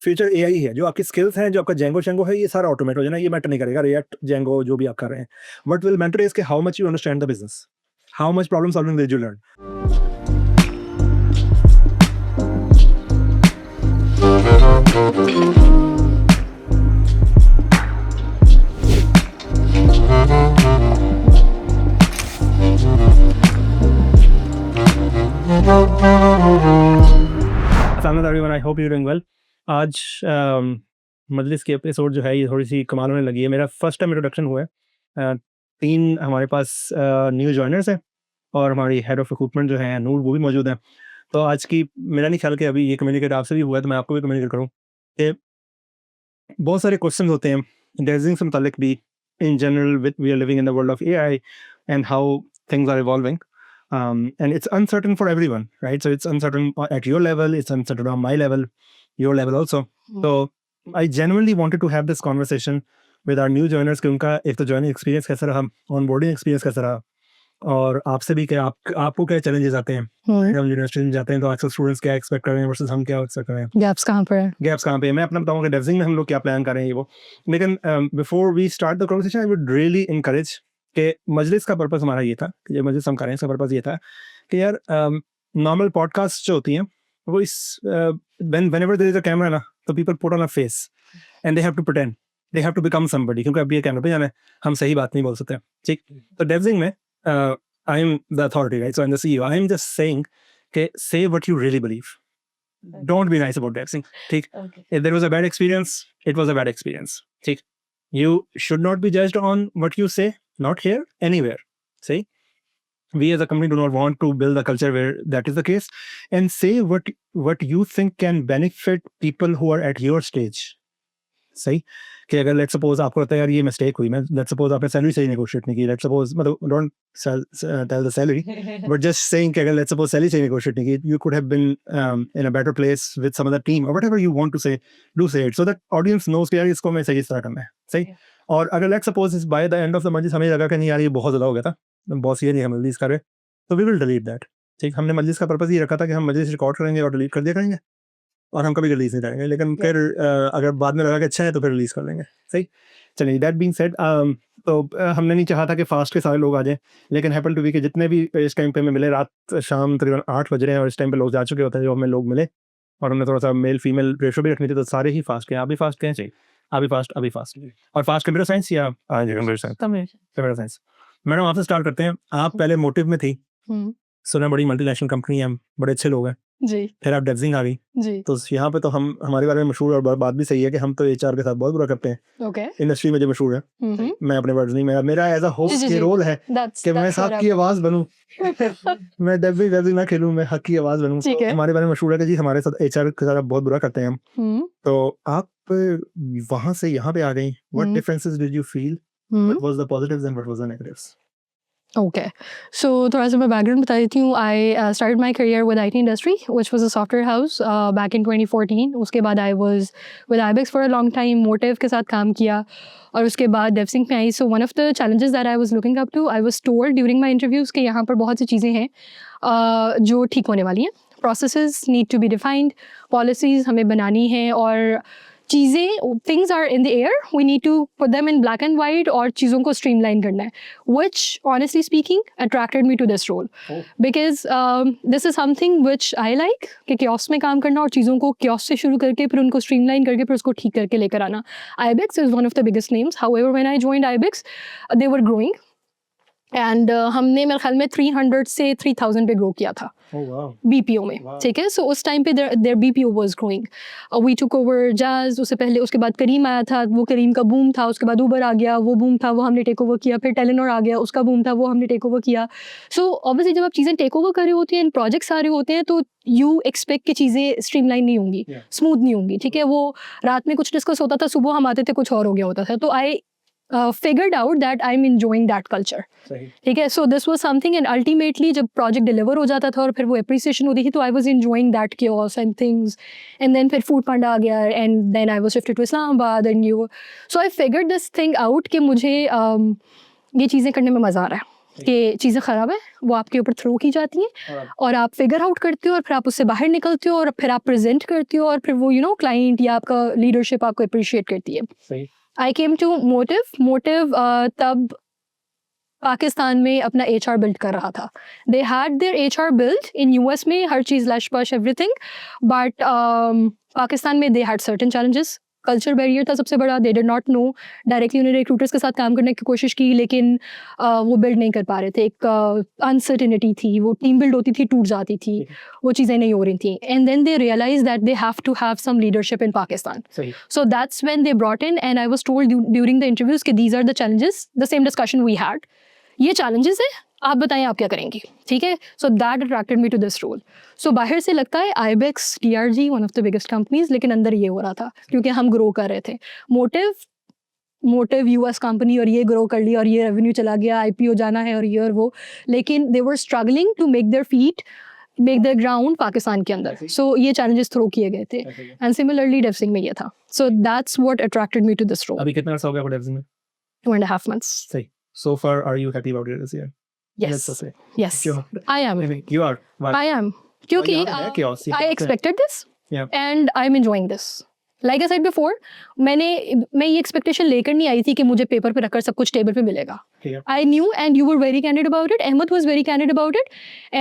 Future AI है, जो आपकी स्किल्स हैं, जो आपका जेंगो शेंगो है, ये सारा ऑटोमेट हो जाना, ये मैटर नहीं करेगा, रिएक्ट जेंगो जो भी आप कर रहे हैं। व्हाट विल मैटर इज कि how much you understand the business, how much problem solving did you learn. अस्सलाम everyone, I hope you doing well. आज मजलिस की एपिसोड जो है ये थोड़ी सी कमाल होने लगी है। मेरा फर्स्ट टाइम इंट्रोडक्शन हुआ है। 3 हमारे पास न्यू जॉइनर्स हैं और हमारी हेड ऑफ रिक्रूटमेंट जो है नूर, वो भी मौजूद हैं। तो आज की मेरा नहीं ख्याल कि अभी ये कम्युनिकेट आपसे भी हुआ है, तो मैं आपको भी कम्युनिकेट करूँ कि बहुत सारे क्वेश्चन होते हैं डेजिंग से मुतालिक भी, in general we are living in the world of AI and how things are evolving, and it's uncertain for everyone, right? So it's uncertain at your level, it's uncertain on my level, your level also. So I genuinely wanted to have this conversation with our new joiners कि उनका एक तो joining experience कैसा रहा, onboarding experience कैसा रहा, और आपसे भी क्या आपको क्या challenges आते हैं जब यूनिवर्सिटी में जाते हैं, तो आजकल स्टूडेंट्स क्या एक्सपेक्ट कर रहे हैं वर्सेस हम क्या एक्सपेक्ट कर रहे हैं, गैप्स कहाँ पर है, गैप्स कहाँ पे है। मैं अपना बताऊंगा कि डेवजिंग में हम लोग क्या प्लान कर रहे हैं ये वो। लेकिन before we start the conversation, I would really encourage कि मजलिस का पर्पस हमारा ये था कि जो मजलिस हम कर रहे हैं इसका पर्पस ये था कि यार नॉर्मल पॉडकास्ट जो होती हैं वो इस whenever there is a camera ना, तो people put on a face and they have to pretend, they have to become somebody, क्योंकि अभी ये कैमरा पे जाना है, हम सही बात नहीं बोल सकते, ठीक। तो डेवजिंग में I am the authority, right? So I am the CEO, I am just saying कि say what you really believe, don't be nice about dancing, ठीक। If there was a bad experience, it was a bad experience, ठीक। You should not be judged on what you say, not here, anywhere, see। We as a company do not want to build a culture where that is the case, and say what you think can benefit people who are at your stage, सही। कि अगर let's suppose आपको लगता है यार ये mistake हुई, मैं लेट्स सपोज आपने सैलरी सही नेगोशिएट नहीं की, लेट्स सपोज, मतलब don't tell the salary, but just saying कि अगर लेट्स सपोज सैलरी सही नेगोशिएट नहीं की, you could have been in a better place with some other team और whatever you want to say, do say it so that audience knows कि यार इसको मैं सही इस तरह करना है, सही। और अगर let's suppose by the end of the मजलिस हमें लगा कि नहीं यार ये बहुत ज़्यादा हो गया था, बॉस ये नहीं हम मजलिस कर रहे, तो वी विल डिलीट दैट, ठीक। हमने मजलिस का पर्पस ये रखा था कि हम मजलिस रिकॉर्ड करेंगे और डिलीट कर दिया करेंगे और हम कभी रिलीज नहीं करेंगे, लेकिन फिर अगर बाद में लगा कि अच्छा है तो फिर रिलीज कर लेंगे, सही। चलिए, दैट बीइंग सेड, तो हमने नहीं चाहा था कि फास्ट के सारे लोग आ जाएं, लेकिन हैपन टू बी कि जितने भी इस टाइम पे हमें मिले, रात शाम तकरीबन 8 बज रहे हैं और इस टाइम पे लोग जा चुके होते हैं जो हमें लोग मिले, और हमने थोड़ा सा मेल फीमेल रेशो भी रखनी थी, तो सारे ही फास्ट के हैं। आप भी फास्ट कहें, चाहिए आप भी फास्ट, अभी फास्ट, और फास्ट कंप्यूटर साइंस या कंप्यूटर साइंस। मैडम आपसे स्टार्ट करते हैं। आप पहले मोटिव में थी, सुना बड़ी मल्टीनेशनल कंपनी है, बड़े अच्छे लोग हैं जी फिर आप डेवजिंग आ गई जी तो यहाँ पे तो हम हमारे बारे में मशहूर, और बात भी सही है कि हम तो एचआर के साथ बहुत बुरा करते हैं ओके इंडस्ट्री में जो मशहूर है। मैं अपने वर्ड्स नहीं, मेरा एज अ होस्ट जी, ये जी। रोल है दैट्स कि मैं साहब की आवाज बनूं मैं डेवजिंग ना खेलूं, मैं हक की आवाज बनूं। ठीक है। हमारे बारे में मशहूर है कि जी हमारे साथ एचआर के साथ आप बहुत बुरा करते हैं हम। तो आप वहां से यहाँ पे आ गई, what differences did you feel, what was the positives and what was the negatives? Okay so थोड़ा सा मैं बैकग्राउंड बता देती हूँ। I started my career with IT industry which was a software house back in 2014। उसके बाद I was with IBEX for a long time, Motive के साथ काम किया, और उसके बाद डेवसिंग पे आई। So one of the challenges that I was looking up to, I was told during my interviews कि यहाँ पर बहुत सी चीज़ें हैं जो ठीक होने वाली हैं। Processes need to be defined, policies हमें बनानी है, और चीज़ें, things are in the air, we need to put them in black and white, और चीज़ों को स्ट्रीमलाइन करना है, which honestly speaking attracted me to this role because this is something which I like, कि क्योस में काम करना और चीज़ों को क्योस से शुरू करके फिर उनको स्ट्रीमलाइन करके फिर उसको ठीक करके लेकर आना। IBEX is one of the biggest names, however when I joined IBEX they were growing, and हमने मेरे ख्याल में 300 से 3000 पे ग्रो किया था BPO में, ठीक है। सो उस टाइम पे there BPO was growing, we took over Jazz, उससे पहले उसके बाद करीम आया था, वो करीम का बूम था, उसके बाद उबर आ गया, वो बूम था, वो हमने टेक ओवर किया, फिर टेलीनॉर आ गया, उसका बूम था, वो हमने टेक ओवर किया। सो ऑब्वियसली जब आप चीज़ें टेक ओवर कर रहे होते हैं, प्रोजेक्ट्स आ रहे होते हैं, तो यू एक्सपेक्ट कि चीज़ें स्ट्रीमलाइन नहीं होंगी, स्मूथ नहीं होंगी, ठीक है। वो रात में कुछ डिस्कस होता था, सुबह हम आते थे कुछ और हो गया होता था। तो आई figured out that I'm enjoying that culture, ठीक है। So this was something, and ultimately जब project deliver हो जाता था और फिर वो appreciation होती थी, तो I was enjoying that chaos and things, and then फिर Food Panda आ गया, and then I was shifted to Islamabad, and so I figured this thing out कि मुझे ये चीज़ें करने में मज़ा आ रहा है, कि चीज़ें ख़राब हैं, वो आपके ऊपर थ्रो की जाती हैं और आप फिगर आउट करते हो और फिर आप उससे बाहर निकलते हो और फिर आप प्रेजेंट करते हो और फिर वो क्लाइंट या आपका लीडरशिप आपको अप्रिशिएट करती है. सही. आई केम टू मोटिव तब पाकिस्तान में अपना HR बिल्ड कर रहा था. They had there HR build in US में, हर चीज़ लश पश एवरीथिंग, बट पाकिस्तान में they had certain challenges. Culture barrier था सबसे बड़ा. They did not know. Directly उन्होंने रिक्रूटर्स के साथ काम करने की कोशिश की लेकिन वो बिल्ड नहीं कर पा रहे थे. एक अनसर्टिनिटी थी, वो टीम बिल्ड होती थी टूट जाती थी, वो चीज़ें नहीं हो रही थी. And then they realise that they have to have some leadership in Pakistan. सही. So that's when they brought in, and I was told during the interviews कि these are the challenges. The same discussion we had. ये challenges है, आप बताएं आप क्या करेंगी. ठीक है. So that attracted me to this role. So बाहर से लगता है IBEX, TRG, one of the biggest companies, लेकिन अंदर ये हो रहा था क्योंकि हम ग्रो कर रहे थे. मोटिव US कंपनी और ये ग्रो कर लिया और ये रेवेन्यू चला गया, IPO जाना है और ये और वो, लेकिन they were struggling to make their ground Pakistan के अंदर. सो ये चैलेंजेस थ्रो किए गए थे. एंड सिमिलरली डेवसिंग में ये था. So that's what attracted me to this role. अभी कितना अर्सा हो गया आपको डेवसिंग में? 2.5 months. सही. So far, are you happy about it this year? Yes. Let's say. Yes. क्यों? I am. You are. Why? I am. क्योंकि यहाँ पे है chaos, ये I तो है. expected this. Yeah. And I'm enjoying this. Like I said before, मैं ये एक्सपेक्टेशन लेकर नहीं आई थी कि मुझे पेपर पे रखकर सब कुछ टेबल पे मिलेगा. ठीक है. I knew and you were very candid about it. Ahmed was very candid about it.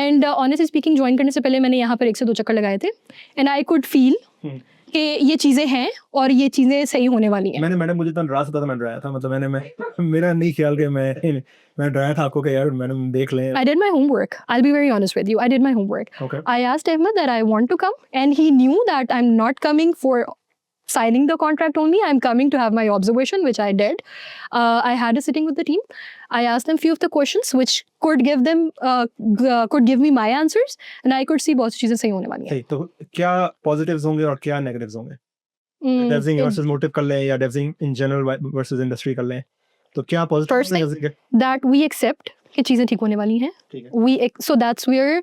And honestly speaking, join करने से पहले मैंने यहाँ पर 1 से 2 चक्कर लगाए थे. And I could feel कि ये चीज़ें हैं और ये चीज़ें सही होने वाली हैं. मैडम मुझे तो रात था, मैं डराया था. मतलब मेरा नहीं ख्याल कि मैं डराया था आपको कि यार मैडम देख लें. I did my homework. I'll be very honest with you. I did my homework. Okay. I asked Ahmed that I want to come, and he knew that I'm not coming for signing the contract only. I'm coming to have my observation, which I did. I had a sitting with the team. I asked them few of the questions which could give me my answers, and I could see बहुत सी चीजें सही होने वाली हैं. सही. तो क्या positives होंगे और क्या नेगेटिव्स होंगे? डेवसिंग it- वर्सेस मोटिव कर लें या डेवसिंग इन जनरल वर्सेस इंडस्ट्री कर लें, तो क्या First positive thing, that we accept कि चीजें ठीक होने वाली हैं. ठीक है. So that's where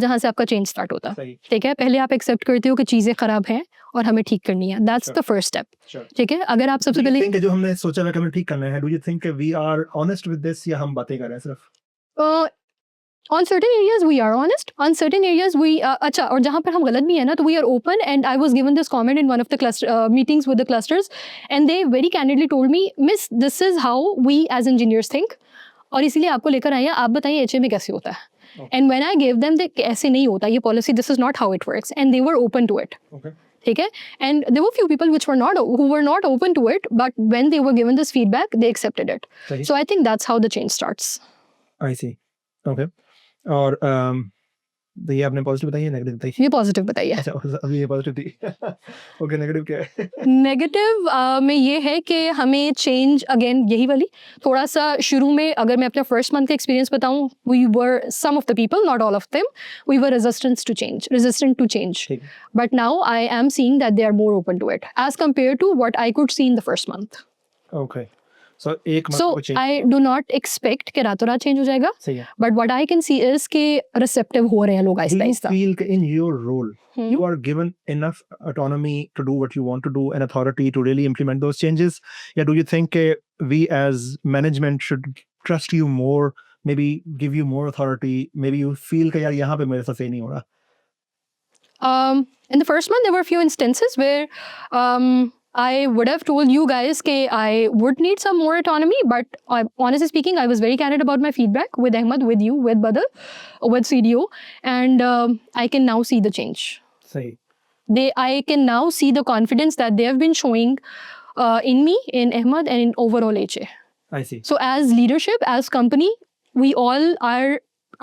जहाँ से आपका चेंज स्टार्ट होता है. सही. ठीक है. पहले आप एक्सेप्ट करते हो कि चीजें खराब हैं और हमें ठीक करनी है. That's the first step. Sure. ठीक है. अगर आप सबसे Do you पहले think कि जो हमने सोचा है कि हमें ठीक करना है, डू यू थिंक कि we are honest with this या हम बातें कर रहे हैं सिर्फ? on certain areas we are honest, on certain areas we अच्छा, और जहाँ पर हम गलत भी है ना तो we are open. And I was given this comment in one of the cluster meetings with the clusters, and they very candidly told me, Miss, this is how we as engineers think, और इसीलिए आपको लेकर आए हैं, आप बताइए HA में कैसे होता है. And when I gave them the ऐसे नहीं होता ये policy, this is not how it works, and they were open to it. Okay. ठीक है. And there were few people who were not open to it, but when they were given this feedback, they accepted it. सही. So I think that's how the change starts. I see. Okay. और तो ये आपने positive बताई है, negative बताई? ये positive बताइए. अच्छा, अभी ये पॉजिटिव थी. ओके, नेगेटिव क्या है? नेगेटिव में ये है कि हमें चेंज अगेन यही वाली थोड़ा सा शुरू में, अगर मैं अपना फर्स्ट मंथ का एक्सपीरियंस बताऊं, we were some of the people, not all of them, we were resistant to change. ठीक. But now I am seeing that they are more open to it as compared to what I could see in the first month. Okay. So एक सो month को change. I do not expect कि रातों रात change हो जाएगा, सही है. But what I can C is के रिसेप्टिव हो रहे हैं लोग Do आहिस्ता you आहिस्ता. feel that in your role, Hmm. you are given enough autonomy to do what you want to do and authority to really implement those changes? Yeah, do you think we as management should trust you more, maybe give you more authority? Maybe you feel कि यार यहाँ पे मेरे साथ सही नहीं हो रहा. In the first month, there were a few instances where I would have told you guys that I would need some more autonomy, but honestly speaking, I was very candid about my feedback with Ahmed, with you, with Badr, with CDO, and I can now see the change. सही. I can now see the confidence that they have been showing in me, in Ahmed, and in overall HA. I see. So as leadership, as company, we all are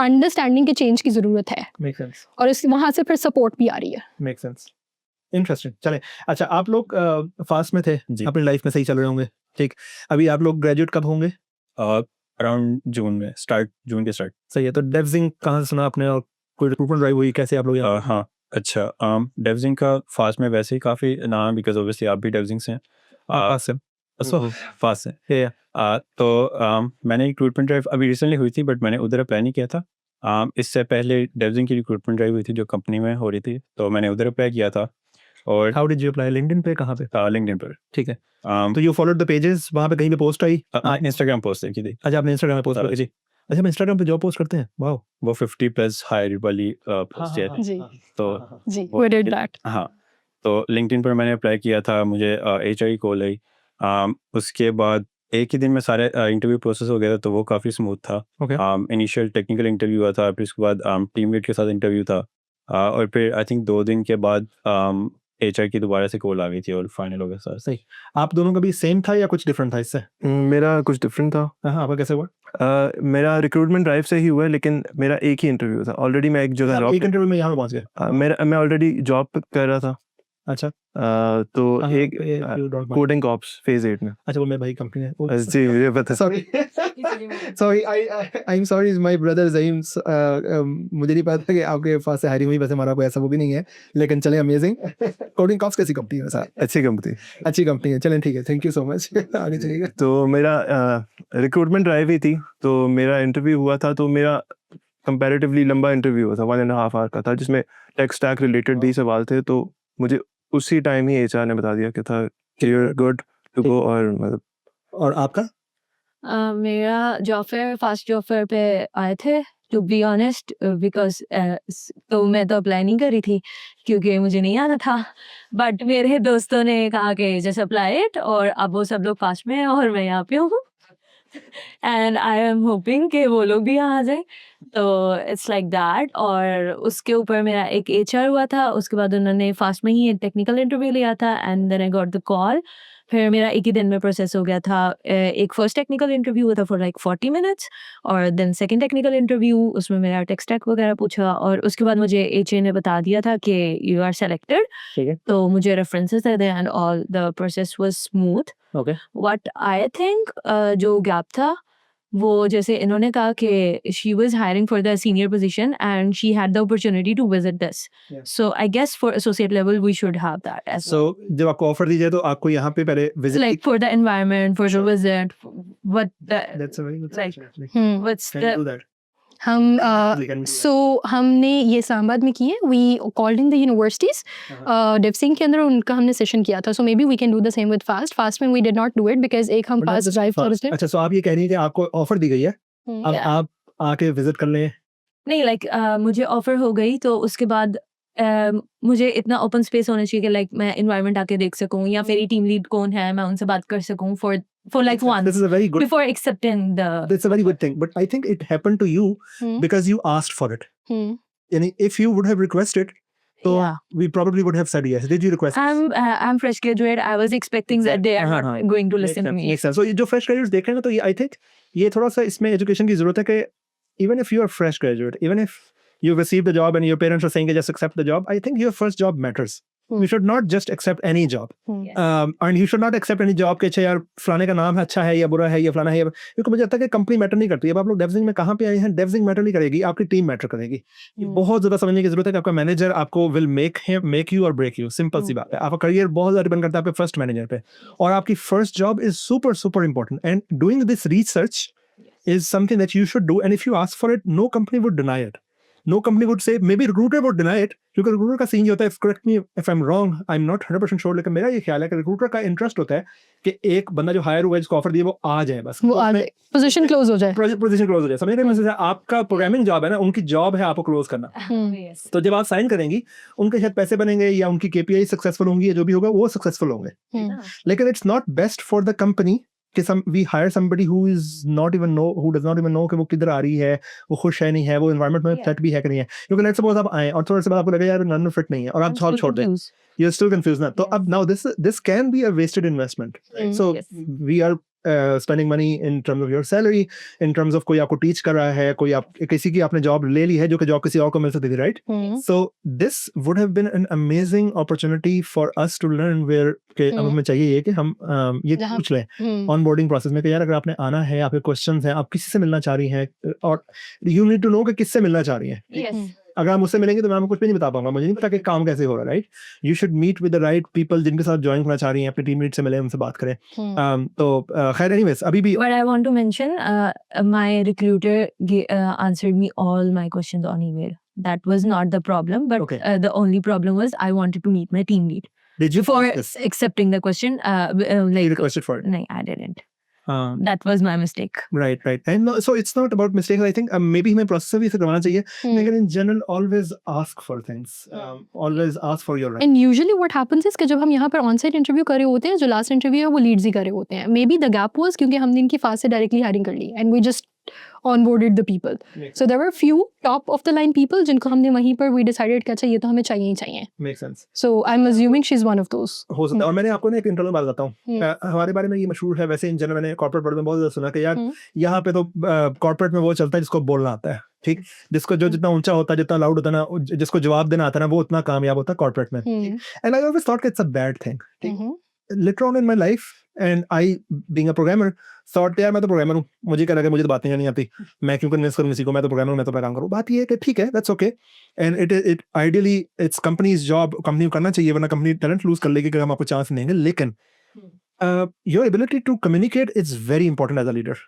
understanding कि change की ज़रूरत है, Makes sense. और इस वहाँ से फिर support भी आ रही है. Makes sense. Interesting. चलें. अच्छा, आप लोग फास्ट में थे, अपनी लाइफ में सही चल रहे होंगे. ठीक. अभी आप लोग ग्रेजुएट कब होंगे? अराउंड जून में, जून के स्टार्ट. सही है. तो डेवसिंग कहाँ से सुना आपने और कोई रिक्रूटमेंट ड्राइव हुई, कैसे आप लोग यहाँ? हाँ, अच्छा. डेवजिंग का फास्ट में वैसे ही काफ़ी नाम है, बिकॉज ऑब्वियसली आप भी डेवजिंग से हैं. फास्ट से. फास्ट से. तो मैंने रिक्रूटमेंट ड्राइव अभी रिसेंटली हुई थी, बट मैंने उधर अप्लाई नहीं किया था. इससे पहले डेवजिंग की रिक्रूटमेंट ड्राइव हुई थी जो कंपनी में हो रही थी, तो मैंने उधर अप्लाई किया था. और how did you apply? LinkedIn पे? कहाँ पे? लिंक्डइन पर. ठीक है. तो यू फॉलोड द पेजेस, वहाँ पे कहीं पे पोस्ट आई? इंस्टाग्राम पोस्ट देखी थी. अच्छा, आपने इंस्टाग्राम पे पोस्ट की जी. अच्छा, मैं इंस्टाग्राम पे जॉब पोस्ट करते हैं, वाह। वो 50 प्लस हायर वाली पोस्ट है। जी तो जी वो we did that. हाँ, तो लिंक्डइन पर मैंने अप्लाई किया था, मुझे एचआर की कॉल आई। उसके बाद एक ही दिन में सारे इंटरव्यू प्रोसेस हो गया था, तो वो काफ़ी स्मूथ था। ओके। इनिशियल टेक्निकल इंटरव्यू हुआ था, फिर उसके बाद टीम लीड के साथ इंटरव्यू था, और फिर आई थिंक 2 दिन के बाद एचआर की दोबारा से कॉल आ गई थी और फाइनल हो गया सर। सही। आप दोनों का भी सेम था या कुछ डिफरेंट था इससे? मेरा कुछ डिफरेंट था। हाँ, आपका कैसे हुआ? मेरा रिक्रूटमेंट ड्राइव से ही हुआ है, लेकिन मेरा एक ही इंटरव्यू था। ऑलरेडी मैं एक जगह आप जॉब एक इंटरव्यू में यहाँ पे पहुंच गए? मैं ऑलरेडी जॉब कर रहा था। अच्छा। तो हाँ, एक ये you don't mind. Coding cops phase 8 में। अच्छा, वो मेरे भाई कंपनी है। जी मुझे पता है। Sorry sorry, I am sorry, my brother Zaheem. मुझे नहीं पता कि आपके पास से हायरिंग हुई, वैसे हमारा कोई ऐसा वो भी नहीं है, लेकिन चले अमेजिंग। कोडिंग कॉप्स कैसी कंपनी है सर? अच्छी कंपनी। अच्छी कंपनी है, चलें ठीक है, थैंक यू सो मच। आगे चलिएगा। तो मेरा रिक्रूटमेंट ड्राइव ही थी, तो मेरा इंटरव्यू हुआ था, तो मेरा कंपैरेटिवली लंबा इंटरव्यू हुआ था, 1.5 आवर का था, जिसमें टेक स्टैक रिलेटेड भी सवाल थे। तो मुझे उसी टाइम ही एचआर ने बता दिया कि था कि you are good to go. और मतलब और आपका? मेरा job fair first job fair पे आए थे, टू बी ऑनेस्ट, बिकॉज तो मैं तो अप्लाई नहीं करी थी क्योंकि मुझे नहीं आना था, बट मेरे दोस्तों ने कहा कि जस्ट अप्लाई इट, और अब वो सब लोग पास में हैं और मैं यहाँ पे हूँ, एंड आई एम होपिंग कि वो लोग भी यहाँ आ जाए। तो इट्स लाइक दैट। और उसके ऊपर मेरा एक एचआर हुआ था, उसके बाद उन्होंने फास्ट में ही एक टेक्निकल इंटरव्यू लिया था, and then I got the call. फिर मेरा एक ही दिन में प्रोसेस हो गया था। एक फर्स्ट टेक्निकल इंटरव्यू हुआ था फॉर लाइक 40 मिनट्स, और देन सेकंड टेक्निकल इंटरव्यू, उसमें मेरा टेक स्टैक वगैरह पूछा, और उसके बाद मुझे एचए ने बता दिया था कि यू आर सेलेक्टेड। ठीक है। तो मुझे रेफरेंसेस दे दें, and all the process was smooth. Okay. What I think जो गैप था, वो जैसे इन्होंने कहा कि she was hiring for the senior position and she had the opportunity to visit this, Yeah. So I guess for associate level we should have that as so जब आपको offer दी जाए तो आपको यहाँ पे पहले visit, like for the environment, for the visit, what the that's a very good like- suggestion actually. what's can do the that. हम We can do that. So हमने ये इस्लामाबाद में किए, we called in the universities. Devsinc के अंदर उनका हमने session किया था, so may be we can do the same with FAST में we did not do it because एक हम But not fast just drive fast. Thursday. अच्छा, सो आप ये कह रही हैं कि आपको ऑफर दी गई है, अब Yeah. आप आके विजिट कर लें। नहीं, लाइक मुझे ऑफर हो गई, तो उसके बाद मुझे इतना ओपन स्पेस होना चाहिए कि लाइक मैं इन्वायरमेंट आके देख सकूं, या मेरी टीम लीड कौन है मैं उनसे बात कर सकूं for like This once is a very good, before accepting the that's a very good thing, but I think it happened to you because you asked for it. Yani if you would have requested, so Yeah. we probably would have said yes. Did you request? I'm fresh graduate. I was expecting that they are हाँ, not हाँ. going to Makes listen to sense, me. makes sense. So ये जो fresh graduates देख रहे हैं ना, तो ये I think ये थोड़ा सा इसमें education की जरूरत है कि even if you are fresh graduate, even if you've received the job and your parents are saying just accept the job, I think your first job matters. You should not just accept any job. Yes. And you should not accept any job कि अच्छा यार फलाने का नाम है, अच्छा है या बुरा है, या फलाना है, क्योंकि मुझे लगता है कि कंपनी मैटर नहीं करती। अब आप लोग डेवजिंग में कहाँ पे आए हैं, डेवजिंग मैटर नहीं करेगी, आपकी टीम मैटर करेगी। ये बहुत ज़्यादा समझने की जरूरत है कि आपका मैनेजर आपको विल मेक यू और ब्रेक यू। सिंपल सी बात है, आपका करियर बहुत ज़्यादा डिपेंड करता है आपके फर्स्ट मैनेजर पे, और आपकी first job is super super important, and doing this research is something that you should do, and if you ask for it, no company would deny it. No company would say, maybe recruiter would deny it, क्योंकि recruiter का scene ये होता है, correct me if I'm wrong, I'm not 100% sure, लेकिन मेरा ये ख्याल है कि recruiter का इंटरेस्ट होता है कि एक बंदा जो हायर हुआ है, जिसको ऑफर दिया, वो आ जाए, बस वो आ जाए, पोजीशन क्लोज हो जाए। पोजीशन क्लोज हो जाए। समझ रहे हैं? मतलब आपका प्रोग्रामिंग जॉब है ना, उनकी जॉब है आपको क्लोज करना। Yes. तो जब आप साइन करेंगी, उनके शायद पैसे बनेंगे या उनकी KPI सक्सेसफुल होंगी, या जो भी होगा वो सक्सेसफुल होंगे। लेकिन it's not best for the company कि we hire somebody who does not even know कि वो किधर आ रही है, वो खुश है नहीं है, वो एनवायरनमेंट में सेट भी है कि नहीं है। क्योंकि लेट्स सपोज आप आए और थोड़ा सा बाद आपको लगे यार नन फिट नहीं है, और आप जॉब छोड़ दें, यू आर स्टिल कंफ्यूज ना। तो अब now this can be a wasted investment. So Yes. We are spending money in terms of your salary, in terms of कोई आपको टीच कर रहा है, कोई आप किसी की आपने जॉब ले ली है जो कि जॉब किसी और को मिल सकती थी, right? So this would have been an amazing opportunity for us to learn where कि अब हमें चाहिए ये कि हम ये जहाँ- पूछ लें ऑन बोर्डिंग प्रोसेस में कि यार अगर आपने आना है, आपके क्वेश्चंस हैं, आप किसी से मिलना चाह रही हैं, और यू नीड टू नो कि किससे मिलना चाह रही हैं। Yes. अगर आप मुझसे मिलेंगे तो मैं आपको कुछ भी नहीं बता पाऊंगा, मुझे नहीं पता कि काम कैसे हो रहा है, right? You should meet with the right people जिनके साथ ज्वाइन करना चाह रही हैं, अपनी टीम लीड से मिले, उनसे बात करें। तो खैर एनीवेज अभी भी What I want to mention, my recruiter answered me all my questions on email. That was not the problem, but Okay. The only problem was I wanted to meet my team lead did you before ask this? accepting the question. You Like, requested for it. no, I didn't. हाँ That was my mistake. right right and no, so it's not about mistakes I think maybe हमें process भी इसे करवाना चाहिए लेकिन in general always ask for things always ask for your right and usually what happens is कि जब हम यहाँ पर ऑन साइट इंटरव्यू कर रहे होते हैं जो लास्ट इंटरव्यू है वो लीड्स ही कर रहे होते हैं may be the gap was क्योंकि हमने इनकी फास्ट से डायरेक्टली हायरिंग कर ली and we just onboarded the people. So there were few top of the line people जिनको हमने वहीं पर we decided कि अच्छा ये तो हमें चाहिए ही चाहिए. makes sense So I'm assuming she's one of those. हो सकता है और मैंने आपको ना एक इंटरनल बात बताता हूँ हमारे बारे में ये मशहूर है वैसे इन जनरल मैंने कॉर्पोरेट वर्ल्ड में बहुत ज़्यादा सुना कि यार यहाँ पे तो कॉर्पोरेट में वो चलता है जिसको बोलना आता है ठीक जिसको जो जितना ऊंचा होता है जितना लाउड होता है ना जिसको जवाब देना आता है ना वो उतना कामयाब होता है कॉर्पोरेट में and I always thought it's a bad thing ठीक later on in my life and I being a programmer thought यार मैं तो प्रोग्रामर हूँ मुझे क्या लगा मुझे तो बातें नहीं आती मैं क्यों कन्विंस करूँ किसी को मैं तो प्रोग्रामर हूँ मैं तो अपना काम करूँ बात ये है कि ठीक है that's okay and it ideally it's company's job company को करना चाहिए वरना कंपनी टैलेंट लूज कर लेगी कि हम आपको चांस नहीं देंगे लेकिन your ability to communicate is very important as a leader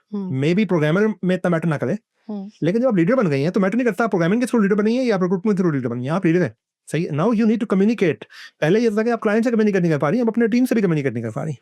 maybe programmer में इतना मैटर ना करे लेकिन जब आप लीडर बन गई हैं तो मैटर नहीं करता आप प्रोग्रामिंग के थ्रू लीडर बनी है या रिक्रूटमेंट के थ्रू लीडर बनी है आप लीडर हैं सही now you need to communicate पहले ये था कि आप क्लाइंट से कम्युनिकेट नहीं कर पा रही अब अपने टीम से भी कम्युनिकेट नहीं कर पा रही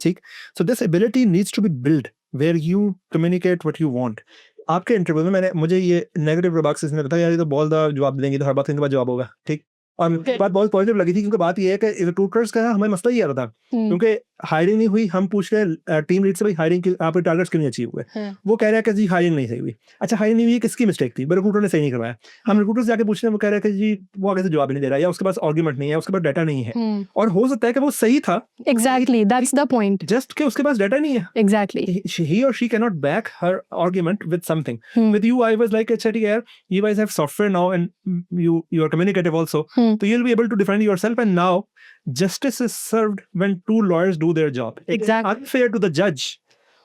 ठीक so this ability needs to be build where you communicate what you want आपके इंटरव्यू में मुझे ये नेगेटिव रिमार्क्स इसने बताया यार ये तो बहुत जवाब देंगे तो हर बात इनके बाद जवाब होगा ठीक और बात बहुत पॉजिटिव लगी थी क्योंकि बात ये है कि रिक्रूटर्स का हमें मसला ही आ रहा था क्योंकि हायरिंग नहीं हुई हम पूछ रहे हैं टीम लीड से भाई हायरिंग की आपके टारगेट्स क्यों नहीं अचीव हुए वो कह रहा है कि जी हायरिंग नहीं सही हुई अच्छा हायरिंग नहीं हुई किसकी मिस्टेक थी रिक्रूटर ने सही नहीं करवाया हम रिक्रूटर से जाके पूछ रहे हैं वो कह रहा है कि जी वो आगे से जवाब नहीं दे रहा है या उसके पास आर्गुमेंट नहीं है उसके पास डाटा नहीं है और हो सकता है कि वो सही था Exactly, that's the point. Just कि उसके पास डाटा नहीं है Exactly. he or she cannot back her argument with something with you I was like अच्छा ठीक है यार you guys have software now and you are communicative also so you'll be able to defend yourself and now justice is served when two lawyers do their job Exactly. unfair to the judge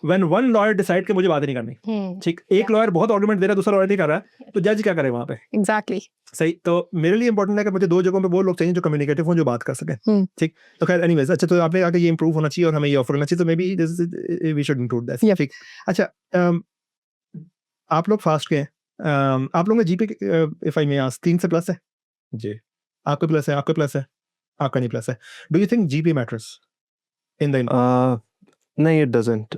when one lawyer decide कि मुझे बात नहीं करनी ठीक एक lawyer बहुत argument दे रहा है दूसरा लॉयर नहीं कर रहा है तो जज क्या करे वहां पे Exactly. सही तो मेरे लिए इंपॉर्टेंट है कि मुझे दो जगहों पे वो लोग चाहिए जो कम्युनिकेटिव हो जो बात कर सके ठीक तो खैर एनीवेज अच्छा तो आपने कहा कि ये इंप्रूव होना चाहिए और हमें ये ऑफर करना चाहिए तो may be we should include that Yep. ठीक अच्छा आप लोग फास्ट के हैं आप लोगों का GP if I may ask 3 से प्लस है जी आपका प्लस है आपका प्लस है आपका नहीं प्लस है do you think GP matters in the नहीं इट डजंट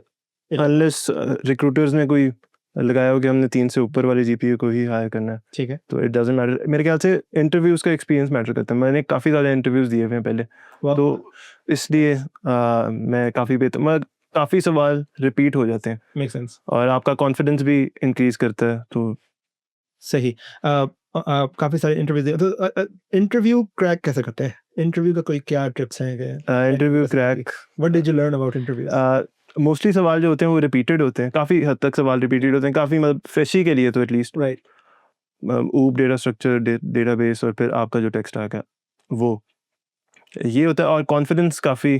अनलेस रिक्रूटर्स ने कोई लगाया हो कि हमने 3 से ऊपर वाले जीपीयू को ही हायर करना है ठीक है तो इट डजंट मैटर मेरे ख्याल से इंटरव्यूज का एक्सपीरियंस मैटर करता है मैंने काफ़ी ज़्यादा इंटरव्यूज दिए हुए हैं पहले तो इसलिए मैं काफ़ी सवाल रिपीट हो जाते हैं मेक सेंस और आपका कॉन्फिडेंस भी इंक्रीज करता है तो सही काफी सारे इंटरव्यू तो इंटरव्यू क्रैक कैसे करते हैं इंटरव्यू का कोई क्या टिप्स हैं interview crack what did you learn about interview mostly सवाल जो होते हैं वो रिपीटेड होते हैं काफ़ी हद तक सवाल रिपीटेड होते हैं काफ़ी मतलब फ्रेशी के लिए तो एटलीस्ट राइट ऊप डेटा स्ट्रक्चर डेटाबेस और फिर आपका जो टेक स्टैक है वो ये होता है और कॉन्फिडेंस काफ़ी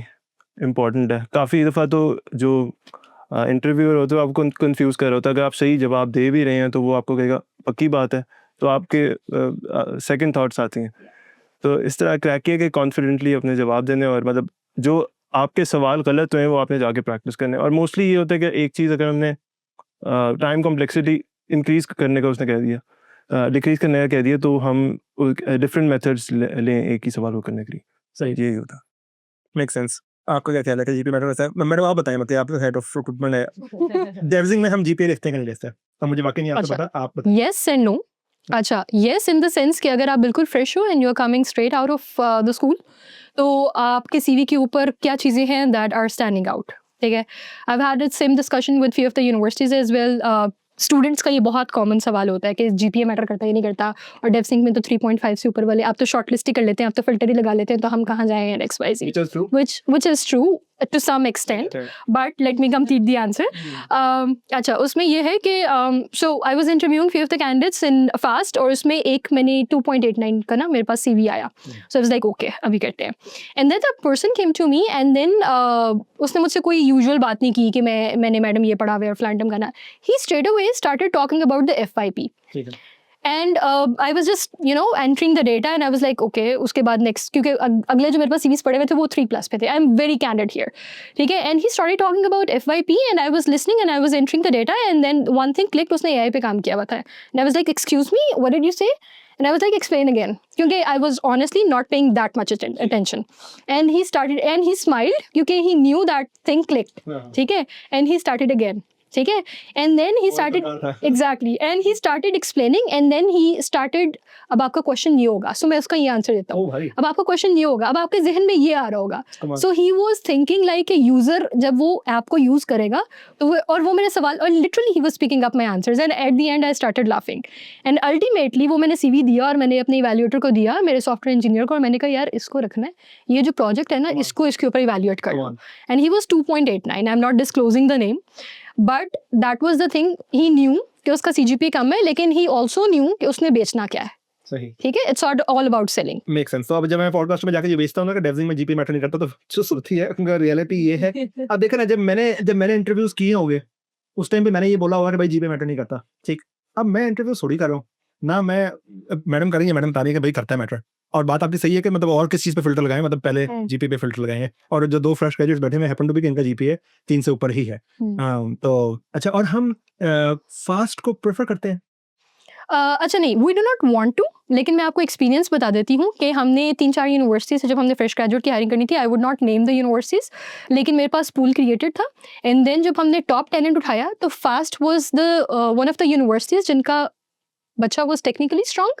इम्पॉर्टेंट है काफ़ी दफ़ा तो जो इंटरव्यूअर होता है आपको कंफ्यूज कर रहा होता है अगर आप सही जवाब दे भी रहे हैं तो वो आपको कहेगा पक्की बात है तो आपके सेकंड थॉट्स आती हैं तो इस तरह क्रैक किया कि कॉन्फिडेंटली अपने जवाब देने और मतलब जो आपके सवाल गलत हुए हैं वो आपने जाके प्रैक्टिस करने और मोस्टली ये होता है कि एक चीज़ अगर हमने टाइम कॉम्प्लेक्सिटी इंक्रीज़ करने का उसने कह दिया डिक्रीज़ करने का कह दिया तो हम डिफरेंट मेथड्स लें एक ही सवाल को करने के लिए सही यही होता है मेक सेंस आपको क्या ख्याल है कि जीपी मैटर होता है मैडम आप बताएं मतलब आप हेड ऑफ रिक्रूटमेंट है डेवजिंग में हम जीपी लिखते हैं कि नहीं लिखते अब मुझे वाकई नहीं आपको अच्छा। पता आप बताएं Yes and no. अच्छा yes in the sense कि अगर आप बिल्कुल फ्रेश हो and you are coming straight out of the school तो आपके सीवी के ऊपर क्या चीज़ें हैं दैट आर स्टैंडिंग आउट ठीक है I have had same discussion with few of the universities as well students का ये बहुत कॉमन सवाल होता है कि जीपीए मैटर करता ही नहीं करता और डेवसिंक में तो 3.5 से ऊपर वाले आप तो शॉर्टलिस्ट ही कर लेते हैं आप तो फिल्टर ही लगा लेते हैं तो हम कहाँ जाएँ and XYZ Which is true. which is true to some extent but let me complete the answer अच्छा उसमें ये है कि so I was interviewing few of the candidates in fast और उसमें एक मैंने 2.89 का ना मेरे पास CV आया so I was like okay अभी करते हैं and then the person came to me and then उसने मुझसे कोई यूजुअल बात नहीं की कि मैंने मैडम ये पढ़ा हुआ है और फ्लैंटम का ना he straight away started talking about the FYP ठीक है and I was just entering the data and I was like okay उसके बाद next क्योंकि अगले जो मेरे पास CVs पड़े हुए थे वो 3+ पे थे I'm very candid here ठीक है and he started talking about FYP and I was listening and I was entering the data and then one thing clicked उसने AI पे काम किया हुआ था and I was like excuse me what did you say And I was like, explain again. Because I was honestly not paying that much attention. And he started, and he smiled because he knew that thing clicked. Okay? And he started again. Okay? And then he started, exactly. And he started explaining, and then he started, अब आपका question ये होगा, सो मैं उसका ये answer देता हूँ, अब आपका क्वेश्चन ये होगा, अब आपके जहन में ये आ रहा होगा. So he was thinking like a user जब वो ऐप को यूज करेगा तो और वो मेरे सवाल, और literally he was speaking up my answers, and at the and I started laughing. And ultimately वो मैंने सीवी दिया और मैंने अपने इवैल्यूएटर को दिया, मेरे सॉफ्टवेयर इंजीनियर को, और मैंने कहा यार इसको रखना है, ये जो प्रोजेक्ट है ना इसको इसके ऊपर इवैल्यूएट करना. And he was 2.89. I am not disclosing the name, but that was the thing. He new कि उसका सीजीपी कम है, लेकिन ही ऑल्सो न्यू कि उसने बेचना क्या है. सही, ठीक है, it's all about selling. Make sense. तो अब जब मैं पॉडकास्ट में जाकर ये बेचता हूँ ना कि डेवजिंग में जीपी मैटर नहीं करता, तो जो सुनती है उनका रियलिटी ये है. अब देखो ना, जब मैंने इंटरव्यूज किए होंगे उस टाइम पे मैंने ये बोला होगा कि भाई जीपी मैटर नहीं करता. ठीक, अब मैं इंटरव्यू थोड़ी कर रहा हूँ ना, मैं मैडम करेंगे, मैडम बता रही है कि भाई करता है मैटर. और बात आपकी सही है कि मतलब और किस चीज़ पे फिल्टर लगाएं, मतलब पहले जीपी पे फिल्टर लगाएं. और जो 2 फ्रेश ग्रेजुएट्स बैठे हुए हैपन टू बी कि इनका जीपीए 3 से ऊपर ही है. तो अच्छा, और हम फास्ट को प्रेफर करते हैं. अच्छा नहीं, we do not want to, लेकिन मैं आपको एक्सपीरियंस बता देती हूँ कि हमने 3-4 यूनिवर्सिटीज़ से जब हमने फ्रेश ग्रेजुएट की हायरिंग करनी थी, I would not name the universities, लेकिन मेरे पास पूल क्रिएटेड था. एंड देन जब हमने टॉप टैलेंट उठाया तो fast was the one of the universities जिनका बच्चा was technically strong,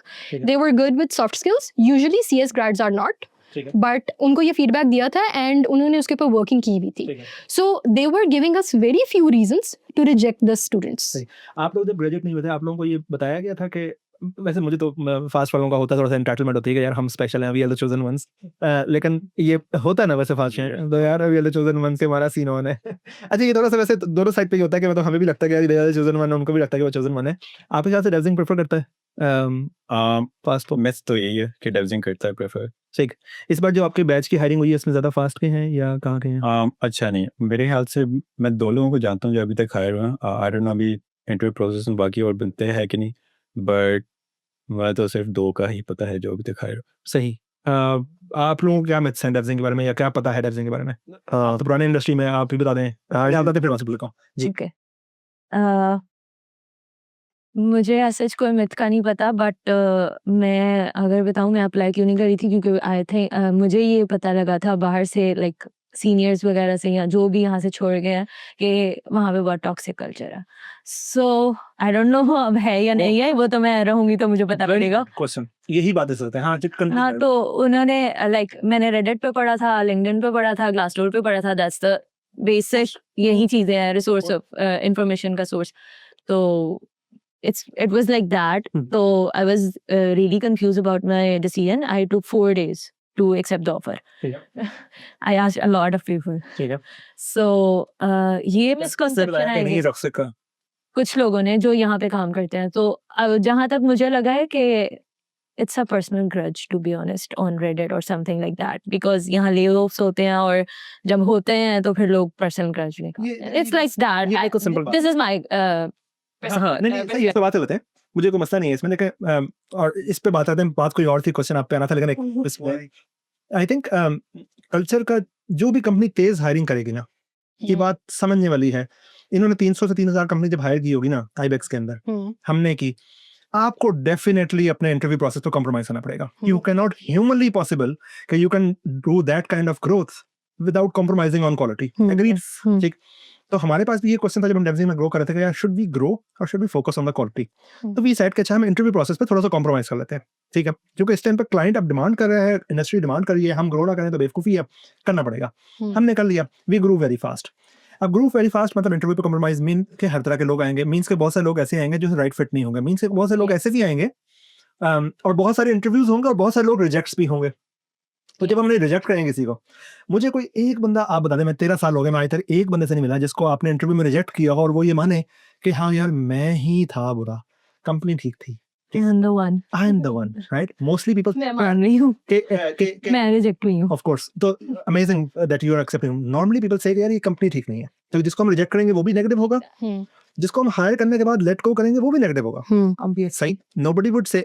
they were good with soft skills. Usually CS grads are not, but उनको ये फीडबैक दिया था एंड उन्होंने उसके ऊपर वर्किंग की भी थी. So they were giving us very few reasons to reject the students. आप लोग जब ग्रेजुएट नहीं हुए थे, आप लोगों को ये बताया गया था कि, वैसे मुझे तो फास्ट वालों का होता है थोड़ा सा एंटाइटलमेंट होती है कि यार हम स्पेशल हैं, we are the chosen ones, लेकिन ये होता है ना वैसे फास्ट हैं तो यार we are the chosen ones के हमारा सीन ऑन है. अच्छा, ये थोड़ा सा वैसे दोनों साइड पे ही होता है कि मतलब हमें भी लगता है कि यार we are the chosen one, उनको भी लगता है कि वो चोजन वन है. आपके ख्याल से डेवजिंग प्रेफर करता है फास्ट को? मैथ्स तो यही है कि डेवजिंग करता है प्रेफर. ठीक, इस बार जो आपके बैच की हायरिंग हुई है इसमें ज़्यादा फास्ट के हैं या कहाँ के हैं? अच्छा नहीं, मेरे ख्याल से मैं 2 लोगों को जानता हूँ जो अभी तक हायर हुए हैं. आई डोंट नो अभी इंटरव्यू प्रोसेस में बाकी और बनते हैं कि नहीं, बट मैं तो सिर्फ 2 का ही पता है जो अभी तक हायर. सही. आप लोगों को क्या मिथ्स हैं डेवजिंग के बारे में, या क्या पता है डेवजिंग के बारे में? तो पुराने इंडस्ट्री में आप भी बता दें. क्या बताते फिर वहाँ से जी. ठीक है. मुझे ऐसा कोई मिथ का नहीं पता, बट मैं अगर बताऊँ मैं अप्लाई क्यों नहीं करी थी, क्योंकि आई थिंक मुझे ये पता लगा था बाहर से, लाइक सीनियर्स वगैरह से या जो भी यहाँ से छोड़ गए हैं, कि वहाँ पे बहुत टॉक्सिक कल्चर है. सो आई डोंट नो अब है या नहीं है, वो तो मैं रहूँगी तो मुझे पता पड़ेगा. क्वेश्चन यही बातें सकते हैं. हाँ, तो उन्होंने लाइक मैंने रेडिट पे पढ़ा था, लिंक्डइन पे पढ़ा था, ग्लासडोर पे पढ़ा था. दैट्स द बेसिक, यही चीजें हैं रिसोर्स ऑफ इंफॉर्मेशन का सोर्स. तो it was like that. So I was really confused about my decision. I took 4 days to accept the offer. I asked a lot of people. So ये misconception है नहीं रख सका कुछ लोगों ने जो यहाँ पे काम करते हैं. तो जहाँ तक मुझे लगा है कि it's a personal grudge, to be honest, on Reddit or something like that, because यहाँ layoffs होते हैं और जब होते हैं तो फिर लोग personal grudge लेकर. It's like that. This is my नहीं, इस पे बात करते हैं, मुझे कोई मसला नहीं है इसमें, लेकिन और इस पे बात आते हैं. बात कोई और थी, क्वेश्चन आप पे आना था, लेकिन आई थिंक कल्चर का जो भी कंपनी तेज हायरिंग करेगी ना, ये बात समझने वाली है. इन्होंने 300 से 3000 कंपनी जब हायर की होगी ना आईबेक्स के अंदर, हमने की, आपको डेफिनेटली अपने इंटरव्यू प्रोसेस को कॉम्प्रोमाइज करना पड़ेगा. You can not humanly possible कि you can do that kind of growth without compromising on quality. Agreed? ठीक. तो हमारे पास भी ये क्वेश्चन था जब हम डेवजिंग में ग्रो कर रहे थे कि यार शुड वी ग्रो और should we focus on the quality. तो वी सेड कि अच्छा हम इंटरव्यू प्रोसेस पे थोड़ा सा कॉम्प्रोमाइज कर लेते हैं. ठीक है, क्योंकि इस टाइम पे क्लाइंट अब डिमांड कर रहा है, इंडस्ट्री डिमांड कर रही है, हम ग्रो ना करें तो बेवकूफ़ी है, करना पड़ेगा. हमने कर लिया, वी ग्रो वेरी फास्ट. अब ग्रो वेरी फास्ट मतलब इंटरव्यू पे कॉम्प्रोमाइज मीन के हर तरह के लोग आएंगे. मीन्स के बहुत सारे लोग ऐसे आएंगे जो राइट फिट नहीं होंगे. मीन्स के बहुत सारे लोग ऐसे भी आएंगे और बहुत सारे इंटरव्यूज होंगे और बहुत सारे लोग रिजेक्ट्स भी होंगे. तो जब हमने रिजेक्ट करेंगे किसी को, मुझे कोई एक बंदा आप बता दें, मैं 13 साल हो गए, मैं आज तक एक बंदे से नहीं मिला जिसको आपने इंटरव्यू में रिजेक्ट किया और वो ये माने कि हाँ यार मैं ही था बुरा, कंपनी ठीक थी. I am the one. I am the one, right? Mostly people. मैं मान रही हूँ. मैं रिजेक्ट हुई हूँ. Of course. तो amazing that you are accepting. Normally people say कि यार ये कंपनी ठीक नहीं है. तो जिसको हम रिजेक्ट करेंगे वो भी नेगेटिव होगा. जिसको हम हायर करने के बाद लेट गो करेंगे वो भी नेगेटिव होगा. सही. Nobody would say.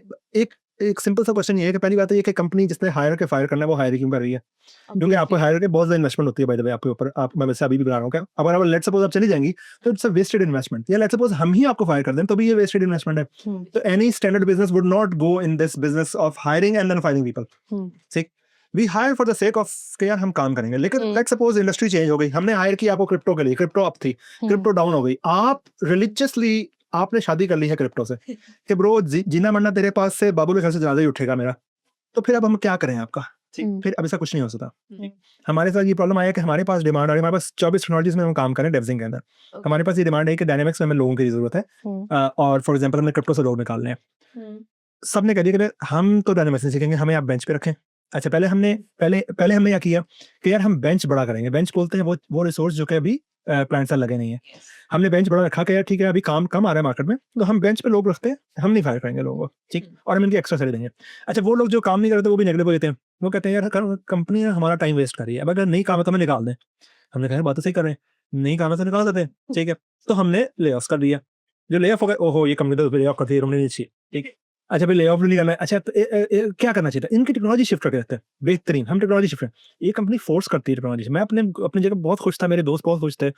एक सिंपल सा क्वेश्चन ये है कि पहली बात है ये कि कंपनी जिसने हायर के फायर करना है वो हायर क्यों कर रही है? क्योंकि आपको हायर के बहुत ज़्यादा इन्वेस्टमेंट होती है बाय द वे आपके ऊपर। आप मैं वैसे अभी भी बता रहा हूँ क्या, अगर आप लेट्स सपोज आप चली जाएंगी तो इट्स अ वेस्टेड इन्वेस्टमेंट। या लेट्स सपोज हम ही आपको फायर कर दें तो भी ये वेस्टेड इन्वेस्टमेंट है। तो any standard business would not go in this business of hiring and then firing people. ठीक, we hire for the sake of कि यार हम काम करेंगे। लेकिन लेट्स सपोज इंडस्ट्री चेंज हो गई, हमने हायर किया आपको क्रिप्टो के लिए, क्रिप्टो अप थी, क्रिप्टो डाउन हो गई, आप रिलीजियसली आपने शादी कर ली है क्रिप्टो से कि ब्रो जीना मरना तेरे पास से बाबू के घर से ज्यादा ही उठेगा मेरा, तो फिर अब हम क्या करें आपका? फिर अब ऐसा कुछ नहीं हो सकता। हमारे साथ ये प्रॉब्लम आया कि हमारे पास डिमांड आ रही है, हमारे पास 24 टेक्नोलॉजीज में हम काम करें डेवजिंग के अंदर। हमारे पास ये डिमांड है कि डायनेमिक्स में हमें लोगों की जरूरत है और फॉर एग्जांपल हमने क्रिप्टो से लोग निकालने हैं। सबने कह दिया कि हम तो डायनेमिक्स नहीं सीखेंगे, हमें आप बेंच पे रखें। अच्छा, पहले हमने क्या किया कि यार हम बेंच बड़ा करेंगे। बेंच बोलते हैं वो रिसोर्स जो कि अभी प्लांट से लगे नहीं है। हमने बेंच बड़ा रखा कि यार ठीक है अभी काम कम आ रहा है मार्केट में, तो हम बेंच पे लोग रखते हैं, हम नहीं फायर करेंगे लोगों को, ठीक, और हम इनकी एक्स्ट्रा सैलरी देंगे। अच्छा, वो लोग जो काम नहीं करते वो भी नेगेटिव हो जाते हैं। वो कहते हैं यार कंपनी हमारा टाइम वेस्ट कर रही है, अब अगर नहीं काम है तो हमें निकाल दें। हमने कहा बात तो सही कर रहे हैं, नहीं काम है तो निकाल देते हैं, ठीक है। तो हमने ले ऑफ कर दिया। जो ले ऑफ हो गए, ओहो ये कंपनी तो ले ऑफ करती है, हमने नहीं चाहिए, ठीक है। अच्छा, भाई ले ऑफ नहीं करना है। अच्छा, तो क्या करना चाहिए था? इनकी टेक्नोलॉजी शिफ्ट करके रखते हैं, बेहतरीन, हम टेक्नोलॉजी शिफ्ट करें। ये कंपनी फोर्स करती है टेक्नोलॉजी। मैं अपनी जगह बहुत खुश था, मेरे दोस्त बहुत खुश थे,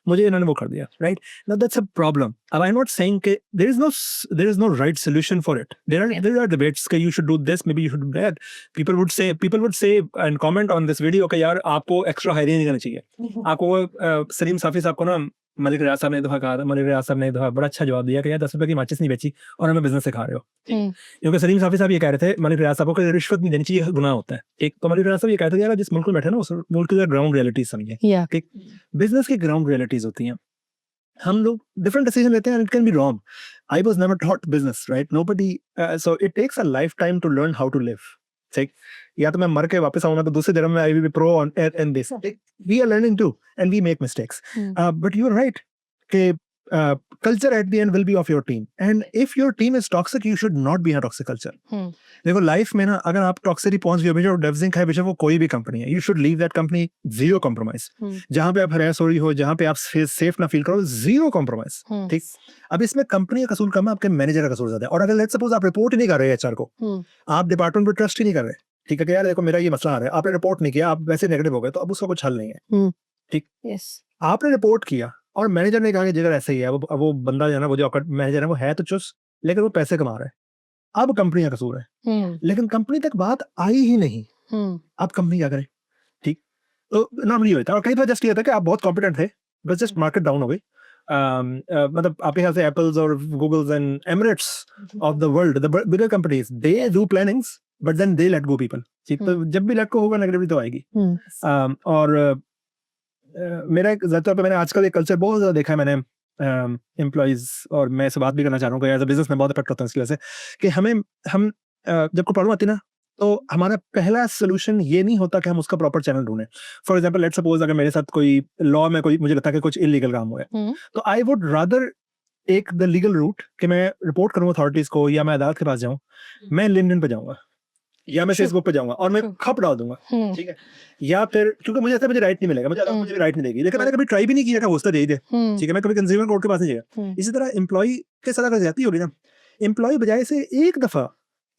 मुझे इन्होंने वो कर दिया, right. Now that's a problem. अब आई एम नॉट सेइंग कि there is no right solution for it. There are debates कि you should do this, may be you should do that. People would say and comment on this video कि यार आपको extra hiring नहीं करनी चाहिए। आपको सलीम साफी साहब को ना मलिक रियाज साहब ने दफा कहा था, मलिक रियाज साहब ने दफा बड़ा अच्छा जवाब दिया कि यार 10 रुपए की माचिस नहीं बेची और हमें बिजनेस सिखा रहे हो। क्योंकि सलीम साफी साहब ये कह रहे थे मलिक रियाज साहब को कि रिश्वत नहीं देनी चाहिए, गुनाह होता है। एक तो मलिक रियाज साहब ये कहते थे यार जिस मुल्क में बैठे ना उस मुल्क की ग्राउंड रियलिटीज समझिए। ठीक, बिजनेस की ग्राउंड रियलिटीज होती हैं। हम लोग डिफरेंट डिसीजन लेते हैं, it can be wrong. I was never taught business, right, nobody, so it takes a lifetime to learn how to live. ठीक, या तो मैं मर के वापस आऊंगा तो दूसरे जन्म में I will be pro on in this. We are learning too and we make mistakes, but you are right कि culture at the end will be of your team, and if your team is toxic you should not be in a toxic culture. देखो life में ना अगर आप toxicity पहुंच गए, बेशक डेवजिंग है, बेशक वो कोई भी कंपनी है, you should leave that company zero compromise. जहां पे आप हरास हो रही हो, जहां पे आप सेफ ना फील करो, जीरो कॉम्प्रोमाइज। ठीक, अब इसमें कंपनी का कसूर कम है, आपके मैनेजर का कसूर ज्यादा है। और अगर लेट्स सपोज आप रिपोर्ट ही नहीं कर रहे एचआर को, आप डिपार्टमेंट पर ट्रस्ट ही नहीं कर रहे, ठीक है कि यार देखो मेरा ये मसला आ रहा है, आपने रिपोर्ट नहीं किया, आप वैसे नेगेटिव हो गए, तो अब उसका कुछ हल नहीं है। ठीक, आपने रिपोर्ट किया और मैनेजर ने कहा कि जगह ऐसा ही है, वो बंदा जो है ना, वो जो मैनेजर है वो है तो चुस, लेकिन वो पैसे कमा रहा है, अब कंपनी का कसूर है। लेकिन कंपनी तक बात आई ही नहीं, अब कंपनी क्या करे? ठीक, तो नॉर्मली होता है। और कई बार जस्ट ये होता है कि आप बहुत कॉम्पिटेंट थे, बस जस्ट मार्केट डाउन हो गई। मतलब आपके ख्याल से एप्पल्स और Googles and Emirates of the world, the bigger companies, they do plannings but then they let go people. ठीक, तो जब भी लेट गो होगा नेगेटिविटी तो आएगी। और मेरा एक ज़्यादातर पे मैंने आजकल एक कल्चर बहुत ज़्यादा देखा है मैंने एम्प्लॉइज, और मैं इसे बात भी करना चाह रहा हूँ कि एज अ बिजनेस में बहुत इफेक्ट होता है इसकी वजह से कि हम जब कोई प्रॉब्लम आती है ना, तो हमारा पहला सोल्यूशन ये नहीं होता कि हम उसका प्रॉपर चैनल ढूंढें। फॉर एग्जांपल लेट्स सपोज अगर मेरे साथ कोई लॉ में कोई मुझे लगता है कि कुछ इलीगल काम हुआ है, तो I would rather take the legal route कि मैं रिपोर्ट करूँ अथॉरिटीज को, या मैं अदालत के पास जाऊँ, मैं लिंक्डइन पे जाऊँगा या मैं फेसबुक पे जाऊंगा और मैं खप डाल दूंगा, ठीक है, या फिर क्योंकि मुझे ऐसा मुझे राइट नहीं मिलेगा, मुझे भी राइट नहीं देगी, लेकिन मैंने कभी ट्राई भी नहीं किया कि होस्टर दे ही दे, ठीक है, मैं कभी कंज्यूमर कोर्ट के पास नहीं गया। इसी तरह एम्प्लॉय के साथ अगर जाती होगी ना, एम्प्लॉय बजाय से एक दफा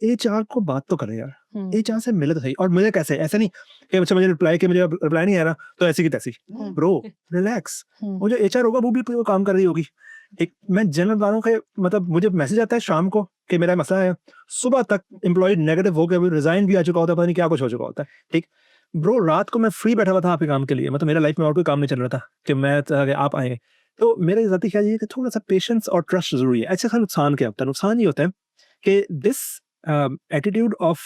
एचआर को बात तो करे यार, एचआर से मिले तो सही। और मुझे कैसे, ऐसे नहीं कि अच्छा मुझे रिप्लाई नहीं आ रहा तो ऐसी की तैसी, ब्रो रिलैक्स, वो जो एचआर होगा वो भी काम कर रही होगी। एक मैं जनरल बता रहा हूँ कि मतलब मुझे मैसेज आता है शाम को कि मेरा मसला है, सुबह तक एम्प्लॉय नेगेटिव हो गया, रिजाइन भी आ चुका होता है, पता नहीं क्या कुछ हो चुका होता है। ठीक ब्रो, रात को मैं फ्री बैठा हुआ था आपके काम के लिए, मतलब मेरा लाइफ में और कोई काम नहीं चल रहा था कि मैं आप आए। तो मेरे ज़ाती ख्याल ये है कि थोड़ा सा पेशेंस और ट्रस्ट जरूरी है। अच्छा, नुकसान क्या होता है? नुकसान ये होता है कि this attitude of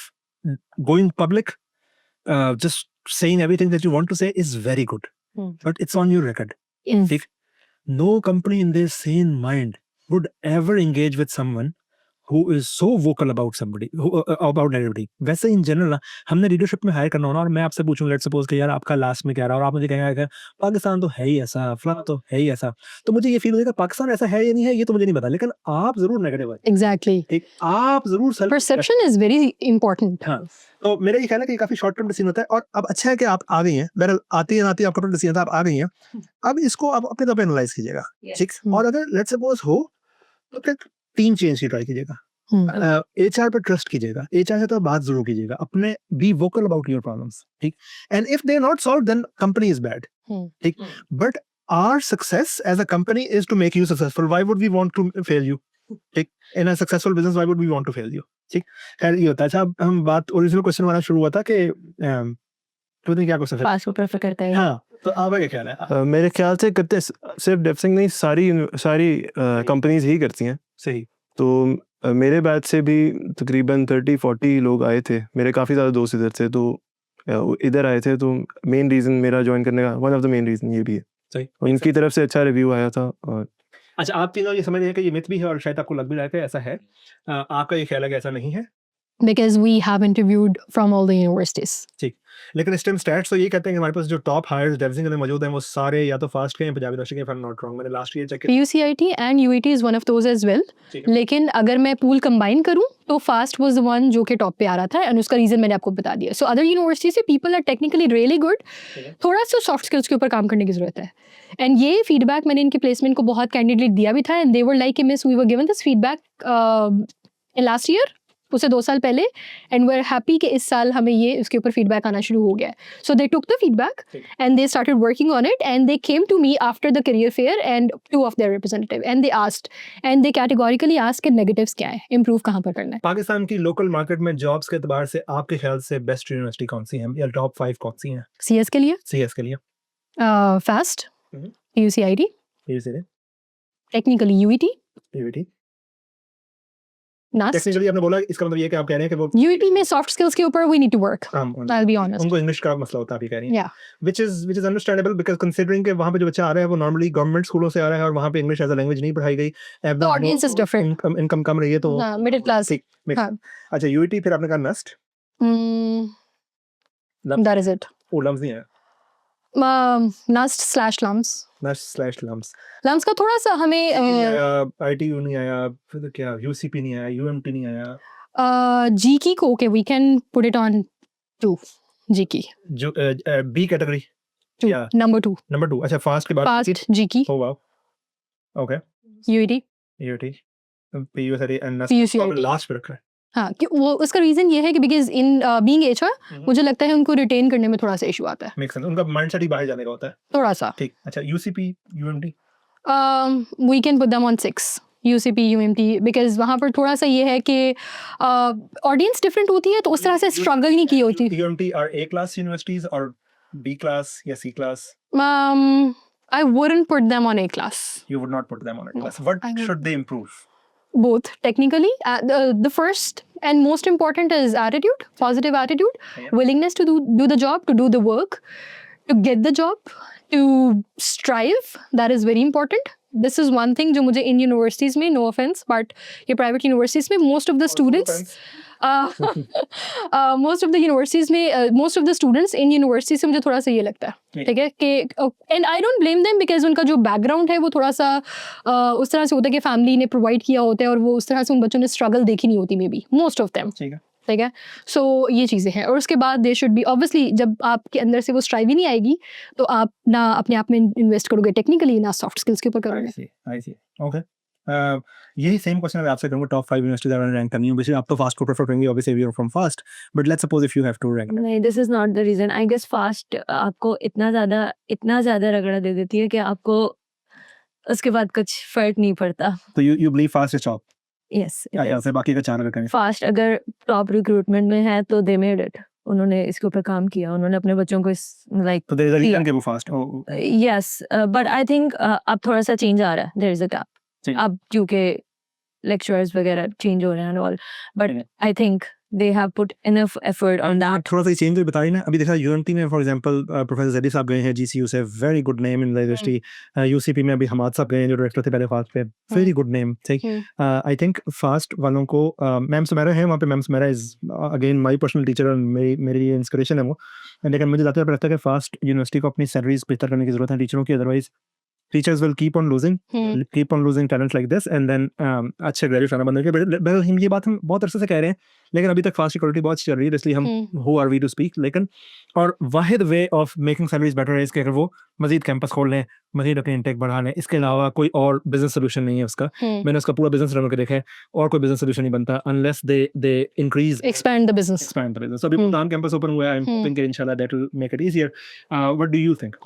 going public, just saying everything that you want to say is very good, but it's on your record. ठीक, no company in their sane mind would ever engage with someone who is so vocal about somebody, about everybody. वैसे in general ना हमने leadership में higher करना होना, और मैं आपसे पूछूं लेट्स सपोज कि यार आपका लास्ट में क्या रहा, और आप मुझे कहेंगे पाकिस्तान तो है ही ऐसा, फलाना तो है ही ऐसा, तो मुझे ये फील होगा पाकिस्तान ऐसा है या नहीं है ये तो मुझे नहीं पता, लेकिन आप जरूर नेगेटिव है। एग्जैक्टली, ठीक, आप जरूर परसेप्शन इज वेरी इंपॉर्टेंट। हाँ, तो मेरा ये ख्याल है कि काफी शॉर्ट टर्म डिसीजन होता है। और अब अच्छा है कि आप आ गई हैं, बहरहाल आती है आपका डिसीजन था, आप आ गई हैं, अब इसको आप अपने तौर पे एनालाइज कीजिएगा। ठीक, और अगर लेट्स सपोज हो तो फिर टीम चेंज की ट्राई कीजिएगा। HR पर ट्रस्ट कीजिएगा, HR से तो बात जरूर कीजिएगा, अपने be vocal about your problems, ठीक, and if they are not solve then company is bad, ठीक, but our success as a company is to make you successful, why would we want to fail you, ठीक, in a successful business why would we want to fail you, ठीक, खैर ये होता है। अच्छा, अब हम बात ओरिजिनल क्वेश्चन वाला शुरू हुआ था कि तुमने क्या क्वेश्चन था? फास्ट को प्रेफर करता है। हाँ, तो आपका क्या ख्याल है? मेरे ख्याल से करते सिर्फ डेप्सिंग नहीं, सारी कंपनीज ही करती हैं। सही, तो मेरे बैच से भी तकरीबन 30-40 लोग आए थे, मेरे काफ़ी ज़्यादा दोस्त इधर थे, तो इधर आए थे, तो मेन रीज़न मेरा ज्वाइन करने का one of the main reason ये भी है। सही, और इनकी तरफ से अच्छा रिव्यू आया था। और अच्छा, आप तीनों ये समझ रहे हैं कि ये मिथ भी है और शायद आपको लग भी रहा है कि ऐसा है, आपका ये ख्याल है कि ऐसा नहीं है, because we have interviewed from all the universities. लेकिन इस टाइम स्टैट्स तो ये कहते हैं कि हमारे पास जो टॉप हायर्स डेवजिंग के अंदर मौजूद हैं वो सारे या तो फास्ट के हैं, पंजाबी यूनिवर्सिटी के, if I am not wrong, मैंने लास्ट ईयर चेक किया। PUCIT and UET is one of those as well. ठीक है। लेकिन अगर मैं पूल कंबाइन करूं तो फास्ट वाज द वन जो कि टॉप पे आ रहा था, एंड उसका रीजन मैंने आपको बता दिया। सो अदर यूनिवर्सिटी से people are technically really good, थोड़ा सा सॉफ्ट स्किल्स के ऊपर काम करने की जरूरत है। एंड ये फीडबैक मैंने इनके प्लेसमेंट को बहुत कैंडिडली दिया भी था, and they were like miss we were given this feedback in last year, उससे 2 साल पहले, एंड वी आर हैप्पी कि इस साल हमें ये उसके ऊपर फीडबैक आना शुरू हो गया है। So they took the feedback and they started working on it, and they came to me after the career fair and 2 of their representative, and they asked, and they categorically asked कि negatives क्या है, improve कहाँ पर करना है। पाकिस्तान की local market में jobs के एतबार से आपके ख्याल से बेस्ट यूनिवर्सिटी कौन सी है या टॉप 5 कौन सी हैं CS के लिए सीएस के लिए? Fast, Mhm. PUCIT, ये से technically UET, UT. NAST. Technically आपने बोला, इसका मतलब ये कि आप कह रहे हैं कि वो UET में सॉफ्ट स्किल्स के ऊपर we need to work, I'll be honest. उनको इंग्लिश का मसला होता है, आप ये कह रही हैं, Yeah. which is understandable because considering कि वहाँ पे जो बच्चा आ रहा है वो नॉर्मली गवर्नमेंट स्कूलों से आ रहा है और वहाँ पे इंग्लिश एज अ लैंग्वेज नहीं पढ़ाई गई, The audience is different. Income कम रही है, तो मिडिल क्लास। ठीक, mix. हाँ। अच्छा, यूटी, फिर आपने कहा नस्ट, That is it. वो लम्स नहीं है, NAST/LUMS. Nernst slash lumps, lumps का थोड़ा सा हमें आईटीयू नहीं आया, फिर तो क्या यूसीपी नहीं आया, यूएमटी नहीं आया, GK को okay, we can put it on 2. GK जो B category 2, Yeah. number 2. Number 2। अच्छा, फास्ट के बाद Fast GK, oh wow, okay, UET, UET, PUCIT and PUCIT. NUST last पे रखा है। हाँ, कि वो उसका रीजन ये है कि बिकॉज इन बीइंग HR मुझे लगता है उनको रिटेन करने में थोड़ा सा इशू आता है, मेक सेंस, उनका माइंडसेट ही बाहर जाने का होता है, थोड़ा सा। ठीक। अच्छा, UCP UMT, We can put them on 6. UCP, UMT, because वहाँ पर थोड़ा सा ये है कि ऑडियंस डिफरेंट होती है, तो उस तरह से स्ट्रगल नहीं की होती। UMT are A class universities और बी क्लास या C class? I wouldn't put them on A class. You would not put them on a No, class. What I would- should they improve? Both technically, the first and most important is attitude, positive attitude, Yeah. willingness to do the job, to do the work, to get the job, to strive. That is very important. This is one thing जो मुझे in universities में, no offense, but ये private universities में most of the students, most of the universities में most of the students in universities से मुझे थोड़ा सा ये लगता है, ठीक है, कि and I don't blame them because उनका जो background है वो थोड़ा सा उस तरह से होता है कि फैमिली ने प्रोवाइड किया होता है और वो उस तरह से उन बच्चों ने स्ट्रगल देखी नहीं होती, may be most of them, ठीक है, ठीक है। सो ये चीज़ें हैं, और उसके बाद दे शुड बी ऑब्वियसली, जब आपके अंदर से वो स्ट्राइव ही नहीं आएगी तो आप ना अपने आप में इन्वेस्ट करोगे टेक्निकली, ना सॉफ्ट स्किल्स के ऊपर करोगे। I see. Okay. यही सेम क्वेश्चन मैं आपसे करूंगा, टॉप 5 यूनिवर्सिटीज आपने रैंक करनी है, obviously आप तो फास्ट को प्रेफर करेंगे, obviously you're from fast, but let's suppose if you have to rank. नहीं, this is not the reason. I guess fast आपको इतना ज्यादा रगड़ा दे देती है कि आपको उसके बाद कुछ फर्क नहीं पड़ता। तो you believe fast is top? Yes, या फिर बाकी का चार करें? फास्ट अगर टॉप रिक्रूटमेंट में है तो दे मेड इट, उन्होंने इसके ऊपर काम किया, उन्होंने अपने बच्चों को इस लाइक तो there is a reason कि वो fast हो। यस, बट आई थिंक अब थोड़ा सा चेंज आ रहा है, देयर इज अ गैप जी। अब, क्योंकि लेक्चरर्स वगैरह चेंज हो रहे हैं ऑल, बट ठीक I think they have put enough effort on that. थोड़ा सा चेंज तो बता रही ना, अभी देखा यूएमटी में फॉर एग्जांपल प्रोफेसर जैदी साहब गए हैं जीसीयू से, very good name in the university. UCP में अभी हमाद साहब गए हैं जो डायरेक्टर थे पहले फास्ट पे, वेरी गुड नेम, ठीक। आई थिंक फास्ट वालों को मैम सुमेरा है वहाँ पे, ma'am Sumera is again my personal teacher और मेरी इंस्पिरेशन है वो, लेकिन मुझे ज़्यादा लगता है कि फास्ट यूनिवर्सिटी को अपनी सैलरीज बेहतर करने की ज़रूरत है टीचरों की, otherwise teachers will keep on losing talent like this and then अच्छे ग्रेजुएट आना बंद हो गया। बट हम ये बात हम बहुत अरसे से कह रहे हैं, लेकिन अभी तक फास्ट सिक्योरिटी बहुत चल रही है, इसलिए हम who are we to speak. लेकिन और वाहिद way of making salaries better है कि अगर वो मजीद कैंपस खोल लें, मजीद अपनी इंटेक बढ़ा लें, इसके अलावा कोई और बिजनेस सोल्यूशन नहीं है उसका। मैंने उसका पूरा बिजनेस रन करके देखा है, और कोई बिजनेस सोल्यूशन नहीं बनता unless they increase expand the business. So अभी भूटान कैंपस ओपन हुआ है, आई एम थिंकिंग इंशाल्लाह that will make it easier. What do you think?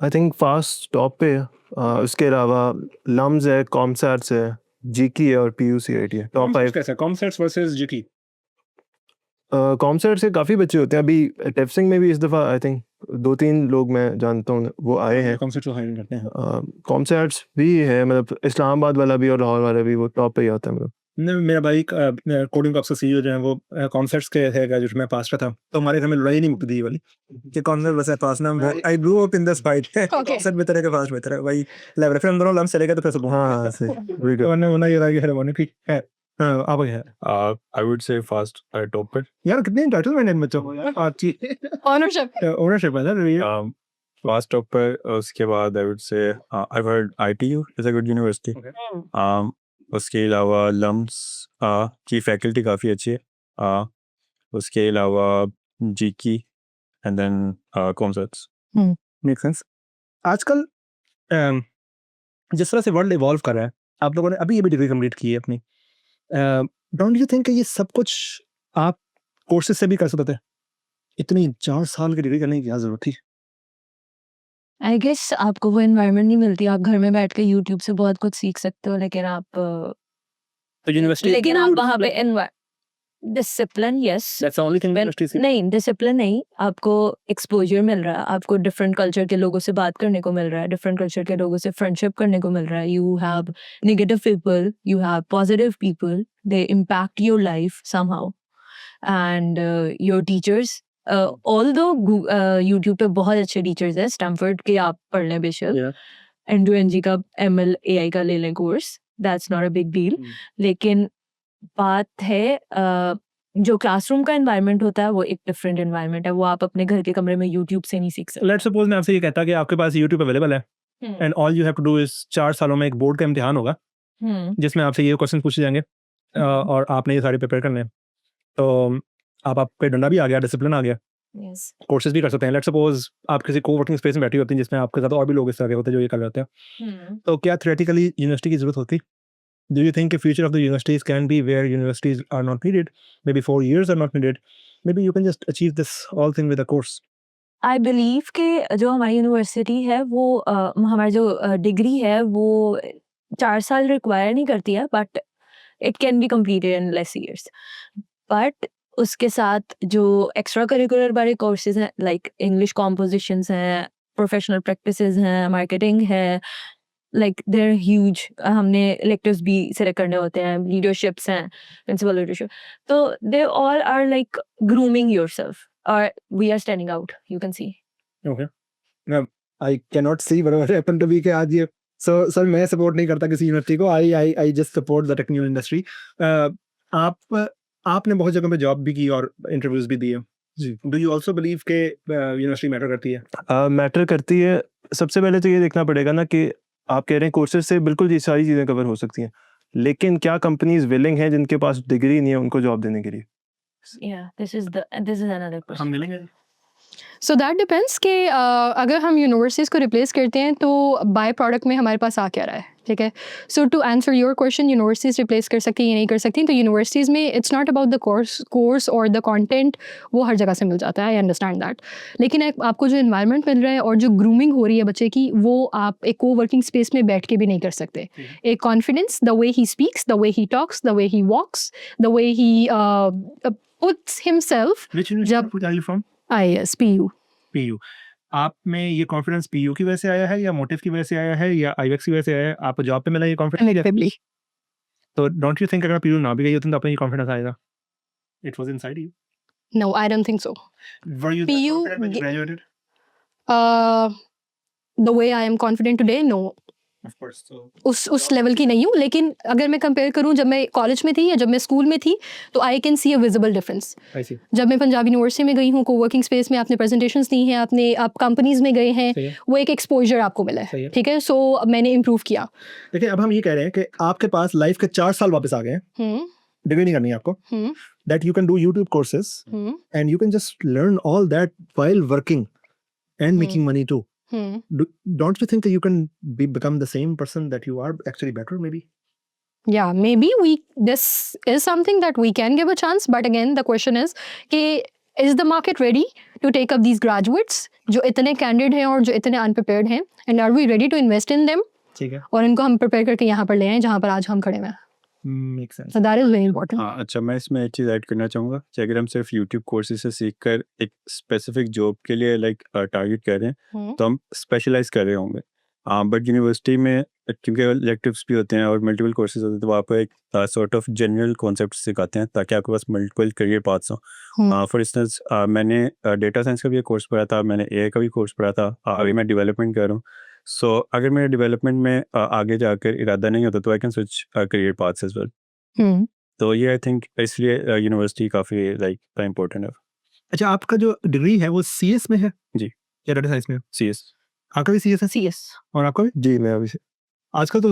I think fast top पे उसके अलावा लम्स है, कॉमसैट्स है, जीकी है और पीयूसीआईटी है। टॉप 5 कैसा कॉमसेट्स वर्सेस जीकी? कॉमसैट से काफ़ी बच्चे होते हैं। अभी टेफसिंग में भी इस दफ़ा आई थिंक 2-3 लोग मैं जानता हूँ वो आए हैं। कॉमसेट्स को हायरिंग करते हैं। कॉमसैट्स भी है, मतलब इस्लामाबाद वाला भी और लाहौर वाला भी, वो टॉप पे ही आता है। मतलब मेरा भाई कोडिंग ऑप्स सीईओ जो है वो कॉन्सेप्ट्स के है ग्रेजुएट में पास का था, तो हमारे घर में लड़ाई नहीं मुकती वाली कि कॉन्सेप्ट बस है पास ना। I grew up in this fight, concept बेहतर है कि पास बेहतर है भाई। लेवल फिर हम दोनों लम्स चले गए तो फिर सब हाँ सही very good. तो मैंने मना ये था कि है ठीक है। आप क्या है I would say fast top it. यार, कितने एंटाइटलमेंट हैं बच्चों को यार, अच्छी Ownership. ओनरशिप है सर ये। Fast top पर उसके बाद I would say I've heard ITU is a good university. उसके अलावा लम्स की फैकल्टी काफ़ी अच्छी है। उसके अलावा GIKI and then COMSATS. Make sense. आजकल जिस तरह से वर्ल्ड इवॉल्व कर रहा है, आप लोगों ने अभी ये भी डिग्री कंप्लीट की है अपनी, डोंट यू थिंक कि ये सब कुछ आप कोर्सेज से भी कर सकते थे? इतनी 4 साल की डिग्री करने की क्या जरूरत थी? आई गेस आपको वो एनवायरनमेंट नहीं मिलती। आप घर में बैठ के यूट्यूब से बहुत कुछ सीख सकते हो, लेकिन आप तो यूनिवर्सिटी वहाँ पे discipline, yes, that's the only thing university नहीं, डिसिप्लिन नहीं, आपको एक्सपोजर मिल रहा है, आपको डिफरेंट कल्चर के लोगों से बात करने को मिल रहा है, डिफरेंट कल्चर के लोगों से फ्रेंडशिप करने को मिल रहा है। You have negative people, you have positive people, they impact your life somehow. And your teachers, although YouTube पे बहुत अच्छे टीचर्स हैं, स्टैनफोर्ड के आप पढ़ लें बेशक, एंड का ML AI का ले लें course, that's not a big deal. लेकिन बात है जो क्लासरूम का एनवायरनमेंट होता है वो एक डिफरेंट एनवायरनमेंट है, वो आप अपने घर के कमरे में यूट्यूब से नहीं सीख सकते। लेट्स सपोज मैं आपसे ये कहता कि आपके पास YouTube अवेलेबल है and all you have to do is 4 सालों में एक बोर्ड का इम्तिहान होगा जिसमें आपसे ये क्वेश्चन पूछे जाएंगे और आपने ये सारे प्रिपेयर करने हैं, तो आपके डंडा भी आ गया, डिसिप्लिन आ गया, यस, कोर्सेज भी कर सकते हैं। लेट्स सपोज आप किसी कोवर्किंग स्पेस में बैठी होती हैं जिसमें आपके साथ और भी लोग इस तरह के होते हैं जो ये कर रहे होते हैं, तो क्या थ्योरेटिकली यूनिवर्सिटी की जरूरत होती? Do you think the future of the universities can be where universities are not needed? Maybe 4 years are not needed. Maybe you can just achieve this all thing with a course. I believe कि जो हमारी university है वो हमारी जो degree है वो 4 साल रिक्वायर नहीं करती है, but it can be completed in less years. But उसके साथ जो एक्स्ट्रा करिकुलर वाले कोर्सेज हैं, लाइक इंग्लिश कॉम्पोजिशंस हैं, प्रोफेशनल प्रैक्टिसेस हैं, मार्केटिंग है, लाइक देयर ह्यूज। हमने लेक्चर्स भी सिलेक्ट करने होते हैं, लीडरशिप्स हैं, प्रिंसिपल लीडरशिप, तो they all are like grooming yourself, और we are standing out, you can see. Okay. Now, I cannot see whatever happened to be कि आज ये सर मैं सपोर्ट नहीं करता किसी यूनिवर्सिटी को, I just support the technical industry. आपने बहुत जगह पे जॉब भी की और इंटरव्यूज भी दिए जी। डू यू आल्सो बिलीव के यूनिवर्सिटी मैटर करती है? मैटर करती है। सबसे पहले तो ये देखना पड़ेगा ना कि आप कह रहे हैं कोर्सेज से बिल्कुल ये सारी चीज़ें कवर हो सकती हैं, लेकिन क्या कंपनीज विलिंग है जिनके पास डिग्री नहीं है उनको जॉब देने के लिए? This is another question. हम मिलेंगे। सो दैट डिपेंड्स कि अगर हम यूनिवर्सिटीज़ को रिप्लेस करते हैं तो बाय प्रोडक्ट में हमारे पास आ क्या रहा है, ठीक है। So to answer your question, universities replace कर सकती हैं या नहीं कर सकती, तो यूनिवर्सिटीज़ में it's not about the course और द कंटेंट, वो हर जगह से मिल जाता है, आई अंडरस्टैंड दैट। लेकिन आपको जो इन्वायरमेंट मिल रहा है और जो ग्रूमिंग हो रही है बच्चे की, वो आप एक को वर्किंग स्पेस में बैठ के भी नहीं कर सकते। एक confidence, the way he speaks, the way he talks, the way he walks, the way he puts himself. Which university are you from? ISPU। PU। आप में ये कॉन्फिडेंस PU की वजह से आया है या मोटिव की वजह से आया है या IBEX की वजह से आया है? आपको जॉब पे मिला ये कॉन्फिडेंस? Inevitably। तो डोंट यू थिंक अगर PU ना भी गई होती तो आपको ये कॉन्फिडेंस आएगा? It was inside you. No, I don't think so. Were you that PU confident when you graduated? The way I am confident today, no. Of course तो उस लेवल की नहीं हूँ, लेकिन अगर मैं कंपेयर करूँ जब मैं कॉलेज में थी या जब मैं स्कूल में थी, तो I can see a visible difference. I see जब मैं पंजाब यूनिवर्सिटी में गई हूँ, कोवर्किंग स्पेस में आपने प्रेजेंटेशंस दी हैं, आप कंपनीज में गए हैं, सही है वो एक एक्सपोजर आपको मिला सही है। है, ठीक है। सो मैंने इम्प्रूव किया। देखिए अब हम ये कह रहे हैं कि आपके पास लाइफ के 4 साल वापस आ गए हैं, हम्म डिग्री नहीं करनी है आपको, हम्म that you can do YouTube courses hmm and you can just learn all that while working and making money too. Hmm Don't you think that you can become the same person that you are actually better maybe? Yeah, maybe this is something that we can give a chance, but again the question is कि is the market ready to take up these graduates जो इतने candid हैं और जो इतने unprepared हैं, and are we ready to invest in them ठीक है, और इनको हम prepare करके यहाँ पर ले आए जहाँ पर आज हम खड़े हैं। makes sense. So that is very important. हाँ, अच्छा मैं इसमें एक चीज़ ऐड करना चाहूँगा कि अगर हम सिर्फ यूट्यूब कोर्सेज से सीख कर एक स्पेसिफिक जॉब के लिए टारगेट कर रहे हैं हम्म तो हम स्पेशलाइज कर रहे होंगे। बट यूनिवर्सिटी में क्योंकि इलेक्टिव्स भी होते हैं और मल्टीपल कोर्सेज होते हैं, तो वहाँ पर एक सॉर्ट ऑफ जनरल कॉन्सेप्ट सिखाते हैं ताकि आपके पास मल्टीपल करियर पाथ्स हों। फॉर इंस्टेंस मैंने डेटा साइंस का भी एक कोर्स पढ़ा था, मैंने एआई का भी कोर्स पढ़ा था, अभी मैं डेवलपमेंट कर रहा हूँ। सो अगर मेरे डेवलपमेंट में आगे जाकर इरादा नहीं होता तो I can switch career paths as well. हम्म तो ये आई थिंक इसलिए यूनिवर्सिटी काफ़ी इम्पोर्टेंट है। अच्छा आपका जो डिग्री है वो CS में है जी। या डाटा साइंस में है? CS आपका भी CS है CS और आपका भी? जी मैं अभी से आजकल तो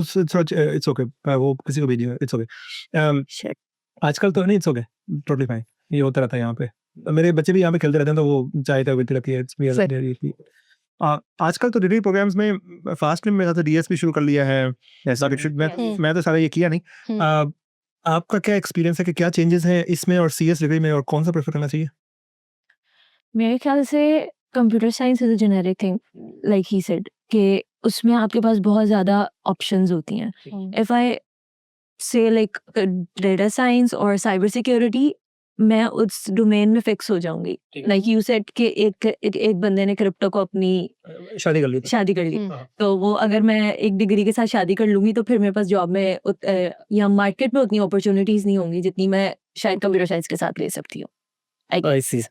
इट्स ओके, वो किसी को भेजिए, इट्स ओके। आजकल तो नहीं, इट्स ओके, टोटली फाइन, ये होता रहता है यहाँ पे। मेरे बच्चे भी यहाँ पे खेलते रहते हैं तो वो चाहते हैं लगती है। आजकल तो डिग्री प्रोग्राम्स में फास्ट में मेरा तो DS भी शुरू कर लिया है। मैं तो सारा ये किया नहीं। आपका क्या एक्सपीरियंस है कि क्या चेंजेस हैं इसमें और CS डिग्री में और कौन सा प्रेफर करना चाहिए? मेरे ख्याल से computer science is a generic thing, like he said, कि उसमें आपके पास बहुत ज़्यादा ऑप्शंस होती हैं। इफ़ आई से लाइक डेटा साइंस और साइबर सिक्योरिटी, मैं उस डोमेन में फिक्स हो जाऊंगी। लाइक यू सेड कि एक बंदे ने क्रिप्टो को अपनी शादी कर ली शादी कर ली, हम्म। तो वो अगर मैं एक डिग्री के साथ शादी कर लूंगी तो फिर मेरे पास जॉब में या मार्केट में उतनी अपॉर्चुनिटीज नहीं होंगी जितनी मैं शायद कंप्यूटर साइंस के साथ ले सकती हूँ, I see.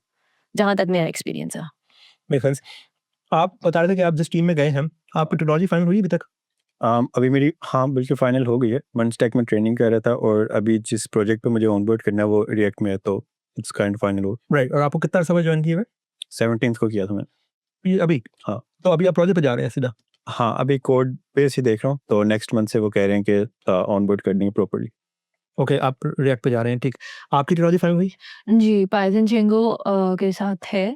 जहाँ तक मेरा एक्सपीरियंस है। Make sense. आप बता रहे थे कि आप जिस टीम में गए हैं आपकी टेक्नोलॉजी फाइनल हुई अभी तक? अभी मेरी बिल्कुल फाइनल हो गई है। मंस्टेक में ट्रेनिंग कर रहा था और अभी जिस प्रोजेक्ट पे मुझे ऑनबोर्ड करना है वो रिएक्ट में है, तो इट्स काइंड फाइनल हो। राइट, और आपको कितना समय ज्वाइन किया हुआ 17th को किया था मैंने। है अभी? हाँ। तो अभी आप प्रोजेक्ट पे जा रहे हैं सीधा? हाँ, अभी कोड बेस ही देख रहा हूँ, तो नेक्स्ट मंथ से वो कह रहे हैं कि ऑनबोर्ड कर देंगे प्रॉपर्ली। ओके, आप रिएक्ट पे जा रहे हैं, ठीक। आपकी टेक्नोलॉजी फाइनल हुई? जी, पाइथन जेंगो के साथ है।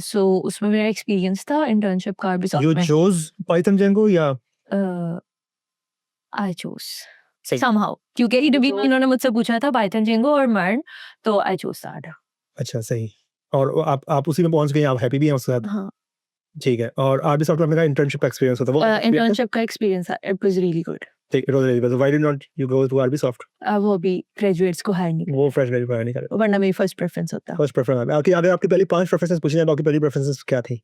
सो उसमें मेरा एक्सपीरियंस था इंटर्नशिप का भी साथ यू में। चोज पाइथन जेंगो या आई चूज सही। समहाउ, क्योंकि इन्होंने मुझसे पूछा था पाइथन जेंगो और मर्न, तो आई चूज दैट। अच्छा सही। और आप उसी में पहुंच गए, आप हैप्पी भी हैं उसके साथ? हाँ, ठीक है। और आप भी सॉफ्टवेयर आपने कहा इंटर्नशिप का एक्सपीरियंस होता है वो इंटर्नशिप का experience it was really good. ठीक, it was really good. Why did not you go to Arbisoft? वो भी ग्रेजुएट्स को हायर नहीं वो फ्रेश ग्रेजुएट नहीं कर कर, वरना मेरी फर्स्ट प्रेफरेंस होता। फर्स्ट प्रेफरेंस आपकी। अगर आपकी पहली 5 प्रेफरेंसेस पूछी जाए तो आपकी पहली प्रेफरेंसेस क्या थी?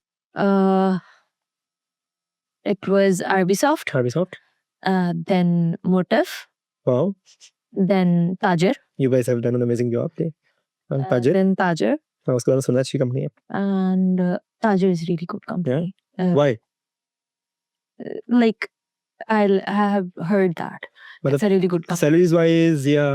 It was Arbisoft, Arbisoft, then Motive, wow, then Tajir, you guys have done an amazing job. Tajir, then Tajir, उसके बाद सुना अच्छी कंपनी है। and Tajer is really good company. Why? Like I have heard that मतलब it's a really good company. Salaries wise या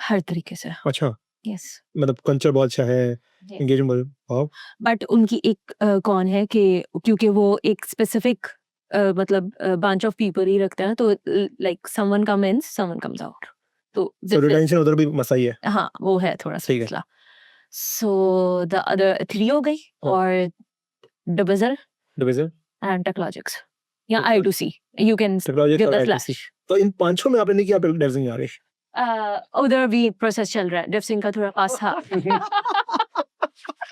हर तरीके से। अच्छा, Yes. मतलब कल्चर बहुत अच्छा है, Yeah. एंगेजमेंट बहुत, वाओ। बट उनकी एक कौन है कि क्योंकि वो एक स्पेसिफिक मतलब bunch of people ही रखते हैं, तो like someone comes in, someone comes out. तो सो रिटेंशन उधर भी मसा ही है। हाँ, वो है थोड़ा सा ठीक है। मसला। So the other 3 हो गई हाँ। और Dubbizzle डिवीजन, and Techlogics या I2C. You can technology give और the ITC। slash. तो इन पांचों में आपने नहीं किया, आप डेवजिंग आ रही? उधर भी प्रोसेस चल रहा है, डेवसिंग का थोड़ा पास था।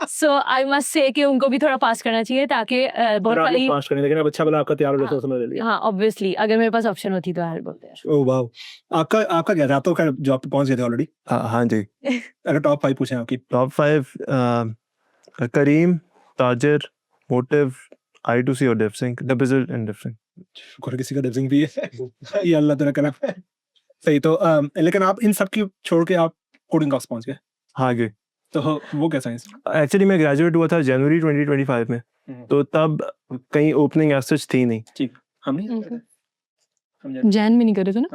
सो आई मस्ट से कि उनको भी थोड़ा पास करना चाहिए ताकि बहुत सारी, पास करने, लेकिन अब अच्छा भला आपका तैयार हो रहा तो उसमें ले लिया। हाँ ऑब्वियसली अगर मेरे पास ऑप्शन होती तो यार बोलते यार। Oh wow. आपका क्या था? आप तो खैर जॉब पे पहुंच गए थे ऑलरेडी। हाँ जी। अगर टॉप 5 पूछें आपकी। टॉप 5 करीम, ताजिर, मोटिव, I2C और डेवसिंग, Dubbizzle एंड डेवसिंग। शुक्र है किसी का डेवजिंग भी है। ये अल्लाह तेरा करम है। सही। तो लेकिन आप इन सब की छोड़ के आप कोडिंग क्लास पहुंच गए, हाँ जी। तो वो कैसा है? एक्चुअली मैं ग्रेजुएट हुआ था जनवरी 2025 में, तो तब कहीं ओपनिंग एज सच थी नहीं। हम नहीं जैन में नहीं करे थे ना,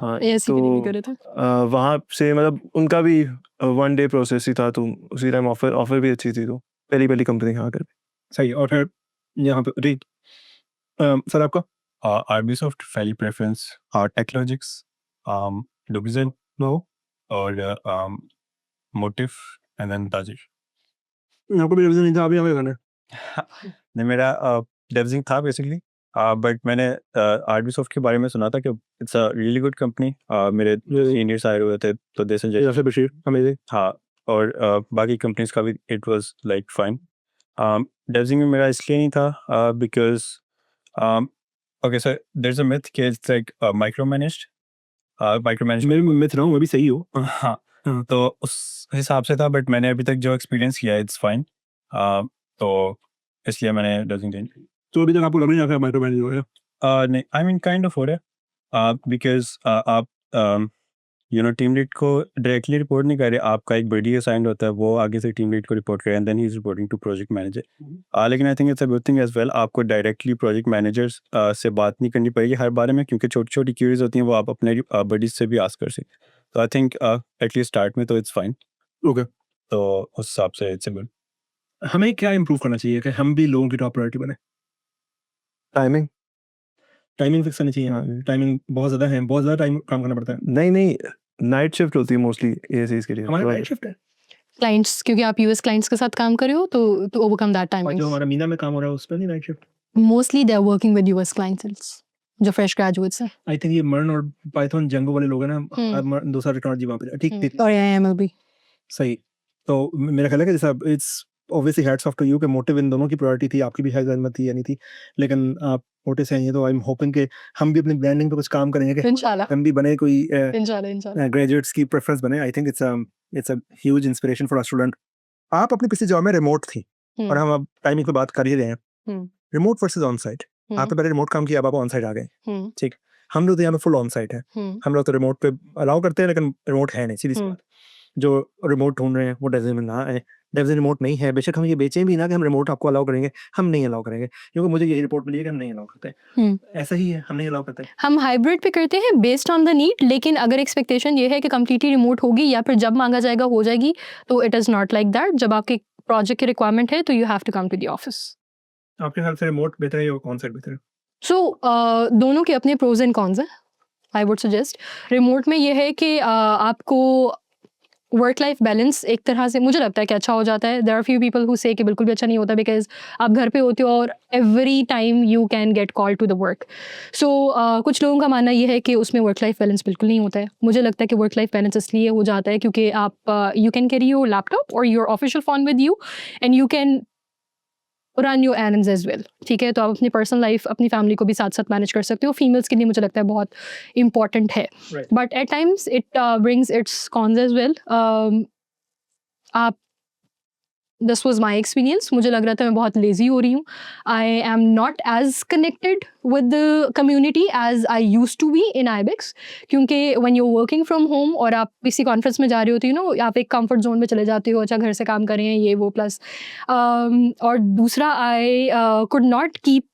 हाँ एएससी के लिए भी तो करे थे। वहाँ से मतलब उनका भी 1 डे प्रोसेस ही था, तो उसी टाइम ऑफर भी अच्छी थी, तो पहली कंपनी यहाँ कर सही। और फिर यहाँ पे रीत सर आपका आरबीसॉफ्ट, पहली प्रेफरेंस, टेक्नोलॉजिक्स, लुबिजन नो और मोटिव एंड देन ताजिर। आपको भी रिवीजन नहीं था, अभी हमें करना है। नहीं, मेरा डेवजिंग था बेसिकली, बट मैंने आरबीसॉफ्ट के बारे में सुना था कि it's a really good company. मेरे सीनियर्स आए हुए थे तो दे सजेस्ट, जैसे बशीर अमेजिंग। हाँ, और बाकी कंपनीज का भी इट वाज लाइक फाइन। डेवजिंग में मेरा इसलिए नहीं था because okay sir, there is a myth कि इट्स लाइक माइक्रो मैनेज्ड। मैं मिथ रहा हूँ, मैं भी सही हूँ। हाँ, हाँ। तो उस हिसाब से था, बट मैंने अभी तक जो एक्सपीरियंस किया इट्स फाइन, तो इसलिए मैंने डेवजिंग दी। तो अभी तक आपको लग नहीं रहा माइक्रो मैनेज हो गया? नहीं, आई मीन काइंड ऑफ हो रहा है, बिकॉज आप टीम लीड को डायरेक्टली रिपोर्ट नहीं कर रहे, आपका एक बडी असाइंड होता है, वो आगे से टीम लीड को रिपोर्ट करे and then he is reporting to project manager. लेकिन I think it's a good thing as well, आपको डायरेक्टली प्रोजेक्ट मैनेजर्स से बात नहीं करनी पड़ेगी हर बारे में, क्योंकि छोटी छोटी क्यूरीज होती हैं वो आप अपने बडीज से भी आस्क कर सकते। तो आई थिंक एटलीस्ट स्टार्ट में तो इट्स फाइन, ओके। तो उस हिसाब से इट्स गुड। हमें क्या इम्प्रूव करना चाहिए कि हम भी लोगों की टॉप प्रायोरिटी बने? टाइमिंग। टाइमिंग फिक्स करनी चाहिए। हाँ। टाइमिंग बहुत ज़्यादा है, बहुत ज़्यादा टाइम काम करना पड़ता है। नहीं, नाइट शिफ्ट होती है मोस्टली एएसीज के लिए। हमारा तो नाइट शिफ्ट है, क्लाइंट्स, क्योंकि आप यूएस क्लाइंट्स के साथ काम कर रहे हो तो ओवरकम दैट और जो टाइमिंग्स। हमारा मीना में काम हो रहा है उस पर नहीं night shift. Mostly they are working with US clients जो फ्रेश ग्रेजुएट्स हैं, आई थिंक ये मर्न और पाइथन जंगो वाले लोग हैं ना, दूसरा टेक्नोलॉजी वहाँ पे ठीक ठीक और एएमएल सही। तो मेरा ख्याल है कि जैसा it's obviously hats off to you कि मोटिव इन दोनों की प्रायोरिटी थी, आपकी भी शायद जहमत थी या नहीं थी, लेकिन आप मोटे से हैं, तो आई एम होपिंग कि हम भी अपनी ब्रांडिंग पे कुछ काम करेंगे कि इंशाल्लाह हम भी बने कोई इंशाल्लाह। ग्रेजुएट्स की प्रेफरेंस बने। आई think it's a huge inspiration for a student. आप अपनी पिछली जॉब में रिमोट थी और हम अब टाइमिंग पे बात कर ही रहे हैं, रिमोट वर्सेस ऑन साइट। आपने पहले रिमोट काम किया, अब आप ऑन साइट आ गए, ठीक। हम लोग तो यहाँ पे फुल ऑन साइट है, हम लोग तो रिमोट पे अलाउ करते हैं लेकिन रिमोट है नहीं, सीधी सी बात। जो रिमोट ढूंढ रहे हैं वो डेवजिंग में ना आए, डेवजिंग रिमोट नहीं है, बेशक हम ये बेचें भी ना कि हम रिमोट आपको अलाउ करेंगे, हम नहीं अलाउ करेंगे, क्योंकि मुझे यही रिपोर्ट मिली है कि हम नहीं अलाउ करते। ऐसा ही है, हम नहीं अलाउ करते। हम हाइब्रिड पे करते हैं बेस्ड ऑन द नीड, लेकिन अगर एक्सपेक्टेशन ये है कि कम्प्लीटली रिमोट होगी या फिर जब मांगा जाएगा हो जाएगी, तो it is not like that. जब आपके प्रोजेक्ट की रिक्वायरमेंट है तो you have to come to the office. आपके ख्याल से रिमोट बेहतर है या ऑन साइट बेहतर है? सो दोनों के अपने प्रोज एंड कॉन्स हैं। आई वुड सजेस्ट रिमोट में ये है कि आपको वर्क लाइफ बैलेंस एक तरह से मुझे लगता है कि अच्छा हो जाता है। There are few people who say कि बिल्कुल भी अच्छा नहीं होता, बिकॉज आप घर पे होते हो और every time you can get call to the work. So कुछ लोगों का मानना ये है कि उसमें वर्क लाइफ बैलेंस बिल्कुल नहीं होता है। मुझे लगता है कि वर्क लाइफ बैलेंस इसलिए हो जाता है क्योंकि आप you can carry your laptop और your official phone with you and you can run your errands as well, ठीक है। तो आप अपनी पर्सनल लाइफ, अपनी फैमिली को भी साथ साथ मैनेज कर सकते हो। फीमेल्स के लिए मुझे लगता है बहुत इंपॉर्टेंट है, but at times it brings its cons as well. आप दिस वॉज माई एक्सपीरियंस। मुझे लग रहा था मैं बहुत लेजी हो रही हूँ। I am not as connected with the community as I use to be in Ibex, क्योंकि when you working from home और आप किसी कॉन्फ्रेंस में जा रहे होते हो, आप एक कंफर्ट जोन में चले जाते हो, अच्छा घर से काम कर रहे हैं ये वो प्लस। और दूसरा I could not keep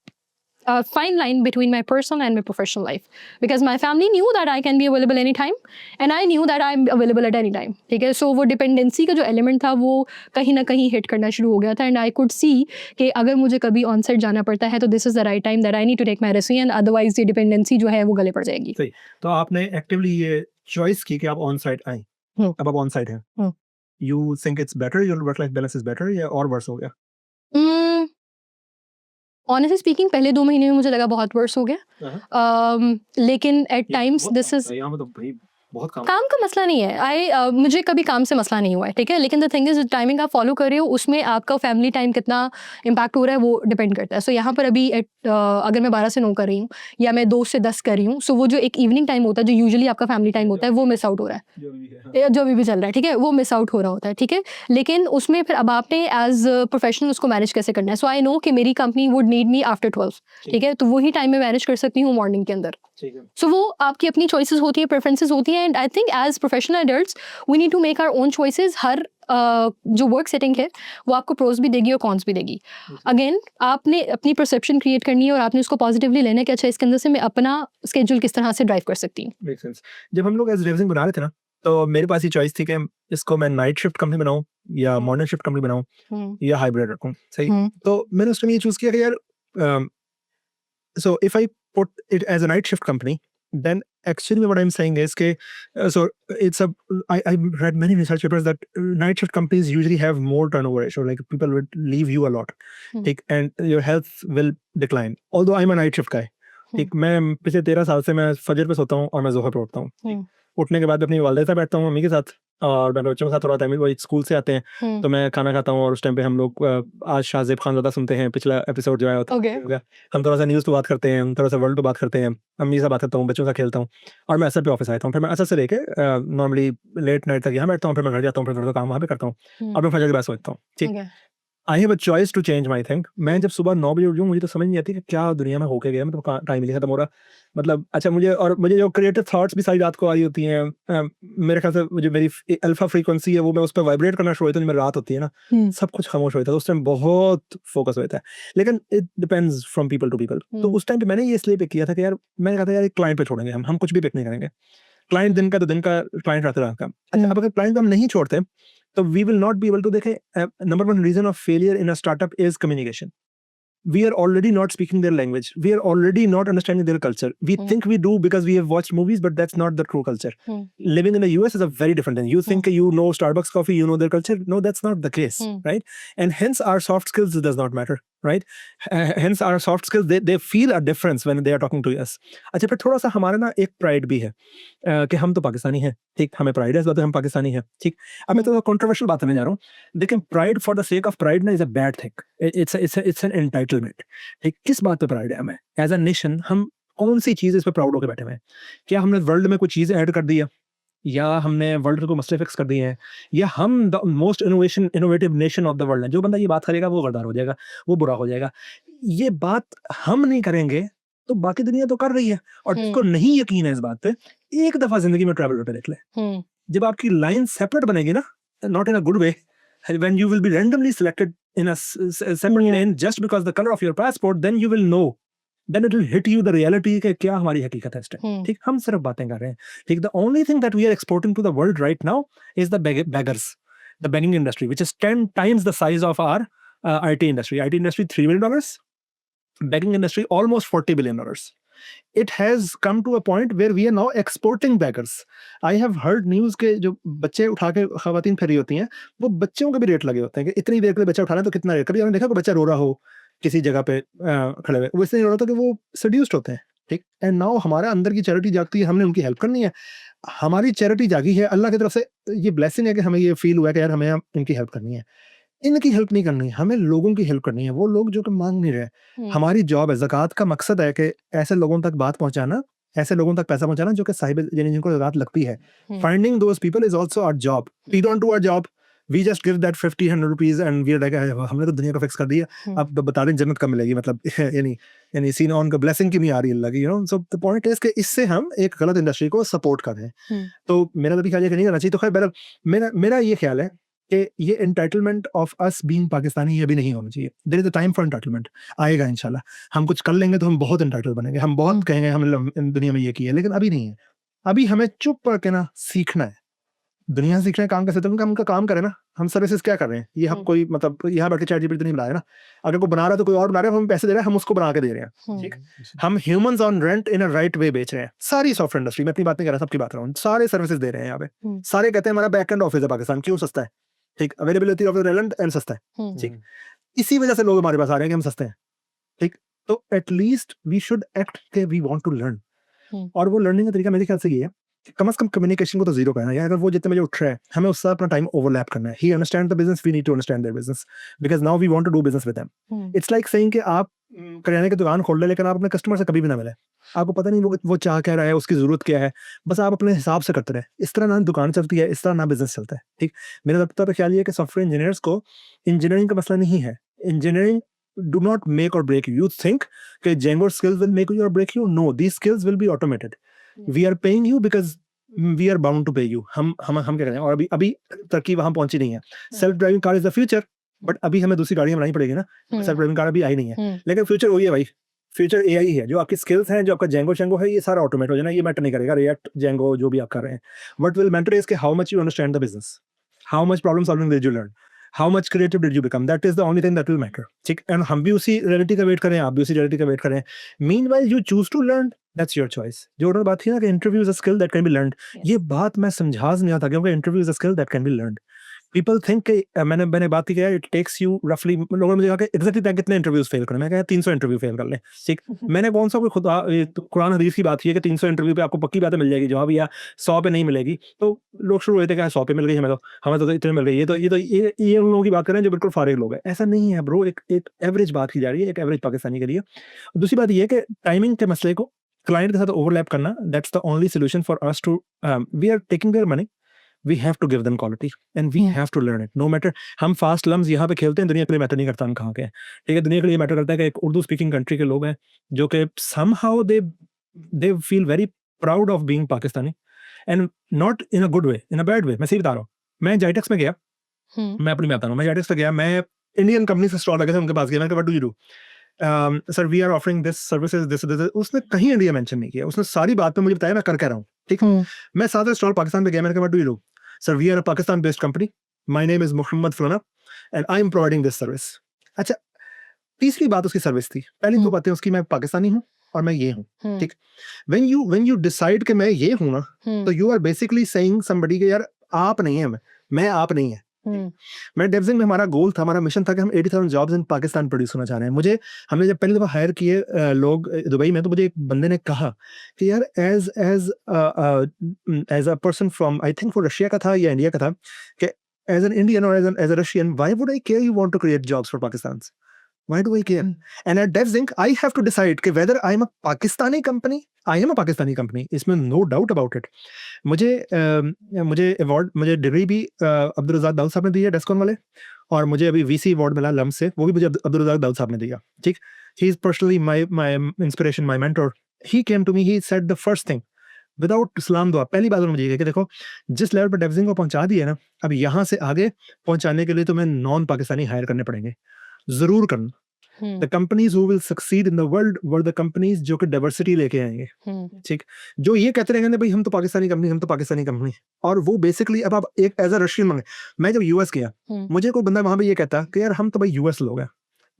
a fine line between my personal and my professional life, because my family knew that I can be available anytime and I knew that I'm available at any time, ठीक है। So वो dependency का जो element था वो कहीं ना कहीं hit करना शुरू हो गया था, and I could see कि अगर मुझे कभी on site जाना पड़ता है तो this is the right time that I need to take my resi, and otherwise ये dependency जो है वो गले पड़ जाएगी। सही। तो आपने एक्टिवली ये चॉइस की कि आप ऑन साइट आए, अब आप ऑन साइट हैं, you think it's better, your work life balance is better, या और वर्स हो गया? ऑनेस्टली स्पीकिंग पहले 2 महीने में मुझे लगा बहुत वर्स हो गया, लेकिन एट टाइम्स दिस इज यहाँ में तो भाई बहुत काम का मसला नहीं है। मुझे कभी काम से मसला नहीं हुआ है, ठीक है। लेकिन द थिंग इज टाइमिंग आप फॉलो कर रहे हो, उसमें आपका फैमिली टाइम कितना इम्पैक्ट हो रहा है वो डिपेंड करता है। सो यहाँ पर अभी अगर मैं 12 से 9 कर रही हूँ या मैं 2 से 10 कर रही हूँ, सो वो जो एक इवनिंग टाइम होता है जो यूजुअली आपका फैमिली टाइम होता है वो मिस आउट हो रहा है, जो भी चल रहा है, ठीक है, वो मिस आउट हो रहा होता है, ठीक है। लेकिन उसमें फिर अब आपने एज प्रोफेशनल उसको मैनेज कैसे करना है। सो आई नो कि मेरी company would need me after 12, ठीक है, तो वही टाइम में मैनेज कर सकती हूँ मॉर्निंग के अंदर। सो वो आपकी अपनी चॉइसेस होती है, प्रेफरेंसेस होती हैं, and I think as professional adults we need to make our own choices. हर जो वर्क सेटिंग है वो आपको प्रोज भी देगी और कॉन्स भी देगी. अगेन आपने अपनी परसेप्शन क्रिएट करनी है और आपने उसको पॉजिटिवली लेना है कि अच्छा इसके अंदर से मैं अपना स्केड्यूल किस तरह से ड्राइव कर सकती हूँ. Make sense. जब हम लोग एज डेवजिंग बना रहे थे ना, तो मेरे पास ये चॉइस थी कि इसको मैं नाइट शिफ्ट कंपनी बनाऊं या मॉर्निंग शिफ्ट कंपनी बनाऊं या हाइब्रिड रखूं. सही. तो मैंने उस टाइम ये चूज किया कि यार so if I put it as a night shift company, then actually what I'm saying is that so it's a I've read many research papers that night shift companies usually have more turnover ratio, like people would leave you a lot, ठीक, and your health will decline. Although I'm a night shift guy, ठीक, मैं पिछले 13 साल से मैं फजर पे सोता हूँ और मैं जोहर पे उठता हूँ. उठने के बाद अपनी वालदा के साथ बैठता हूँ, मम्मी के साथ, और मैं बच्चों के साथ थोड़ा टाइम, वो स्कूल से आते हैं तो मैं खाना खाता हूँ, और उस टाइम पे हम लोग आज शाहजेब खान ज़्यादा सुनते हैं, पिछला एपिसोड जो आया होता है, हम थोड़ा सा न्यूज़ पे बात करते हैं, हम थोड़ा सा वर्ल्ड पे बात करते हैं, अम्मी से बात करता हूँ, बच्चों से खेलता हूँ, और मैं असर पे ऑफिस आता हूँ. फिर मैं असर से लेके नॉर्मली लेट नाइट तक यहाँ बैठता हूँ, फिर मैं घर जाता हूँ, फिर थोड़ा काम वहाँ पे करता हूँ, और मैं फजर के बाद सोचता हूँ. ठीक, I have a choice to change my thing. मैं जब सुबह 9 बजे उठ जाऊँ, मुझे तो समझ नहीं आती कि क्या दुनिया में होके गया, मतलब टाइम ही नहीं खत्म हो रहा. मतलब अच्छा, मुझे जो क्रिएटिव थॉट्स भी सारी रात को आ रही होती हैं, मेरे ख्याल से जो मेरी अल्फा फ्रीक्वेंसी है वो मैं उस पर वाइब्रेट करना शुरू होता है, जब रात होती है ना, सब कुछ खामोश होता है, उस टाइम बहुत फोकस होता है. लेकिन it depends from people to people. तो उस टाइम पे मैंने ये इसलिए पिक किया था कि यार, मैंने कहा था यार, एक क्लाइंट पे छोड़ेंगे हम कुछ भी पिक नहीं करेंगे. क्लाइंट दिन का तो दिन का, क्लाइंट रात का. अच्छा, अब अगर क्लाइंट हम नहीं छोड़ते तो we will not be able to. देखें, number 1 reason of failure in a startup is communication. We are already not speaking their language. We are already not understanding their culture. We think we do because we have watched movies, but that's not the true culture. Living in the US is a very different thing. You think you know Starbucks coffee, you know their culture. No, that's not the case, right? And hence our soft skills does not matter, right? Hence our soft skills, they feel a difference when they are talking to us. अच्छा, फिर थोड़ा सा हमारा ना एक pride भी है कि हम तो पाकिस्तानी हैं, ठीक, हमें प्राइड है इस बात पे हम पाकिस्तानी हैं, ठीक. अब मैं तो कंट्रोवर्शियल बात करने जा रहा हूँ, लेकिन pride for the sake of pride ना is a bad thing. It's an entitlement. ठीक, किस बात पे प्राइड है हमें एज अ नेशन? हम कौन सी चीज इस पे प्राउड होकर बैठे हुए हैं? क्या हमने वर्ल्ड में कोई चीज ऐड कर दी है, या हमने वर्ल्ड को मसले फिक्स कर दिए हैं, या हम the most innovative nation of the world है? जो बंदा ये बात करेगा वो गद्दार हो जाएगा, वो बुरा हो जाएगा. ये बात हम नहीं करेंगे तो बाकी दुनिया तो कर रही है. और जिसको नहीं यकीन है इस बात पे, एक दफा जिंदगी में ट्रैवल पे देख ले. जब आपकी लाइन सेपरेट बनेगी ना, not in a good way, when you will be randomly selected in a separate lane just because the color of your passport, then you will know, then it will hit you the reality कि क्या हमारी हकीकत है इस time. ठीक, हम सिर्फ बातें कर रहे हैं. ठीक, the only thing that we are exporting to the world right now is the beggars, the begging industry, which is 10 times the size of our IT industry. IT industry $3 billion, begging industry almost $40 billion. It has come to a point where we are now exporting beggars. I have heard news के जो बच्चे उठा के खवातीन फेरी होती हैं, वो बच्चों के भी रेट लगे होते हैं कि इतनी देर के लिए बच्चा उठाना है तो कितना रेट. कभी आपने देखा कोई बच्चा रो रहा हो किसी जगह पे खड़े हुए? वो इसलिए रो रहा था कि वो seduced होते हैं. ठीक, एंड नाउ हमारे अंदर की चैरिटी जागती है, हमने उनकी हेल्प करनी है. हमारी चैरिटी जागी है, अल्लाह की तरफ से ये ब्लेसिंग है कि हमें ये फील हुआ कि यार हमें इनकी हेल्प करनी है. इनकी हेल्प नहीं करनी है, हमें लोगों की हेल्प करनी है. वो लोग जो कि मांग नहीं रहे, हमारी जॉब है. ज़कात का मकसद है कि ऐसे लोगों तक बात पहुंचाना, ऐसे लोगों तक पैसा पहुंचाना जो कि साहिब जिनको ज़कात लगती है. Finding those people is also our job. We don't do our job, we just give that 50-100 rupees and we are like हमने तो दुनिया को फिक्स कर दिया, अब बता दें जन्नत कब मिलेगी. मतलब यानी सीन ऑन का ब्लेसिंग की नहीं आ रही अल्लाह की, you know. So the point is कि इससे हम एक गलत इंडस्ट्री को सपोर्ट कर रहे हैं. तो मेरा तो भी ख्याल है कि नहीं करना चाहिए. तो खैर बहरहाल मेरा ये ख्याल है कि ये entitlement of us being Pakistani ये भी नहीं होना चाहिए. There is a time for entitlement. आएगा इंशाल्लाह. हम कुछ कर लेंगे तो हम बहुत एंटाइटल बनेंगे, हम बहुत कहेंगे हमने दुनिया में ये किया, लेकिन अभी नहीं है. अभी हमें चुप करके ना सीखना है. दुनिया से सीखना है, काम कर सकते हैं, हम उनका काम करें ना. हम सर्विसेज क्या कर रहे हैं? ये हम कोई मतलब यहाँ बैठ के चैट जीपीटी तो नहीं बना रहे ना. अगर कोई बना रहा है तो कोई और बना रहा है, हम पैसे दे रहे हैं, हम उसको बना के दे रहे हैं. ठीक, हम humans on rent in a right way बेच रहे हैं. सारी सॉफ्टवेयर इंडस्ट्री में, अपनी बात नहीं कर रहा, सबकी बात कर रहा हूँ, सारे सर्विसेज दे रहे हैं यहाँ पे. सारे कहते हैं हमारा बैक एंड ऑफिस है पाकिस्तान, क्यों सस्ता है. ठीक, availability of the talent and सस्ता है. ठीक, इसी वजह से लोग हमारे पास आ रहे हैं कि हम सस्ते हैं. ठीक, तो एटलीस्ट वी शुड एक्ट के वी वांट टू लर्न. और वो लर्निंग का तरीका मेरे ख्याल से ये है, कम से कम कम्युनिकेशन को तो जीरो करना है. अगर वो जितने बजे उठ रहा है, हमें उससे अपना टाइम ओवरलैप करना है. He understand the business, we need to understand their business, because now we want to do business with them. It's like saying कि आप किराने की दुकान खोल ले, लेकिन आप अपने कस्टमर से कभी भी ना मिले. आपको पता नहीं वो चाह क्या रहा है, उसकी जरूरत क्या है. बस आप अपने हिसाब से करते रहे. इस तरह ना दुकान चलती है, इस तरह ना बिजनेस चलता है. ठीक, मेरा दफ्तर ख्याल ये है कि सॉफ्टवेयर इंजीनियर्स को इंजीनियरिंग का मसला नहीं है. Engineering do not make or break you. You think that Django skills will make you or break you? No, these skills will be automated. We are paying you because we are bound to pay you, हम क्या करें, और अभी तरक्की वहां पहुंची नहीं है। Self driving car is the future, but अभी हमें दूसरी गाड़ियां बनानी पड़ेगी ना, सेल्फ ड्राइविंग कार अभी आई नहीं है, लेकिन फ्यूचर वही है भाई, फ्यूचर एआई है। जो आपकी स्किल्स हैं, जो आपका जेंगो शेंगो है, ये सारा ऑटोमेट हो जाना, ये मैटर नहीं करेगा, रिएक्ट जेंगो जो भी आप कर रहे हैं। What will matter is how much you understand the business, how much problem solving did you learn, how much creative did you become, that is the only thing that will matter, ठीक। And हम भी उसी reality का wait करें, आप भी उसी reality का वेट करें। Meanwhile you choose to learn, that's your choice. जो उन्होंने बात की ना कि interview is a skill that can be learned, ये बात मैं समझा नहीं आता, क्योंकि interview is a skill that can be learned. People think कि मैंने बात की, इट टेक्स यू रफली, लोगों ने मुझे कहा कि एग्जैक्टली कितने इंटरव्यूज फेल करें, मैं कहा 300 इंटरव्यू फेल कर लें, ठीक। मैंने कौन सा कोई खुदा कुरान हदीस की बात की है कि 300 इंटरव्यू पे आपको पक्की बातें मिल जाएगी जवाब, या 100 पे नहीं मिलेगी। तो लोग शुरू हुए थे कि 100 पे मिल गई, हमें तो इतने मिल गई, ये उन लोगों की बात करें जो बिल्कुल फारिग लोग हैं। ऐसा नहीं है ब्रो, एक एवरेज बात की जा रही है, एक एवरेज पाकिस्तानी के लिए। दूसरी बात ये है कि टाइमिंग के मसले को क्लाइंट के साथ ओवरलैप करना, that's the only solution for us too, we are taking their money, we have to give them quality and we have to learn it no matter। हम फास्ट लम्स यहाँ पे खेलते हैं, दुनिया के लिए मैटर नहीं करता हम कहाँ के हैं, ठीक है। दुनिया के लिए मैटर करता है कि एक उर्दू स्पीकिंग कंट्री के लोग हैं जो कि somehow they feel very proud of being Pakistani and not in a good way, in a bad way। मैं सही बता रहा हूँ। मैं जाइटेक्स में गया, मैं अपनी बात बता रहा हूँ, मैं जाइटेक्स में गया, मैं इंडियन कंपनी से स्टॉल लगे थे, उनके पास गया, मैंने कहा what do you do, sir we are offering this services this. उसने कहीं इंडिया मेंशन नहीं किया, उसने सारी बात में मुझे बताया मैं कर रहा हूँ, ठीक। मैं साथ स्टॉल पाकिस्तान पे गया, मैंने कहा what do you do, sir we are a Pakistan based company, my name is Mohammad फलाना and I am providing this service. अच्छा, तीसरी बात उसकी सर्विस थी। पहली दो बातें उसकी, मैं पाकिस्तानी हूँ और मैं ये हूँ, ठीक। व्हेन यू डिसाइड कि मैं ये हूँ ना, तो you are basically saying somebody के यार आप नहीं है, मैं आप नहीं है। मैं डेवजिंग में हमारा गोल था, हमारा मिशन था कि हम 80,000 जॉब्स इन पाकिस्तान प्रोड्यूस होना चाह रहे हैं। हमने जब पहली दफा हायर किए लोग दुबई में, तो मुझे एक बंदे ने कहा कि यार as a person from, I think वो रशिया का था या इंडिया का था, कि एज एन इंडियन और as a Russian, why would I care you want to create jobs for Pakistan, why do I care? And at DevZinc, I have to decide कि whether I am a Pakistani company, I am a Pakistani company, इसमें no doubt about it। मुझे award, मुझे degree भी अब्दुल रज़ाक दाऊद साहब ने दी है, डेस्कॉन वाले, और मुझे अभी वीसी अवार्ड मिला लम्स से, वो भी मुझे अब्दुल रज़ाक दाऊद साहब ने दिया, ठीक। He is personally my inspiration, my mentor. He came to me, he said the first thing without सलाम दुआ, पहली बात उन्होंने मुझे कही कि देखो जिस लेवल पर डेवजिंक को पहुंचा दिया ना, अब यहाँ से आगे पहुंचाने के लिए तुम्हें नॉन पाकिस्तानी हायर करने पड़ेंगे, जरूर करना। The companies who will succeed in the world were the companies जो कि डाइवर्सिटी लेके आएंगे, ठीक। जो ये कहते रहेंगे भाई हम तो पाकिस्तानी कंपनी, हम तो पाकिस्तानी कंपनी, और वो बेसिकली अब आप एक एज अ रशियन मांगे। मैं जब यूएस गया, मुझे कोई बंदा वहां पे ये कहता कि यार हम तो भाई यूएस लोग हैं,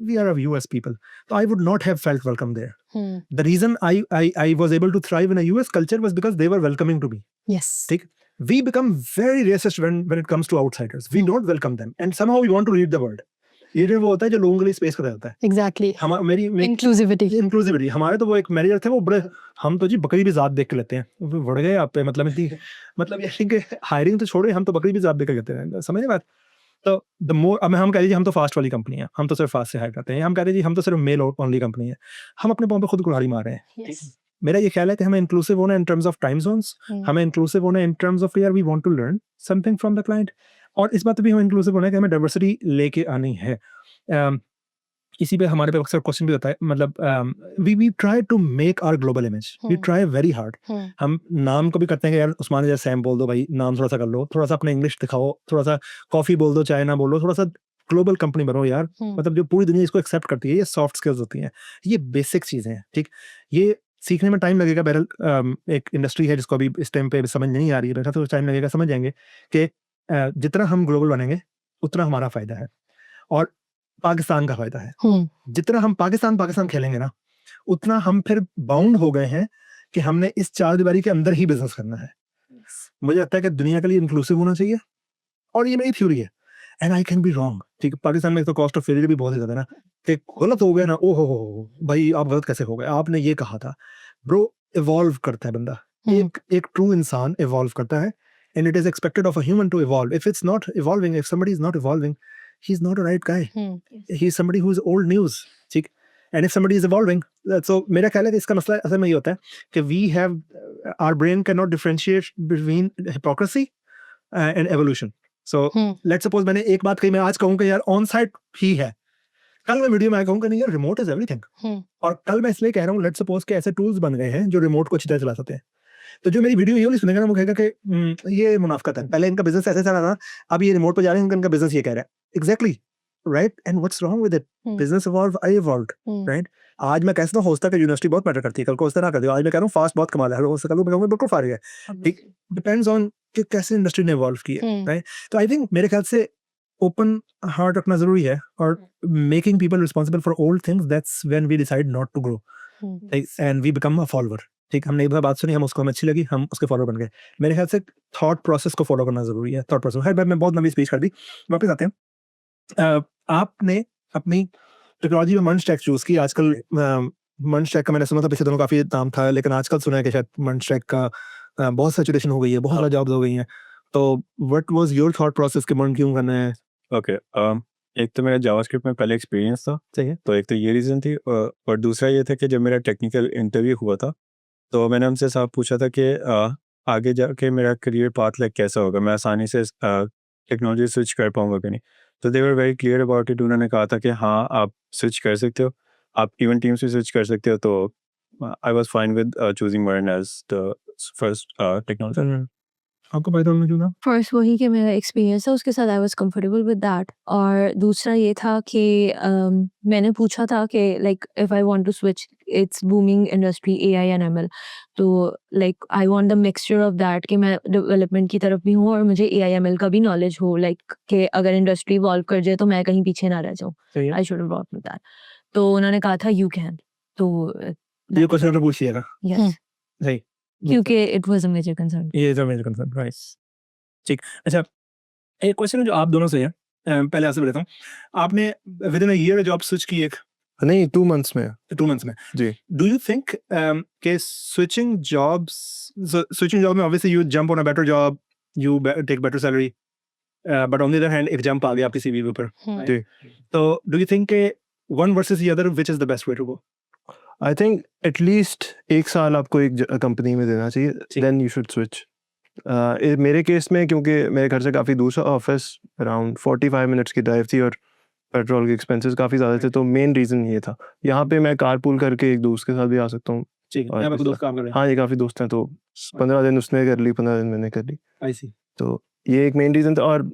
we are of US people, so I would not have felt welcome there। The reason I was able to thrive in a US culture was because they were welcoming to me। Yes। ठीक। We become very racist when it comes to outsiders। We don't welcome them and somehow we want to lead the world। ये जो वो होता है जो लोगों के लिए स्पेस का होता है। Exactly। मेरी इंक्लूसिविटी, हमारे तो वो एक मैनेजर थे, वो बड़े, हम तो जी बकरी भी जात देख के लेते हैं, वो बढ़ गए आप पे, मतलब ये कि हायरिंग तो छोड़े, हम तो बकरी भी जात देख के लेते हैं, समझ नहीं बात। तो द मोर, अब हम कह दीजिए हम तो फास्ट वाली कंपनी है, हम तो सिर्फ फास्ट से हायर करते हैं, हम कह दीजिए हम तो सिर्फ मेल ओनली कंपनी है, हम अपने पाँव पे खुद कुल्हाड़ी मार रहे हैं। Yes। मेरा ये ख्याल है कि हमें इंक्लूसिव होना in terms of time zones, हमें इंक्लूसिव होना इन टर्म्स ऑफ यार we want to learn something from the client, और इस बात पे भी हमें इंक्लूसिव होना है कि हमें डाइवर्सिटी लेके आनी है। इसी पे हमारे पे अक्सर क्वेश्चन भी होता है, मतलब we try to make our global image, we try very hard. हम नाम को भी करते हैं कि यार उस्मान जैसे सैम बोल दो भाई, नाम थोड़ा सा कर लो, थोड़ा सा अपने इंग्लिश दिखाओ, थोड़ा सा कॉफी बोल दो, चाय ना बोलो, थोड़ा सा ग्लोबल कंपनी बनो यार, मतलब जो पूरी दुनिया इसको एक्सेप्ट करती है। ये सॉफ्ट स्किल्स होती हैं, ये बेसिक चीजें हैं, ठीक। ये सीखने में टाइम लगेगा, बहरहाल एक इंडस्ट्री है जिसको अभी इस टाइम पे समझ नहीं आ रही है, तो टाइम लगेगा, समझ जाएंगे कि जितना हम ग्लोबल बनेंगे उतना हमारा फायदा है और पाकिस्तान का फायदा है। जितना हम पाकिस्तान खेलेंगे ना, उतना हम फिर बाउंड हो गए हैं कि हमने इस चार दीवारी के अंदर ही बिजनेस करना है। मुझे लगता है कि दुनिया के लिए इंक्लूसिव होना चाहिए, और ये मेरी थ्योरी है, and I can be wrong, ठीक है। पाकिस्तान में तो कॉस्ट ऑफ फेलियर भी बहुत ज्यादा है ना, कि गलत हो गया ना, ओ हो भाई आप गलत कैसे हो गए, आपने ये कहा था। ब्रो, इवॉल्व करता है बंदा, एक ट्रू इंसान इवॉल्व करता है, and it is expected of a human to evolve। If it's not evolving, if somebody is not evolving, he's not a right guy। He's somebody who is old news, ठीक। And if somebody is evolving, so मेरा ख्याल है कि इसका मसला असल में ये होता है कि we have, our brain cannot differentiate between hypocrisy and evolution। So let's suppose मैंने एक बात कही, मैं आज कहूँ कि यार ऑन साइट ही है, कल मैं वीडियो में कहूँ कि नहीं यार रिमोट इज एवरीथिंग, और कल मैं इसलिए कह रहा हूँ लेट्स सपोज के ऐसे टूल्स बन गए हैं जो रिमोट को अच्छी तरह चला सकते हैं। तो जो मेरी वीडियो ये वाली सुनेगा ना वो कहेगा कि ये मुनाफिकत है, पहले इनका बिजनेस ऐसे चला था, अब ये रिमोट पे जा रहे हैं, इनका बिजनेस ये कह रहा है। Exactly right, and what's wrong with it? Business evolve, I evolved, right? आज मैं कहता हूँ होस्टा का यूनिवर्सिटी बहुत मैटर करती है, कल को होस्टा ना कर दियो। आज मैं कह रहा हूँ फास्ट बहुत कमाल है, होस्टा कल को मैं कहूँगा बिल्कुल फारिग है। डिपेंड्स ऑन कि कैसे इंडस्ट्री ने इवॉल्व की है, राइट? तो आई थिंक मेरे ख्याल से ओपन हार्ट रखना जरूरी है, और making people responsible for old things, that's when we decide not to grow and we become a follower. ठीक, हमने एक बार बात सुनी, हम उसको हमें अच्छी लगी, हम उसके फॉलोअर बन गए। मेरे ख्याल से थॉट प्रोसेस को फॉलो करना जरूरी है, थॉट प्रोसेस। खैर मैं बहुत लंबी स्पीच कर दी, वापस आते हैं। आपने अपनी टेक्नोलॉजी में मंच टेक चूज की। आजकल मंच टेक का मैंने सुना था पिछले दिनों काफी नाम था, लेकिन आजकल सुना है कि शायद मंच टेक का बहुत सैचुरेशन हो गई है, बहुत ज़्यादा जॉब्स हो गई हैं। तो what was your thought process कि मंच क्यों करना है? ओके, एक तो मेरा जावास्क्रिप्ट में पहले एक्सपीरियंस था, सही है। तो एक तो ये रीज़न थी, और दूसरा ये था कि जब मेरा टेक्निकल इंटरव्यू हुआ था, तो मैंने उनसे साफ पूछा था कि आगे जाके मेरा करियर पाथ लाइक कैसा होगा, मैं आसानी से टेक्नोलॉजी स्विच कर पाऊँगा कि नहीं। तो they were very clear about it. उन्होंने कहा था कि हाँ, आप स्विच कर सकते हो, आप इवन टीम्स भी स्विच कर सकते हो। तो I was fine with choosing मर्न एज़ द फर्स्ट टेक्नोलॉजी। आपको पाइथन में क्यों था? फर्स्ट वही कि मेरा एक्सपीरियंस था, उसके साथ I was comfortable with that. और दूसरा ये था कि मैंने पूछा था कि like if I want to switch, it's booming industry AI and ML, तो like I want the mixture of that कि मैं डेवलपमेंट की तरफ भी हूँ और मुझे एआई एमएल का भी नॉलेज हो, लाइक कि अगर इंडस्ट्री इवॉल्व कर जाए तो मैं कहीं पीछे ना रह जाऊँ। सही है। I should have work with that. तो उन्होंने कहा था यू कैन, तो ये क्वेश्चन तो पूछिएगा। यस, सही, क्योंकि it was a major concern. ये जो मेजर कंसर्न, राइट? ठीक। अच्छा, एक क्वेश्चन है जो आप दोनों से है, पहले आपसे बताता हूँ। आपने within a year job switch की एक नहीं, 2 मंथ्स में। 2 मंथ्स में। जी। डू यू थिंक कि स्विचिंग जॉब में obviously you jump on a better job, you take better salary, but on the other hand एक जंप आ गया आपकी सीवी के ऊपर, जी। तो डू यू थिंक के one versus the other which is the best way to go? I think at least 1 साल आपको एक कंपनी में देना चाहिए, देन यू शुड स्विच। मेरे केस में क्योंकि मेरे घर से काफ़ी दूर था ऑफिस, अराउंड 45 मिनट्स की ड्राइव थी, और पेट्रोल के एक्सपेंसेस काफ़ी ज़्यादा थे, तो मेन रीज़न ये था। यहाँ पे मैं कारपूल करके एक दोस्त के साथ भी आ सकता हूँ। ठीक है, और यहाँ पे इस दोस्त काम कर रहे हैं। हाँ, ये काफ़ी दोस्त हैं, तो 15 दिन उसने कर ली, 15 दिन मैंने कर ली। आई सी। तो ये एक मेन रीज़न था। और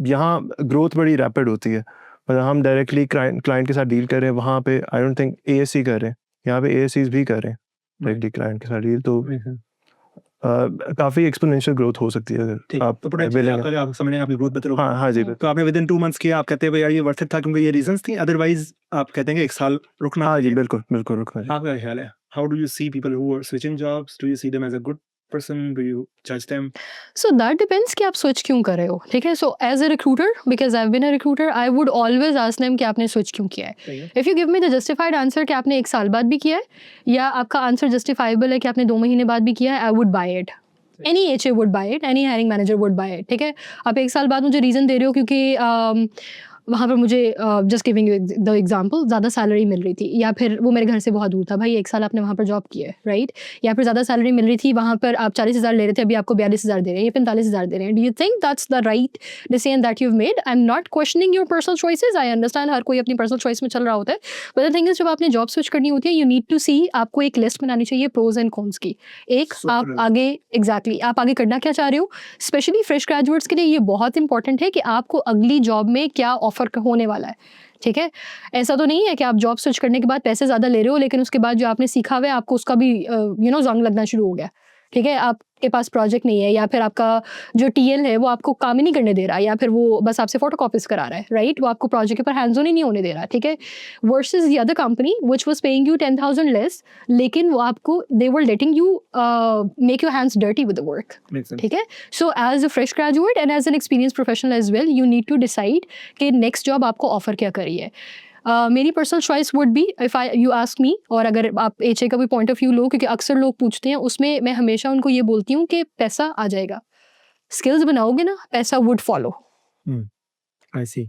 यहाँ ग्रोथ बड़ी रैपिड होती है, मतलब हम डायरेक्टली क्लाइंट के साथ डील कर रहे हैं, वहाँ पे आई डोंट थिंक एएससी कर रहे हैं, यहाँ पे एएससीज भी कर रहे हैं डायरेक्टली क्लाइंट के साथ डील। तो काफ़ी एक्सपोनेंशियल ग्रोथ हो सकती है ठीक, अगर आप तो पोटेंशियल willing हैं। आप समझ रहे हैं आपकी ग्रोथ बेहतर होगी। हाँ, हाँ जी, तो आपने विद इन 2 मंथ्स किया, आप कहते हैं भाई यार ये वर्थ इट था क्योंकि ये रीजंस थी, अदरवाइज आप कहते हैं कि 1 साल रुकना हाँ जी, चाहिए। बिल्कुल, बिल्कुल रुकना चाहिए। आपका क्या ख्याल है? How do you see people who are switching jobs? Do you see them as a good person? Do you judge them? So that depends कि आप switch क्यों कर रहे हो, ठीक है? So as a recruiter, because I've been a recruiter, I would always ask them कि आपने switch क्यों किया है. सही है। If you give me the justified answer कि आपने 1 साल बाद भी किया है, या आपका आंसर justifiable है कि आपने 2 महीने बाद भी किया है, I would buy it. Any HA would buy it, any hiring manager would buy it, ठीक है? आप 1 साल बाद मुझे रीज़न दे रहे हो क्योंकि वहाँ पर मुझे just giving you the example, ज़्यादा सैलरी मिल रही थी, या फिर वो मेरे घर से बहुत दूर था। भाई 1 साल आपने वहाँ पर जॉब किया है, राइट? या फिर ज़्यादा सैलरी मिल रही थी, वहाँ पर आप 40,000 ले रहे थे, अभी आपको 42,000 दे रहे हैं या 45,000 दे रहे हैं। Do you think that's the right decision that you have made? I am not questioning your personal choices, I understand हर कोई अपनी पर्सनल चॉइस में चल रहा होता है, बट द थिंग इज जब आपने जॉब स्विच करनी होती है, यू नीड टू सी, आपको एक लिस्ट बनानी चाहिए प्रोज एंड कॉन्स की। एक, आप आगे एग्जैक्टली आप आगे करना क्या चाह रहे हो। स्पेशली फ्रेश ग्रेजुएट्स के लिए ये बहुत इंपॉर्टेंट है कि आपको अगली जॉब में क्या ऑफर होने वाला है, ठीक है? ऐसा तो नहीं है कि आप जॉब स्विच करने के बाद पैसे ज़्यादा ले रहे हो, लेकिन उसके बाद जो आपने सीखा हुआ है आपको उसका भी जंग लगना शुरू हो गया, ठीक है? आपके पास प्रोजेक्ट नहीं है, या फिर आपका जो टीएल है वो आपको काम ही नहीं करने दे रहा, या फिर वो बस आपसे फोटोकॉपीज करा रहा है, राइट? वो आपको प्रोजेक्ट के ऊपर हैंड्स ऑन ही नहीं होने दे रहा, ठीक है? Versus the other company which was paying you 10,000 less, लेकिन वो आपको they were letting you make your hands dirty with the work, Makes sense. ठीक है? So as a fresh graduate and as an experience professional as well, you need to decide कि next job आपको offer क्या करी है। मेरी personal choice would be, if you ask me, और अगर आप एचए का भी पॉइंट ऑफ व्यू लो, क्योंकि अक्सर लोग पूछते हैं, उसमें मैं हमेशा उनको ये बोलती हूँ कि पैसा आ जाएगा, स्किल्स बनाओगे ना, पैसा वुड फॉलो। आई सी।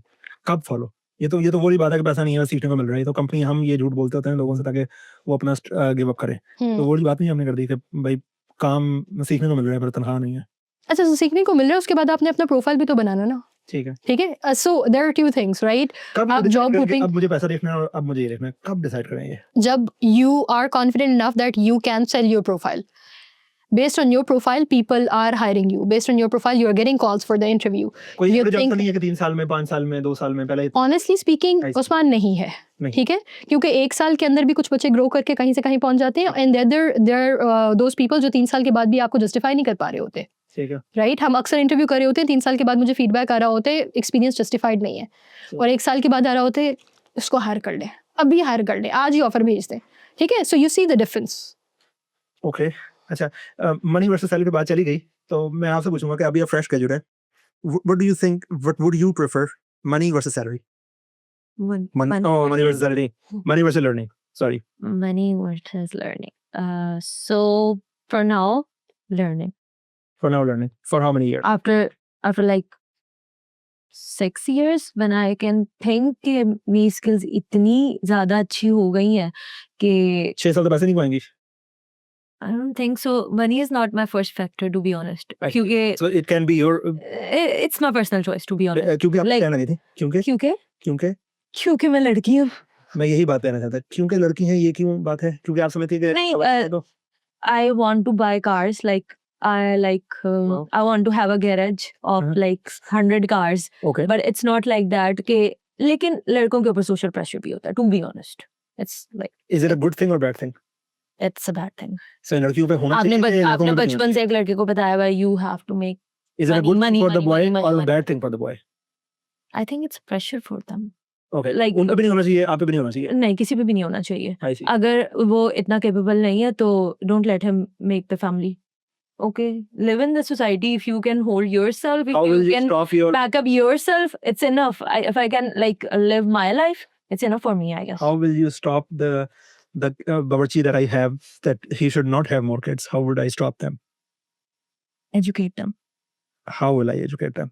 कब फॉलो? ये तो वही बात है कि पैसा नहीं है, सीखने को मिल रहा है। ये तो कंपनी, हम ये झूठ बोलते होते हैं लोगों से ताकि वो अपना गिव अप करें। तो वही बात नहीं हमने कर दी कि भाई काम सीखने को मिल रहा है पर तनख्वाह नहीं है। अच्छा, तो सीखने को मिल रहा है, उसके बाद आपने अपना प्रोफाइल भी तो बनाना ना, ठीक है। ठीक है? So there are 2 things, right? कब आप decide जॉब करें कि होपिंग, अब मुझे पैसा देखना है और अब मुझे ये देखना है, कब डिसाइड करें ये? जब you are confident enough that you can sell your profile. Based on your profile, people are hiring you. Based on your profile, you are getting calls for the interview. कोई You जॉब तो think- नहीं है कि 3 साल में 5 साल में 2 साल में पहले Honestly speaking, I see. Usman नहीं है, नहीं। ठीक है, क्योंकि 1 साल के अंदर भी कुछ बच्चे ग्रो करके कहीं से कहीं पहुंच जाते हैं, एंड देयर दोज पीपल जो 3 साल के बाद भी आपको जस्टिफाई नहीं कर पा रहे होते, ठीक है राइट? हम अक्सर इंटरव्यू कर रहे होते हैं, 3 साल के बाद मुझे फीडबैक आ रहा होता है, एक्सपीरियंस जस्टिफाइड नहीं है, और 1 साल के बाद आ रहा होता है, इसको हायर कर लें, अभी हायर कर लें, आज ही ऑफर भेज दें, ठीक है? So you see the difference. Okay अच्छा मनी वर्सेस सैलरी पे बात चली गई तो मैं आपसे पूछूंगा कि अभी आप फ्रेश ग्रेजुएट है what do you think what would you prefer money versus salary money versus salary money versus learning sorry Money versus learning. So for now, learning. For now learning for how many years After like 6 years, when I can think कि मेरी skills इतनी ज़्यादा अच्छी हो गई हैं कि 6 साल तो पैसे नहीं पाएंगी I don't think so. Money is not my first factor, to be honest. Right. क्योंकि so it can be your it's my personal choice, to be honest. क्योंकि आप Like- कहना नहीं थी क्योंकि क्योंकि क्योंकि क्योंकि मैं लड़की हूँ. मैं यही बात कहना चाहता क्योंकि लड़की हैं ये क्यों बात है क्योंकि आप समझती है नहीं, कि तो I want to buy cars. Like Wow. I want to have a garage of Uh-huh. like 100 cars. Okay But it's not like that कि लेकिन लड़कों के ऊपर social pressure भी होता है. To be honest, it's like is it a good thing और bad thing it's a bad thing. So लड़कियों पे होना आपने चाहिए आपने बचपन से एक लड़के को बताया हुआ you have to make. Is it a money, good money, for the money, boy money, और money, bad thing for the boy I think it's pressure for them. Okay Like- उन पे भी नहीं होना चाहिए आप पे भी नहीं होना चाहिए नहीं, किसी पे भी नहीं होना चाहिए. आई सी अगर वो इतना capable नहीं है तो don't let him make the family. Okay, live in the society. If you can hold yourself, if how will you you can stop your back up yourself, it's enough. If I can like live my life, it's enough for me, I guess. how will you stop the bawarchi that I have that he should not have more kids how would I stop them Educate them. how will I educate them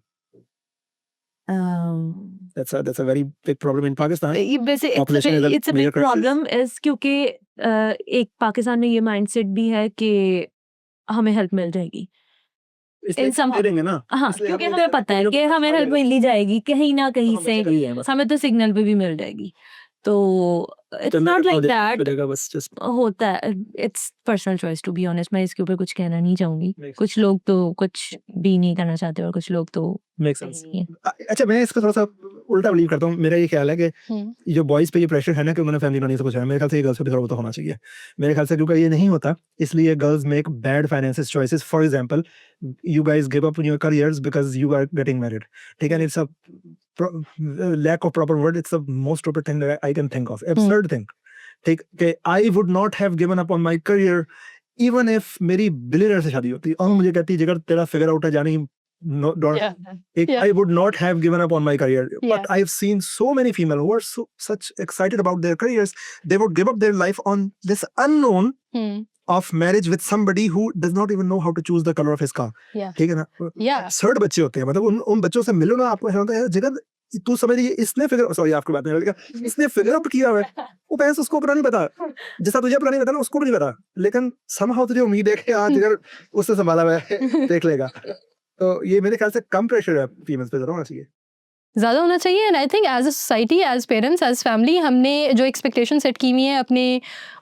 that's a very big problem in Pakistan ये वैसे Population is a it's a major big crisis. problem is क्योंकि एक पाकिस्तान में ये mindset भी है कि हमें हेल्प मिल जाएगी. इसलिए in some- दे देंगे ना हाँ, इसलिए क्योंकि हमें- हमें पता है कि हमें हेल्प मिल जाएगी कहीं ना कहीं से. कहीं है बस हमें तो सिग्नल पे भी मिल जाएगी. तो it's तो not like that. मिलेगा बस just होता है. It's personal choice, to be honest. मैं इसके ऊपर कुछ कहना नहीं चाहूंगी. Makes कुछ लोग तो कुछ भी नहीं करना चाहते और कुछ लोग तो make sense नहीं है. अच्छा मैं इसको थोड़ा सा उल्टा बिलीव करता हूँ मेरा ये ख्याल है कि जो बॉयज पे ये प्रेशर है ना कि उन्होंने फैमिली बनाने से कुछ है मेरे ख्याल से ये गर्ल्स पे भी थोड़ा बहुत होना चाहिए मेरे ख्याल से क्योंकि ये नहीं होता इसलिए girls make bad financial choices for example you guys give up in your careers because you are getting married ठीक है it's a lack of proper word it's the most stupid thing that I can think of absurd thing ठीक कि I would not have given up on my career even if मेरी billionaire से शादी होती और मुझे कहती जिगर तेरा फिगर आउट है जानी no don't Yeah. I would not have given up on my career. Yeah. But I've seen so many female who are such excited about their careers. They would give up their life on this unknown of marriage with somebody who does not even know how to choose the color of his car. Yeah. ठीक है ना? Yeah. Absurd बच्चे होते हैं मतलब उन बच्चों से मिलो ना आपको ऐसा होता है जिगर तू समझ रही है इसने फिगर सॉरी आपकी बात नहीं लगा इसने फिगर आउट किया हुआ है वो पैसे उसको अपना नहीं पता जैसा तुझे अपना नहीं पता ना उसको भी नहीं पता लेकिन somehow तुझे उम्मीद है कि हाँ जिगर उससे संभाला हुआ है देख लेगा तो ये मेरे ख्याल से कम प्रेशर है फीमेल्स पे जरूर होना चाहिए ज़्यादा होना चाहिए and I think as a society as parents as family हमने जो एक्सपेक्टेशन सेट की हुई है अपने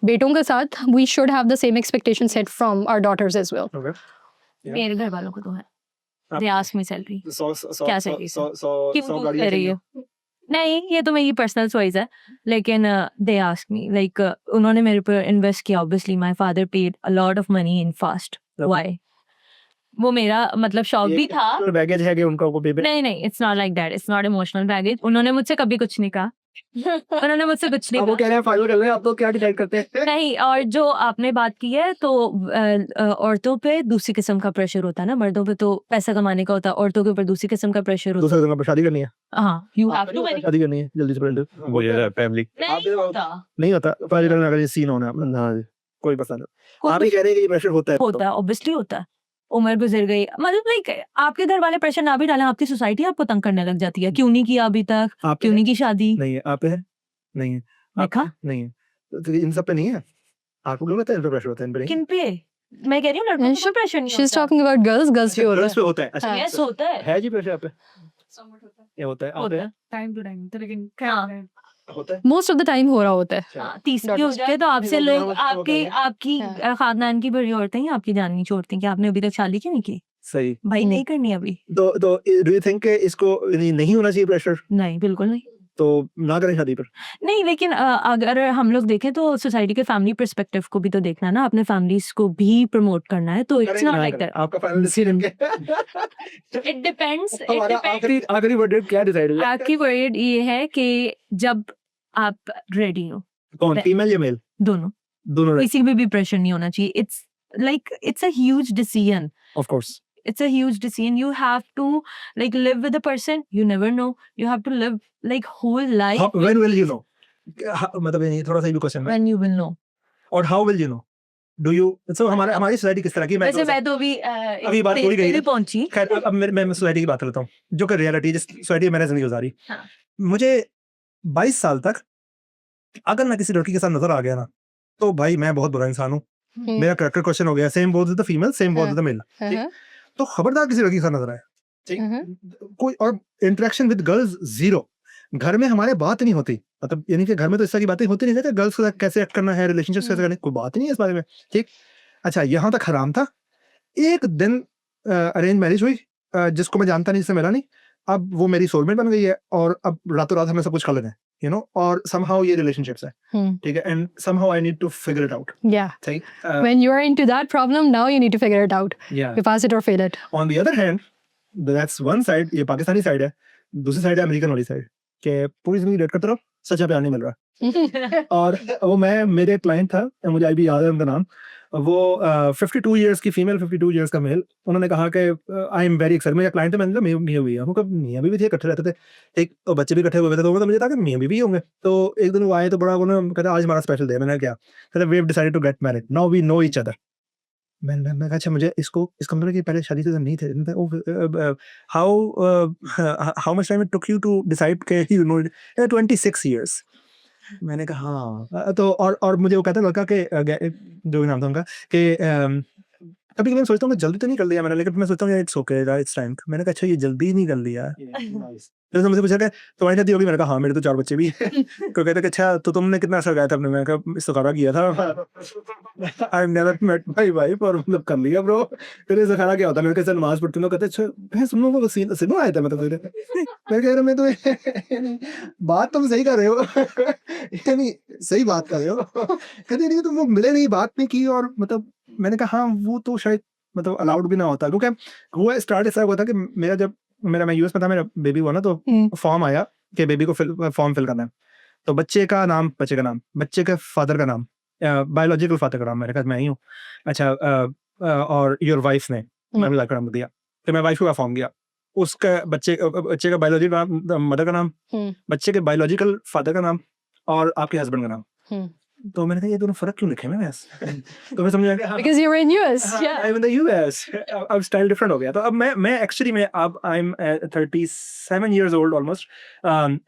बेटों के साथ we should have the same expectation set from our daughters as well okay मेरे घर वालों को तो है. आप- They ask me salary. क्या क्या चाहिए? क्यों सौ पूछ कर रही हो? नहीं, ये तो मेरी पर्सनल चॉइस है. लेकिन दे आस्क मी लाइक उन्होंने मेरे पर इन्वेस्ट किया. Obviously my father paid a lot of money in fast. Why? वो मेरा मतलब शौक भी था. बैगेज है कि उनका वो बेबी नहीं, it's not like that. It's not emotional baggage. उन्होंने मुझसे कभी कुछ नहीं कहा. उन्होंने मुझसे कुछ नहीं अब वो कहा. कह रहे हैं फाइनल कर रहे हैं आप तो क्या डिसाइड करते हैं नहीं, और जो आपने बात की है तो औरतों पे दूसरी किस्म का प्रेशर होता है ना. मर्दों पे तो पैसा कमाने का होता है. औरतों के ऊपर दूसरी किस्म का प्रेशर होता दूसरे दिन पे शादी करनी है है. हाँ, यू हैव टू. शादी करनी है जल्दी से पहले वो ये है फैमिली नहीं होता. नहीं होता पहले करना अगर ये सीन होना है हाँ जी कोई पता नहीं आप ही कह रहे हैं कि ये प्रेशर होता है होता है, ऑब्वियसली होता है. उम्र गुजर गई मतलब लाइक आपके घर वाले प्रेशर ना भी डालें आपकी सोसाइटी आपको तंग करने लग जाती है. क्यों नहीं किया अभी तक? आप क्यों नहीं की शादी? नहीं है आप है नहीं है आप देखा? नहीं है तो इन सब पे नहीं है आपको क्यों लगता है इन पे प्रेशर होता है इन पे नहीं किन पे? मैं कह रही हूँ लड़कों पे प्रेशर नहीं शी इज होता. टॉकिंग अबाउट गर्ल्स पे हो रहा गर्ल्स पे होता है अच्छा हाँ। यस होता है. है जी प्रेशर आप पे ये होता है आप होता है है. टाइम टू टाइम तो लेकिन हाँ. होता है मोस्ट ऑफ द टाइम हो रहा होता है। हाँ, तीसरी हो Daughters. जाए तो आपसे नहीं, लोग वो आपकी हाँ। आपकी हाँ। खानदान की बड़ी औरतें ही आपकी जान नहीं छोड़ती कि आपने अभी तक शादी क्यों नहीं की, सही भाई नहीं करनी अभी। तो डू यू थिंक इसको नहीं होना चाहिए प्रेशर नहीं, बिल्कुल नहीं। तो ना करें शादी पर नहीं, लेकिन अगर हम लोग देखें तो सोसाइटी के फैमिली पर्सपेक्टिव को भी तो देखना है ना, अपने फैमिलीज को भी प्रमोट करना है, तो इट्स नॉट लाइक दैट। आपका फाइनल डिसीजन क्या इट डिपेंड्स, इट हमारा डिपेंड्स। आखिरी वर्ड क्या डिसाइड हुआ आपकी वर्ड ये है कि जब आप रेडी हो, कौन फीमेल या मेल दोनों, दोनों किसी पे भी प्रेशर नहीं होना चाहिए। It's a huge decision, of course it's a huge decision. You have to like live with a person, you never know, you have to live like whole life when will you know मतलब ये थोड़ा सा भी question है when you will know. और how will you know do you so हमारी society किस तरह की वैसे मैं तो अभी अभी बात हो ही गई है। पहुंची। खैर अब मैं सोसाइटी की बात कर लेता हूँ जो कि रियलिटी जिस सोसाइटी में मैंने जिंदगी गुजारी हाँ। मुझे 22 साल तक अगर मैं किसी लड़की के साथ नजर आ गया ना तो भाई मैं बहुत बुरा इंसान हूँ मेरा कैरेक्टर क्वेश्चन हो गया same both with the female same both with the male तो खबरदार किसी लड़की के साथ नजर आए ठीक कोई और इंटरेक्शन विद गर्ल्स जीरो घर में हमारे बात नहीं होती मतलब यानी कि घर में तो इस तरह की बातें होती नहीं कि गर्ल्स के साथ कैसे एक्ट करना है रिलेशनशिप कैसे करना है कोई बात ही नहीं है इस बारे में ठीक अच्छा यहाँ तक हराम था एक दिन अरेंज मैरिज हुई जिसको मैं जानता नहीं जिससे मिला नहीं अब वो मेरी सोलमेट बन गई है और अब रातों रात हमें सब कुछ कर लेना है यू नो और समहाउ ये रिलेशनशिप्स है ठीक है and somehow I need to figure it out Yeah. ठीक When you are into that problem, now you need to figure it out. या You pass it or fail it. On the other hand that's one side ये Pakistani side है दूसरी side है American वाली side के पूरी जिंदगी डेट करते रहो सच्चा प्यार नहीं मिल रहा और वो मैं मेरे क्लाइंट था मुझे अभी याद है उनका नाम वो 52 इयर्स की फीमेल 52 इयर्स का मेल उन्होंने कहा कि आई एम वेरी एक्साइटेड मेरा क्लाइंट है मैंने कहा मियां बीवी है कब मियां बीवी थे इकट्ठे रहते थे एक और बच्चे भी इकट्ठे हुए थे तो मतलब मुझे था कि मियां बीवी होंगे तो एक दिन वो आए तो बड़ा उन्होंने कहता आज हमारा स्पेशल डे मैंने क्या कहता we have decided to get married now we know each other मैं कहा अच्छा मुझे इसको मतलब कि पहले शादी से नहीं थे how much time it took you to decide के यू नो 26 इयर्स मैंने कहा हाँ तो और मुझे वो कहता लड़का के जो भी नाम था उनका कि कभी कभी मैं सोचता हूँ जल्दी तो नहीं कर लिया मैंने लेकिन मैं सोचता हूँ इट्स ओके इट्स टाइम मैंने कहा अच्छा ये जल्दी नहीं कर लिया तो मुझे पूछा तुम्हारी शादी होगी मैंने कहा हाँ मेरे तो 4 बच्चे भी कोई कहता कि अच्छा तो तुमने कितना असर गया था अपने मैंने कहा इस्तिखारा किया था I never met my wife और मतलब कर लिया ब्रो फिर इस्तिखारा क्या होता है मैंने कहा नमाज पढ़ती हूँ कहते अच्छा मैं सुनो वो सीनो आया था मतलब मैं कह रहा मैं तो बात तुम सही कर रहे हो यानी सही बात कर रहे हो कहते नहीं तुम लोग मिले नहीं बात नहीं की और मतलब मैंने कहा हाँ वो तो शायद मतलब अलाउड भी ना होता क्योंकि हुआ स्टार्ट ऐसा हुआ था कि मैं यूएस में था मेरा बेबी हुआ ना तो फॉर्म आया कि बेबी को फॉर्म फिल करना है तो बच्चे का नाम बच्चे के फादर का नाम बायोलॉजिकल फादर का नाम मेरे पास मैं ही हूँ अच्छा और योर वाइफ ने महिला का नाम दिया तो मैं वाइफ का फॉर्म दिया उसका बच्चे का बायोलॉजिकल नाम मदर का नाम बच्चे के बायोलॉजिकल फादर का नाम और आपके हस्बैंड का नाम तो मैंने कहा ये दोनों फर्क क्यों लिखे मैं तो मैं समझ गया Because you were in US. Yeah. I'm in the US. अब स्टाइल डिफरेंट हो गया तो अब मैं एक्चुअली मैं अब I M 37 years old almost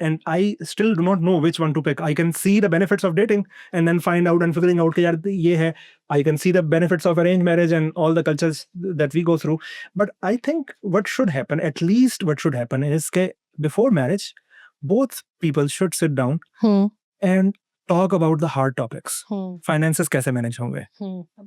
and I still do not know which one to pick. I can see the benefits of dating and then find out and figuring out कि यार ये है I can see the benefits of arranged marriage and all the cultures that we go through. But I think what should happen, at least what should happen is that before marriage, both people should sit down and talk about the hard topics. Finances कैसे manage होंगे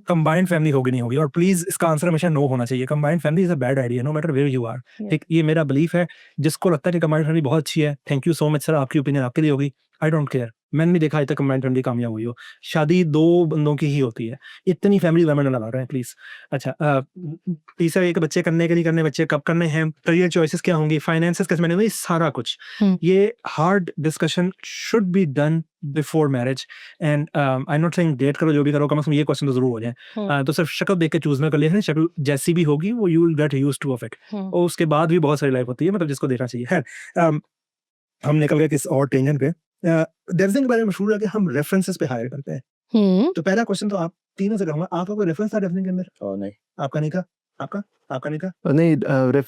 combined family होगी नहीं होगी और please इसका answer हमेशा no होना चाहिए combined family is a bad idea no matter where you are ठीक ये मेरा बिलीफ है जिसको लगता है कि कंबाइंड फैमिली बहुत अच्छी है thank you so much sir आपकी ओपिनियन आपके लिए होगी आई डोंट केयर मैंने नहीं देखा आज तक कंबाइंड फैमिली कामयाब हुई हो शादी 2 बंदों की ही होती है इतनी फैमिली गवर्नमेंट लगा रहे हैं प्लीज अच्छा तीसरा एक बच्चे करने के नहीं करने बच्चे कब करने हैं करियर चॉइसेस क्या होंगी फाइनेंसेस कैसे मैंने सारा कुछ ये hard discussion should be done before marriage and I not saying date करो जो भी करो कम से कम ये क्वेश्चन तो जरूर हो जाए तो सिर्फ शक्ल देख के चूज ना कर लिया शक्ल जैसी भी होगी वो you will get used two of it और उसके बाद भी बहुत सारी लाइफ होती है मतलब जिसको देखना चाहिए है हम निकल गए किस और टेंजेंट पे डेविजिंग के बारे में मशहूर है कि हम रेफरेंसेस पे हायर करते हैं तो पहला क्वेश्चन तो आप तीनों से कहूंगा आपका कोई रेफरेंस था डेविजिंग के अंदर नहीं आपका नहीं था आपका नहीं था नहीं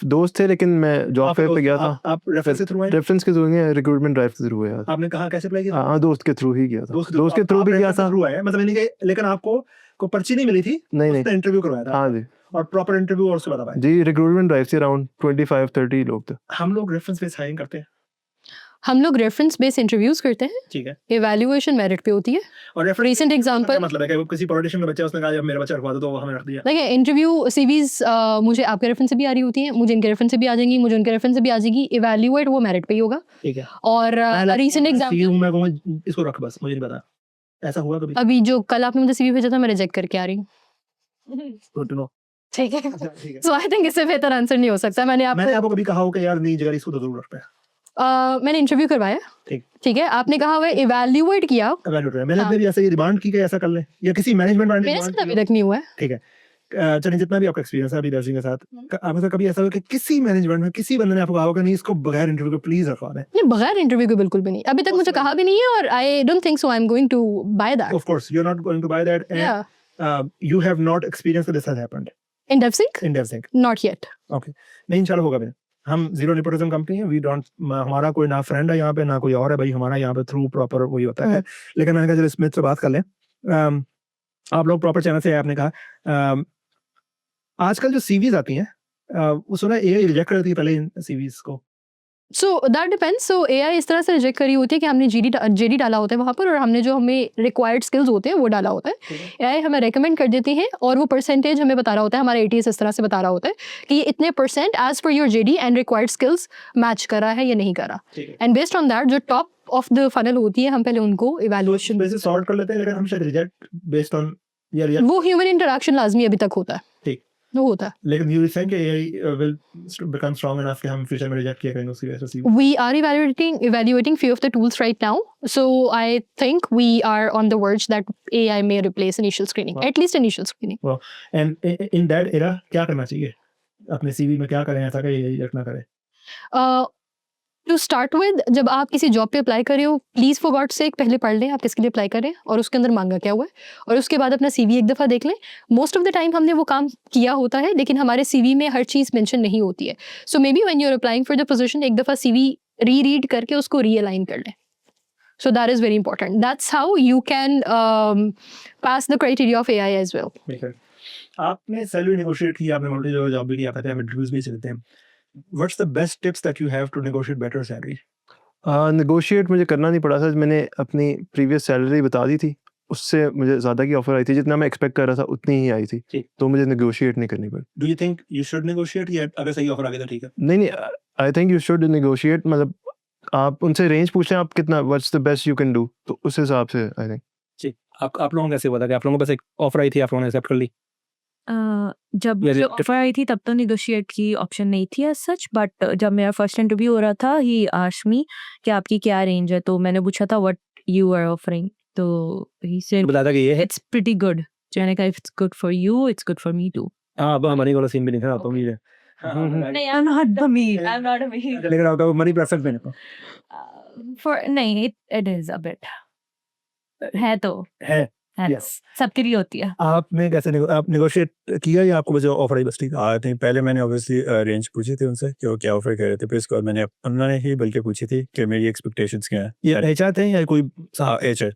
दोस्त थे लेकिन मैं जॉब फेयर पे गया था आप रेफरेंस के थ्रू आए रेफरेंस के थ्रू नहीं रिक्रूटमेंट ड्राइव के थ्रू है आपने कहा कैसे अप्लाई किया हाँ दोस्त के थ्रू ही गया था दोस्त के थ्रू भी गया था थ्रू आया मतलब यानी कि लेकिन आपको को पर्ची नहीं मिली थी नहीं इंटरव्यू करवाया था हाँ जी और प्रॉपर इंटरव्यू और उसके बाद आए जी रिक्रूटमेंट ड्राइव से अराउंड 25-30 लोग थे हम लोग रेफरेंस बेस्ड हायरिंग करते हैं हम लोग रेफरेंस बेस्ड इंटरव्यूज करते हैं, ठीक है इवैल्यूएशन मेरिट पे होती है। और reference Recent का क्या example- मतलब है कि वो किसी पॉलिटिशियन का बच्चा उसने कहा "यार, मेरा बच्चा रखवा दो" तो हमें रख दिया देखिए इंटरव्यू सीवीज मुझे आपके रेफरेंस से भी आ रही होती हैं, मुझे इनके रेफरेंस से भी आ जाएंगी, मुझे उनके रेफरेंस से भी आ जाएगी। इवैल्यूएट वो मेरिट पे ही होगा। ठीक है और रीसेंट एग्जाम्पल मैं कहूँगा इसको रख बस मुझे नहीं पता ऐसा हुआ कभी अभी जो कल आपने मुझे सीवी भेजा था मैं रिजेक्ट करके आ रही हूँ। Good to know. ठीक है, अच्छा, ठीक है सो आई थिंक इससे बेहतर आंसर नहीं हो सकता। मैंने मैंने आपको आपको कभी कहा हो कि यार नहीं जगह इसको तो जरूर रखते हैं मैंने इंटरव्यू करवाया, ठीक ठीक है, आपने कहा हुआ इवैल्यूएट किया, evaluate है। मैंने हाँ। फिर ऐसे डिमांड की कि ऐसा कर ले या किसी मैनेजमेंट वाले ने मेरे demand साथ अभी की हो। तक नहीं हुआ है। ठीक है चलिए जितना भी आपका एक्सपीरियंस है अभी दर्जी के साथ आपके साथ कभी ऐसा हुआ कि किसी मैनेजमेंट में किसी बंदे ने आपको कहा होगा नहीं इसको बगैर इंटरव्यू के प्लीज रखवा दें नहीं, बगैर इंटरव्यू के बिल्कुल भी नहीं, अभी तक मुझे कहा भी नहीं है और I don't think so I am going to buy that. Of course you are not going to buy that या you have not experienced this has happened in DevSync in DevSync. Not yet. Okay. नहीं इंशाल्लाह होगा भी हम zero nepotism company है we don't हमारा कोई ना फ्रेंड है यहाँ पे ना कोई और है भाई हमारा यहाँ पे थ्रू प्रॉपर वही होता है लेकिन मैंने कहा चलो स्मिथ से बात कर लें आप लोग प्रॉपर चैनल से हैं, आपने कहा आजकल जो सीवीज आती हैं वो सुना एआई रिजेक्ट कर देती है पहले इन सीवीज को so that depends. So AI इस तरह से रिजेक्ट करी होती है कि हमने जेडी डाला होता है वहाँ पर और हमने जो हमें रिक्वायर्ड स्किल्स होते हैं वो डाला होता है। एआई हमें रेकमेंड कर देती है और वो परसेंटेज हमें बता रहा होता है, हमारा एटीएस इस तरह से बता रहा होता है कि ये इतने percent as per your JD and required skills match करा है या नहीं करा। एंड बेस्ड ऑन दैट जो टॉप ऑफ द फनल होती है हम पहले उनको इवैल्यूएशन वैसे सॉर्ट कर लेते हैं लेकिन हम शायद रिजेक्ट बेस्ड ऑन या वो ह्यूमन इंटरेक्शन लाजमी अभी तक होता है, ठीक वो होता है। लेकिन यू थिंक कि AI will become strong enough कि हम फ्यूचर में रिजेक्ट किया करेंगे उसकी वजह से We are evaluating few of the tools right now. So I think we are on the verge that AI may replace initial screening, Wow. at least initial screening. And in that era क्या करना चाहिए अपने CV में क्या करें ऐसा कि यही रखना करें To start with, जब आप किसी जॉब पे अप्लाई कर रहे हो प्लीज़ फॉर गॉड सेक पहले पढ़ लें आप किसके लिए अप्लाई करें और उसके अंदर मांगा क्या हुआ है और उसके बाद अपना सीवी एक दफ़ा देख लें। मोस्ट ऑफ द टाइम हमने वो काम किया होता है लेकिन हमारे सीवी में हर चीज़ मेंशन नहीं होती है। So may be when you are applying for the position एक दफ़ा सीवी रीड करके उसको रीअलाइन कर लें। So that is very important. That's how you can pass the criteria of AI as well. आपने सैलरी नेगोशिएट की आपने multi job भी किया हम इंटरव्यूज भी चलते हैं what's the best tips that you have to negotiate better salary negotiate मुझे करना नहीं पड़ा था, मैंने अपनी प्रीवियस सैलरी बता दी थी, उससे मुझे ज़्यादा की ऑफर आई थी, जितना मैं एक्सपेक्ट कर रहा था उतनी ही आई थी, ठीक। तो मुझे नेगोशिएट नहीं करनी पड़ी। Do you think you should negotiate या अगर सही ऑफर आ गया तो ठीक है नहीं I think you should negotiate, मतलब आप उनसे रेंज पूछ लें आप कितना what's the best you can do, तो उस हिसाब से आई थिंक। ठीक आप लोगों को कैसे पता कि आप लोगों को बस एक ऑफर आई थी आप लोगों ने एक्सेप्ट कर ली जब Yeah, जो yeah. ऑफर आई थी तब तो निगोशिएट की ऑप्शन नहीं थी एज सच, बट जब मेरा फर्स्ट इंटरव्यू हो रहा था ही आस्क्ड मी कि आपकी क्या रेंज है, तो मैंने पूछा था व्हाट यू आर ऑफरिंग, तो ही सेड बताया था कि ये है इट्स प्रीटी गुड। जो मैंने कहा if it's good for you it's good for me too. हाँ अब मनी वाला सीन भी नहीं था तो मुझे नहीं I am not the me, I am not a me लेकिन आपका मनी प्रेफरेंस मैंने को फॉर नहीं इट इज अ बिट है तो है Yes. सबके लिए होती है। आपने कैसे आप नेगोशिएट किया या आपको बस ऑफर आई बस ठीक आई थिंक पहले मैंने ऑब्वियसली रेंज पूछी थी उनसे कि वो क्या ऑफर कर रहे थे, फिर उसके बाद मैंने उन्होंने ही बल्कि पूछी थी कि मेरी एक्सपेक्टेशंस क्या हैं। ये एचआर थे या कोई हाँ एचआर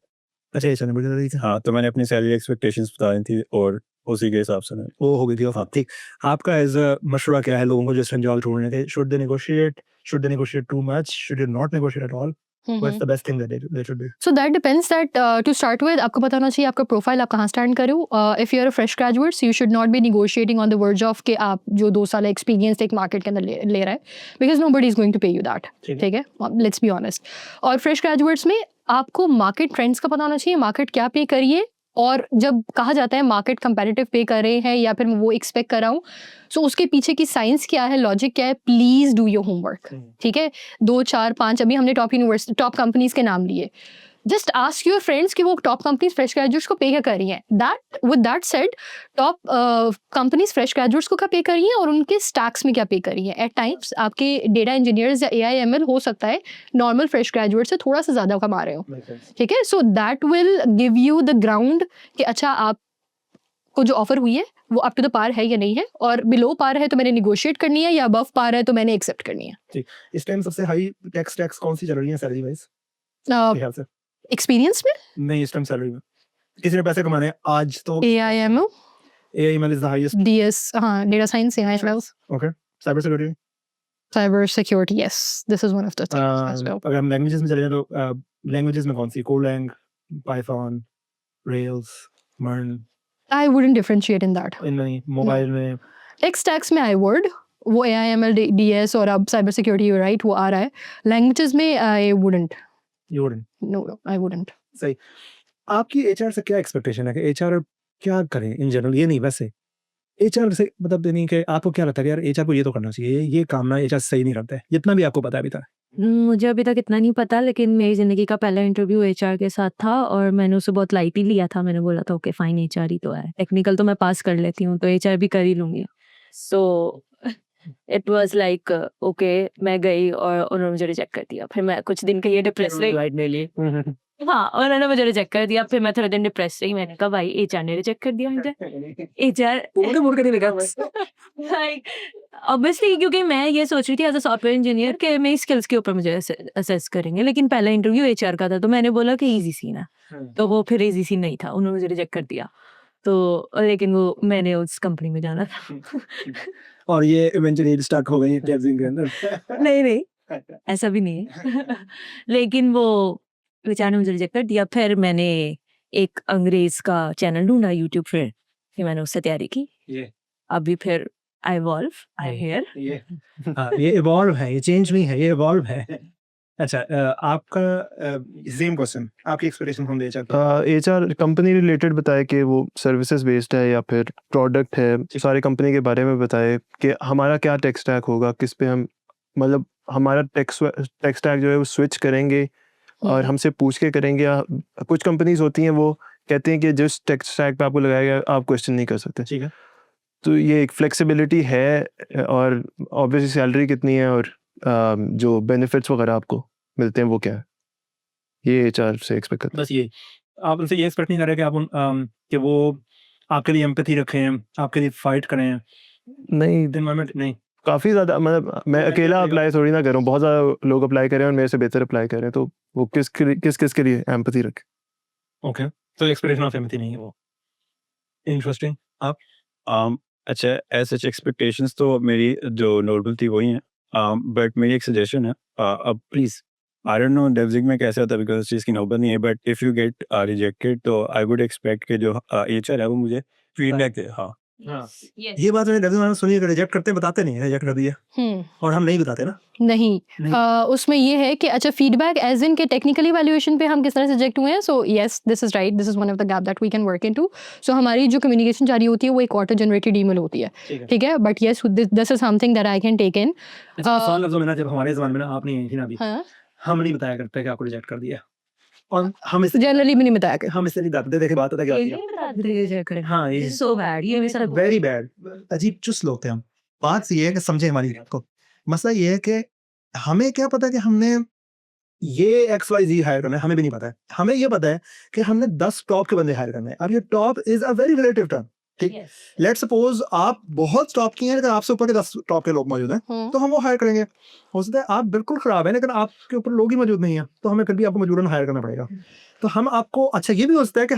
अच्छा एचआर ने बता दी थी हाँ, तो मैंने अपनी सैलरी एक्सपेक्टेशंस बता दी थी और उसी के हिसाब से वो हो गई थी ऑफर ठीक। आपका एज अ मशवरा क्या है लोगों को जो इस जॉब ढूंढने थे should they negotiate too much should they not negotiate at all what's the best thing that they should do So that depends that to start with आपको पता होना चाहिए आपका प्रोफाइल आप कहाँ स्टैंड करो। If you are a fresh graduate so you should not be negotiating on the verge of कि आप जो 2 साल एक्सपीरियंस एक मार्केट के अंदर ले रहा है because nobody is going to pay you that. ठीक है लेट्स बी ऑनेस्ट। और फ्रेश ग्रेजुएट्स में आपको मार्केट ट्रेंड्स का पता होना चाहिए, मार्केट क्या पे करिए और जब कहा जाता है मार्केट कंपैरेटिव पे कर रहे हैं या फिर मैं वो एक्सपेक्ट कर रहा हूँ सो उसके पीछे की साइंस क्या है, लॉजिक क्या है, प्लीज डू योर होमवर्क। ठीक है 2 4 5 अभी हमने टॉप कंपनीज के नाम लिए, जस्ट आस्क योर फ्रेंड्स कि वो टॉप कंपनीज फ्रेश ग्रेजुएट्स को पे क्या कर रही हैं। That said top companies fresh graduates को क्या पे कर रही हैं और उनके स्टैक्स में क्या पे कर रही हैं। एट टाइम्स आपके डेटा इंजीनियर्स या AI/ML हो सकता है नॉर्मल फ्रेश ग्रेजुएट से थोड़ा सा ज़्यादा कमा रहे हो। ठीक है so that will give you the ground कि अच्छा आप को जो ऑफर हुई है वो अप टू द पार है या नहीं है, और बिलो पार है तो मैंने निगोशिएट करनी है या अबव पार है तो मैंने एक्सेप्ट करनी है। इस टाइम सबसे हाई टैक्स कौन सी चल रही है सैलरी वाइज ख्याल से एक्सपीरियंस में नहीं इस टाइम सैलरी में किसी ने पैसे कमाने हैं आज तो AI/ML AI/ML is the highest DS हाँ data science AI/ML okay cyber security Cyber security, yes, this is one of the things as well. अगर हम लैंग्वेजेस में चले जाएं तो लैंग्वेजेस में कौन सी? Golang, Python, Rails, Mern, I wouldn't differentiate in that. In mobile में Tech stacks में I would, वो AIML DS और अब cyber security right वो आ रहा है. Languages में I wouldn't. you wouldn't. No, I wouldn't. सही. आपकी एचआर से क्या एक्सपेक्टेशन है कि एचआर क्या करें इन जनरल? ये नहीं वैसे एचआर से मतलब नहीं कि आपको क्या लगता है कि यार एचआर को ये तो करना चाहिए, ये काम ना एचआर सही नहीं करता है, जितना भी आपको पता है अभी तक? मुझे अभी तक इतना नहीं पता, लेकिन मेरी ज़िंदगी का पहला इंटरव्यू एचआर के साथ था और मैंने उसे बहुत लाइटली लिया था। मैंने बोला था ओके फाइन, एचआर ही तो है, टेक्निकल तो मैं पास कर लेती हूँ, तो एचआर भी कर ही लूँगी। So it was like okay, मैं गई और उन्होंने मुझे रिजेक्ट कर दिया। फिर मैं कुछ दिन के लिए डिप्रेस रही। हाँ, उन्होंने मुझे रिजेक्ट कर दिया। फिर मैं थोड़े दिन डिप्रेस रही। मैंने कहा भाई एचआर ने रिजेक्ट कर दिया मुझे। एचआर लाइक ऑब्वियसली, क्योंकि मैं ये सोच रही थी एज अ सॉफ्टवेयर इंजीनियर कि मेरी स्किल्स के ऊपर मुझे असेस करेंगे, लेकिन पहला इंटरव्यू एचआर का था, तो मैंने बोला कि इजी सीन है, तो वो फिर इजी सीन नहीं था, उन्होंने मुझे रिजेक्ट कर दिया। तो लेकिन वो मैंने उस कंपनी में जाना था। और ये इवेंचुअली स्टक हो गई डेवजिंग के अंदर? नहीं, ऐसा भी नहीं है। लेकिन वो एचआर ने मुझे रिजेक्ट कर दिया। फिर मैंने एक अंग्रेज का चैनल ढूंढा यूट्यूब पे, फिर मैंने उससे तैयारी की। ये अभी फिर आई इवॉल्व, आई हियर। ये हाँ, ये इवॉल्व है, ये चेंज नहीं है, ये इवॉल्व है। अच्छा, आपका सेम क्वेश्चन, आपकी एक्सपेक्टेशन हम दे सकते हैं? एचआर कंपनी रिलेटेड बताए कि वो सर्विसेज बेस्ड है या फिर प्रोडक्ट है, सारे कंपनी के बारे में बताए कि हमारा क्या टेक स्टैक होगा, किस पे हम मतलब हमारा टेक स्टैक जो है वो स्विच करेंगे और हमसे पूछ के करेंगे, या कुछ कंपनीज होती हैं वो कहते हैं कि जिस टेक स्टैक पे आपको लगाया गया आप क्वेश्चन नहीं कर सकते। ठीक है। तो ये एक फ्लेक्सिबिलिटी है, और ऑब्वियसली सैलरी कितनी है और जो बेनिफिट्स वगैरह आपको मिलते हैं वो क्या है, ये एचआर से एक्सपेक्ट करते बस ये आप उनसे ये एक्सपेक्ट नहीं कर रहे कि आप कि वो आपके लिए एम्पैथी रखें, आपके लिए फाइट करें हैं। नहीं, एनवायरनमेंट नहीं। काफ़ी ज़्यादा, मतलब मैं अकेला अप्लाई थोड़ी ना करूँ, बहुत ज़्यादा लोग अप्लाई करें और मेरे से बेहतर अप्लाई करें, तो वो किस के लिए एम्पैथी रखें। ओके, तो एक्सपेक्टेशन ऑफ एम्पैथी नहीं है वो। इंटरेस्टिंग। आप अच्छा, एज सच एक्सपेक्टेशंस तो मेरी जो नॉर्मल थी वही हैं, बट मेरी एक सजेशन है, अब प्लीज़ आई डोंट नो डेवजिंग में कैसे होता है बिकॉज इस चीज़ की नौबत नहीं है, but if you get rejected तो आई वुड एक्सपेक्ट कि जो एचआर है वो मुझे फीडबैक दे। हाँ, ये बात मैंने डेवजिंग में सुनी है, रिजेक्ट करते बताते नहीं है रिजेक्ट कर दिया, और हम नहीं बताते ना। नहीं, उसमें ये है कि अच्छा फीडबैक एज इन के टेक्निकल इवैल्यूएशन पे हम किस तरह से रिजेक्ट हुए हैं। So yes, this is right, this is one of the gap that we can work into. So हमारी जो कम्युनिकेशन जारी होती है वो एक ऑटो जनरेटेड ईमेल होती है, ठीक है, but yes this is something that I can take in. आसान लफ्जों में ना, जब हमारे ज़माने में ना आप नहीं आई थी ना अभी, हम नहीं बताया करते कि आपको रिजेक्ट कर दिया, और हम इससे जनरली भी नहीं बताया कि हम इससे नहीं बताते देखे बात होता क्या होती है। हाँ, ये सो बैड, ये मेरे साथ वेरी बैड, अजीब चुस्त लोग थे हम। बात ये है कि समझे हमारी बात को, मसला ये है कि हमें क्या पता कि हमने ये XYZ हायर करना है, हमें भी नहीं पता है। हमें ये पता है कि हमने 10 टॉप के बंदे हायर करने हैं। अब ये top is a very relative term, ठीक। लेट्स सपोज आप बहुत टॉप की हैं, लेकिन आपसे ऊपर के 10 टॉप के लोग मौजूद हैं, तो हम वो हायर करेंगे। हो सकता है आप बिल्कुल खराब है, लेकिन आपके ऊपर लोग ही मौजूद नहीं है, तो हमें फिर भी आपको मजबूरन हायर करना पड़ेगा। तो हम आपको, अच्छा ये भी हो सकता है कि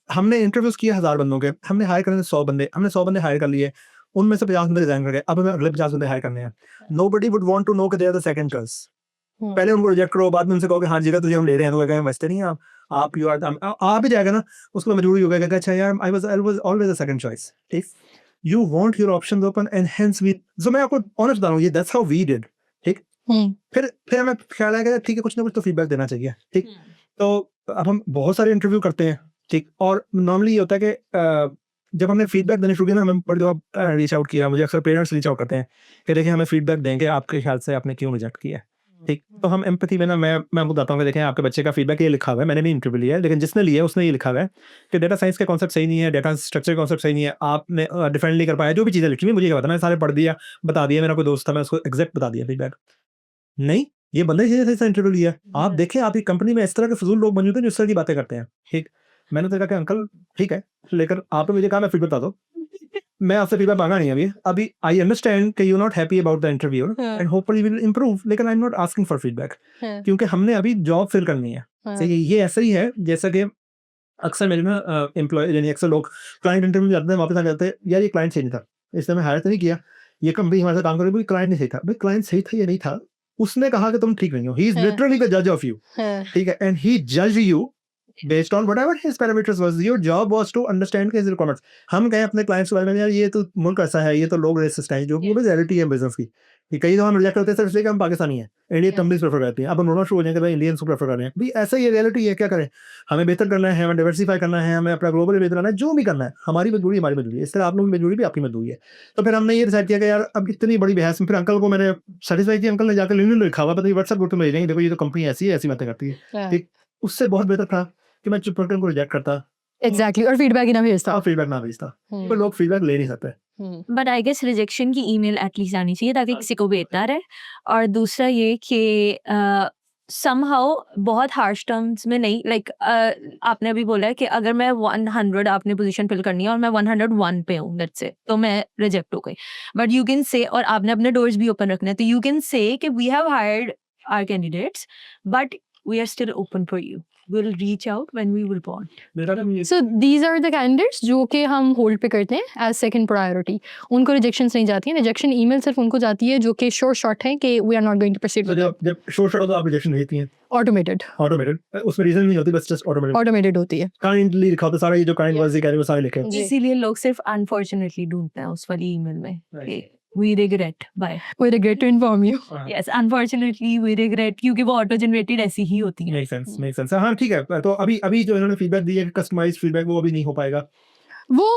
हमने इंटरव्यूज किए 1000 बंदों के, हमने हायर करने 100 बंदे, हमने 100 बंदे हायर कर लिए, उनमें से 50 बंदे रिजाइन कर गए, अब हमें अगले 50 बंदे हायर करने हैं। Nobody would want to know कि they are the second choice. पहले उनको रिजेक्ट करो, बाद में उनसे कहो कि हाँ जी तुझे हम ले रहे हैं, तो कहेंगे वैसे नहीं आप यू आर, आप ही जाएगा ना, उसको मजबूरी होगा कि अच्छा यार I was always a second choice, ठीक। You want your options open and hence we, so मैं आपको ऑनेस्ट बता रहा हूं, ये दैट्स हाउ वी डिड, ठीक। फिर हमें ख्याल आया कि ठीक है कुछ ना कुछ तो फीडबैक देना चाहिए, ठीक। तो अब हम बहुत सारे इंटरव्यू करते हैं, ठीक, और नॉर्मली ये होता है कि जब हमने फीडबैक देने शुरू किया ना, हमें बड़े दफा रीच आउट किया, मुझे अक्सर पेरेंट्स रीच आउट करते हैं कि देखिए हमें फीडबैक देंगे, आपके ख्याल से आपने क्यों रिजेक्ट किया है, ठीक। तो हम एम्पैथी में ना, मैं आपको बताता हूँ कि देखें आपके बच्चे का फीडबैक ये लिखा हुआ है, मैंने नहीं इंटरव्यू लिया है, लेकिन जिसने लिया है उसने ये लिखा हुआ है कि डेटा साइंस का कॉन्सेप्ट सही नहीं है, डेटा स्ट्रक्चर कॉन्सेप्ट सही नहीं है, आपने डिफेंड नहीं कर पाया, जो भी चीज़ें लिखी हुई मुझे क्या पता, मैंने सारे पढ़ दिया, बता दिया, मेरा कोई दोस्त था मैं उसको एग्जैक्ट बता दिया फीडबैक। नहीं, ये बंदे से इंटरव्यू लिया, आप देखें आपकी कंपनी में इस तरह के फजूल लोग मौजूद हैं जो इस तरह की बातें करते हैं, ठीक। मैंने तो कहा कि अंकल ठीक है, लेकर आपने मुझे कहा मैं फीडबैक बता दो, मैं आपसे फीडबैक मांगा नहीं अभी आई अंडरस्टैंड कि you not happy about the interview and hopefully will improve, लेकिन I am not asking for feedback, क्योंकि हमने अभी जॉब फिल करनी है। तो ये ऐसा ही है जैसा कि अक्सर मेरे ना एम्प्लॉय यानी अक्सर लोग क्लाइंट इंटरव्यू में जाते हैं, वापस आ जाते हैं, यार ये क्लाइंट सही नहीं था, इसलिए मैं हायर तो नहीं किया, ये कंपनी हमारे साथ काम कर रही है, क्लाइंट नहीं सही था। भाई क्लाइंट सही था या नहीं था, उसने कहा कि तुम ठीक नहीं हो, ही इज हाँ। लिटरली द जज ऑफ यू, हाँ, ठीक है, एंड ही जज you based on whatever his parameters was. Your job was to understand his requirements. हम कहें अपने क्लाइंट्स के बारे में, यार ये तो मुल्क ऐसा है, ये तो लोग रेसिस्ट हैं, जो पूरी रियलिटी है बिजनेस की, कि कई दफा हम रिजेक्ट होते हैं सिर्फ इसलिए कि हम पाकिस्तानी हैं, इंडियन कंपनीज प्रेफर करती हैं। अब हम रोना शुरू हो जाएंगे भाई इंडियंस को प्रेफर कर रहे हैं, भाई ऐसा ही रियलिटी है, क्या करें, हमें बेहतर करना है, हमें डाइवर्सिफाई करना है, हमें अपना ग्लोबल बेहतर करना है, जो भी करना है, हमारी मजबूरी हमारी मजबूरी है, इस तरह आप लोगों की मजबूरी भी आपकी मजबूरी है। तो फिर हमने ये डिसाइड किया कि यार अब इतनी बड़ी बहस में, फिर अंकल को मैंने सेटिस्फाई किया, अंकल ने जाकर लिखा लिखा हुआ, पता नहीं व्हाट्सएप ग्रुप में भेज देंगे, देखो ये तो कंपनी ऐसी है, ऐसी बातें करती है, हाँ, ठीक। उससे बहुत बेहतर था कि मैं चुप करके उनको रिजेक्ट करता एग्जैक्टली, और फीडबैक ही ना भेजता। और फीडबैक ना भेजता, हम्म, पर लोग फीडबैक ले नहीं सकते। हम्म, बट आई गेस रिजेक्शन की ईमेल एटलीस्ट आनी चाहिए ताकि किसी को भेजना रहे। और दूसरा ये कि समहाउ बहुत हार्श टर्म्स में नहीं, लाइक आपने अभी बोला है कि अगर मैं 100 आपने पोजीशन फिल करनी है और मैं 101 पे हूँ लेट्स से, तो मैं रिजेक्ट हो गई। बट यू कैन से, और आपने अपने डोर्स भी ओपन रखने हैं, तो यू कैन से कि we have hired our candidates but we are still open for you, we will reach out when we will want. मेरा ना ये so these are the candidates जो कि हम होल्ड पे करते हैं एज सेकंड प्रायोरिटी। उनको रिजेक्शंस नहीं जाती हैं, रिजेक्शन ईमेल सिर्फ उनको जाती है जो कि शॉर्ट है कि we are not going to proceed तो विद जब जब शोर शोर तो आप रिजेक्शन भेजती हैं ऑटोमेटेड ऑटोमेटेड, उसमें रीजन नहीं होती, बस जस्ट ऑटोमेटेड होती है। काइंडली लिखा होता सारा, ये जो काइंड वर्ड्स कह रहे हैं वो सारे लिखे हैं। जी। इसीलिए लोग सिर्फ अनफॉर्चुनेटली ढूंढते हैं उस वाली ईमेल में Right. कि we regret by. We regret to inform you. Yes, unfortunately we regret, क्योंकि वो ऑटो जनरेटेड ऐसी ही होती है। Make sense. हाँ ठीक है, तो अभी जो इन्होंने फीडबैक दी है कस्टमाइज्ड फीडबैक, वो अभी नहीं हो पाएगा। वो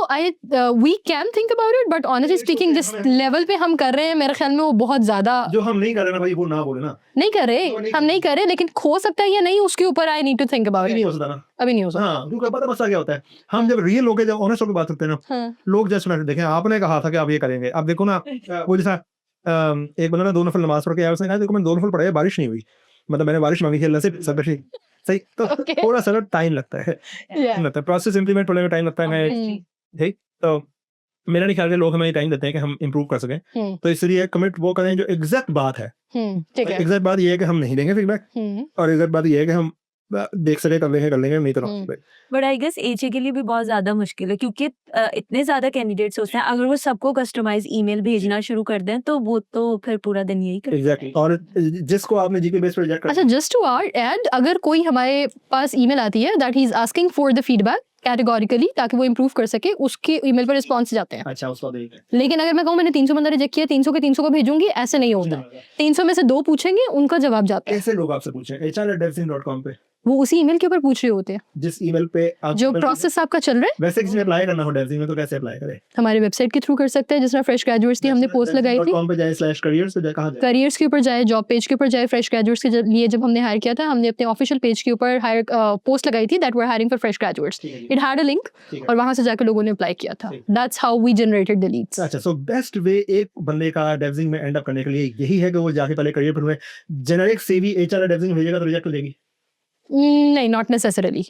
we can think about it, but honestly speaking जिस लेवल पे हम कर रहे हैं मेरे ख्याल में वो बहुत ज्यादा जो हम नहीं कर रहे ना भाई, वो ना बोले ना, नहीं कर रहे, हम नहीं कर रहे, लेकिन हो सकता है या नहीं उसके ऊपर I need to think about अभी नहीं इट। हो सकता ना। अभी नहीं हो सकता। हाँ, क्योंकि पता मसला क्या होता है, हम जब रियल लोग जब ऑनेस्ट होकर बात करते हैं ना, हाँ, लोग जजमेंट देखें, आपने कहा था कि आप ये करेंगे, अब देखो ना, वो जैसा एक बंदा ना 2 नफल नमाज पढ़ के आया, उसने कहा देखो मैंने 2 नफल पढ़े, बारिश नहीं हुई, मतलब मैंने बारिश मांगी थी अल्लाह से, सब ठीक सही, तो Okay. थोड़ा सा टाइम लगता है, yeah. प्रोसेस इंप्लीमेंट होने में टाइम लगता है। मैं हम्म, ठीक, तो मेरा नहीं ख्याल कि लोग हमें टाइम देते हैं कि हम इंप्रूव कर सकें, हम्म, तो इसलिए कमिट वो करें जो एग्जैक्ट बात है। ठीक है। एग्जैक्ट बात ये है कि हम नहीं देंगे फीडबैक, हम्म, और एग्जैक्ट बात ये है कि हम देख सके कर लेंगे नहीं तो ना। हम्म। बट आई गेस एचए के लिए भी बहुत ज्यादा मुश्किल है, क्योंकि इतने ज्यादा कैंडिडेट्स होते हैं, अगर वो सबको कस्टमाइज ईमेल भेजना शुरू कर दें तो वो तो फिर पूरा दिन यही कर। एग्जैक्टली, और जिसको आपने जीपी बेस पर रिजेक्ट कर अच्छा, जस्ट टू ऐड, अगर कोई हमारे पास ईमेल आती है that he is asking for the feedback categorically ताकि वो इम्प्रूव कर सके, उसके ईमेल पर रिस्पॉन्स जाते हैं। अच्छा उसको देख लेकिन अगर मैं कहूँ मैंने 300 बंदा रिजेक्ट किया, 300 के 300 को भेजूंगी, ऐसे नहीं होता। 300 में से 2 पूछेंगे, उनका जवाब जाता है। कैसे लोग आपसे पूछें hr@devsin.com पे, वो उसी ईमेल के ऊपर पूछ रहे होते हैं जिस ईमेल पे आप जो प्रोसेस आपका चल रहा है। वैसे किसी ने अप्लाई करना हो डेवसिन में तो कैसे अप्लाई करें? हमारे वेबसाइट के थ्रू कर सकते हैं, जिस तरह फ्रेश ग्रेजुएट्स की हमने पोस्ट लगाई थी। devsin.com पे जाए /careers पे जाए, कहाँ जाए? करियर्स के ऊपर जाए, जॉब पेज के ऊपर जाए। फ्रेश ग्रेजुएट्स के लिए जब हमने हायर किया था, हमने अपने ऑफिशियल पेज के ऊपर हायर पोस्ट लगाई थी that we are hiring for fresh graduates. ठीक है जी, इट हैड अ लिंक ठीक है। और वहां से जाकर लोगों ने अप्लाई किया था। ठीक। That's how we generated the leads. अच्छा, सो बेस्ट वे एक बंदे का डेवसिन में एंड अप करने के लिए यही है कि वो जाके पहले करियर पर जेनेरिक सीवी hr@devsin में भेजेगा तो रिजेक्ट कर देगी? नहीं, नॉट नेसेसरली।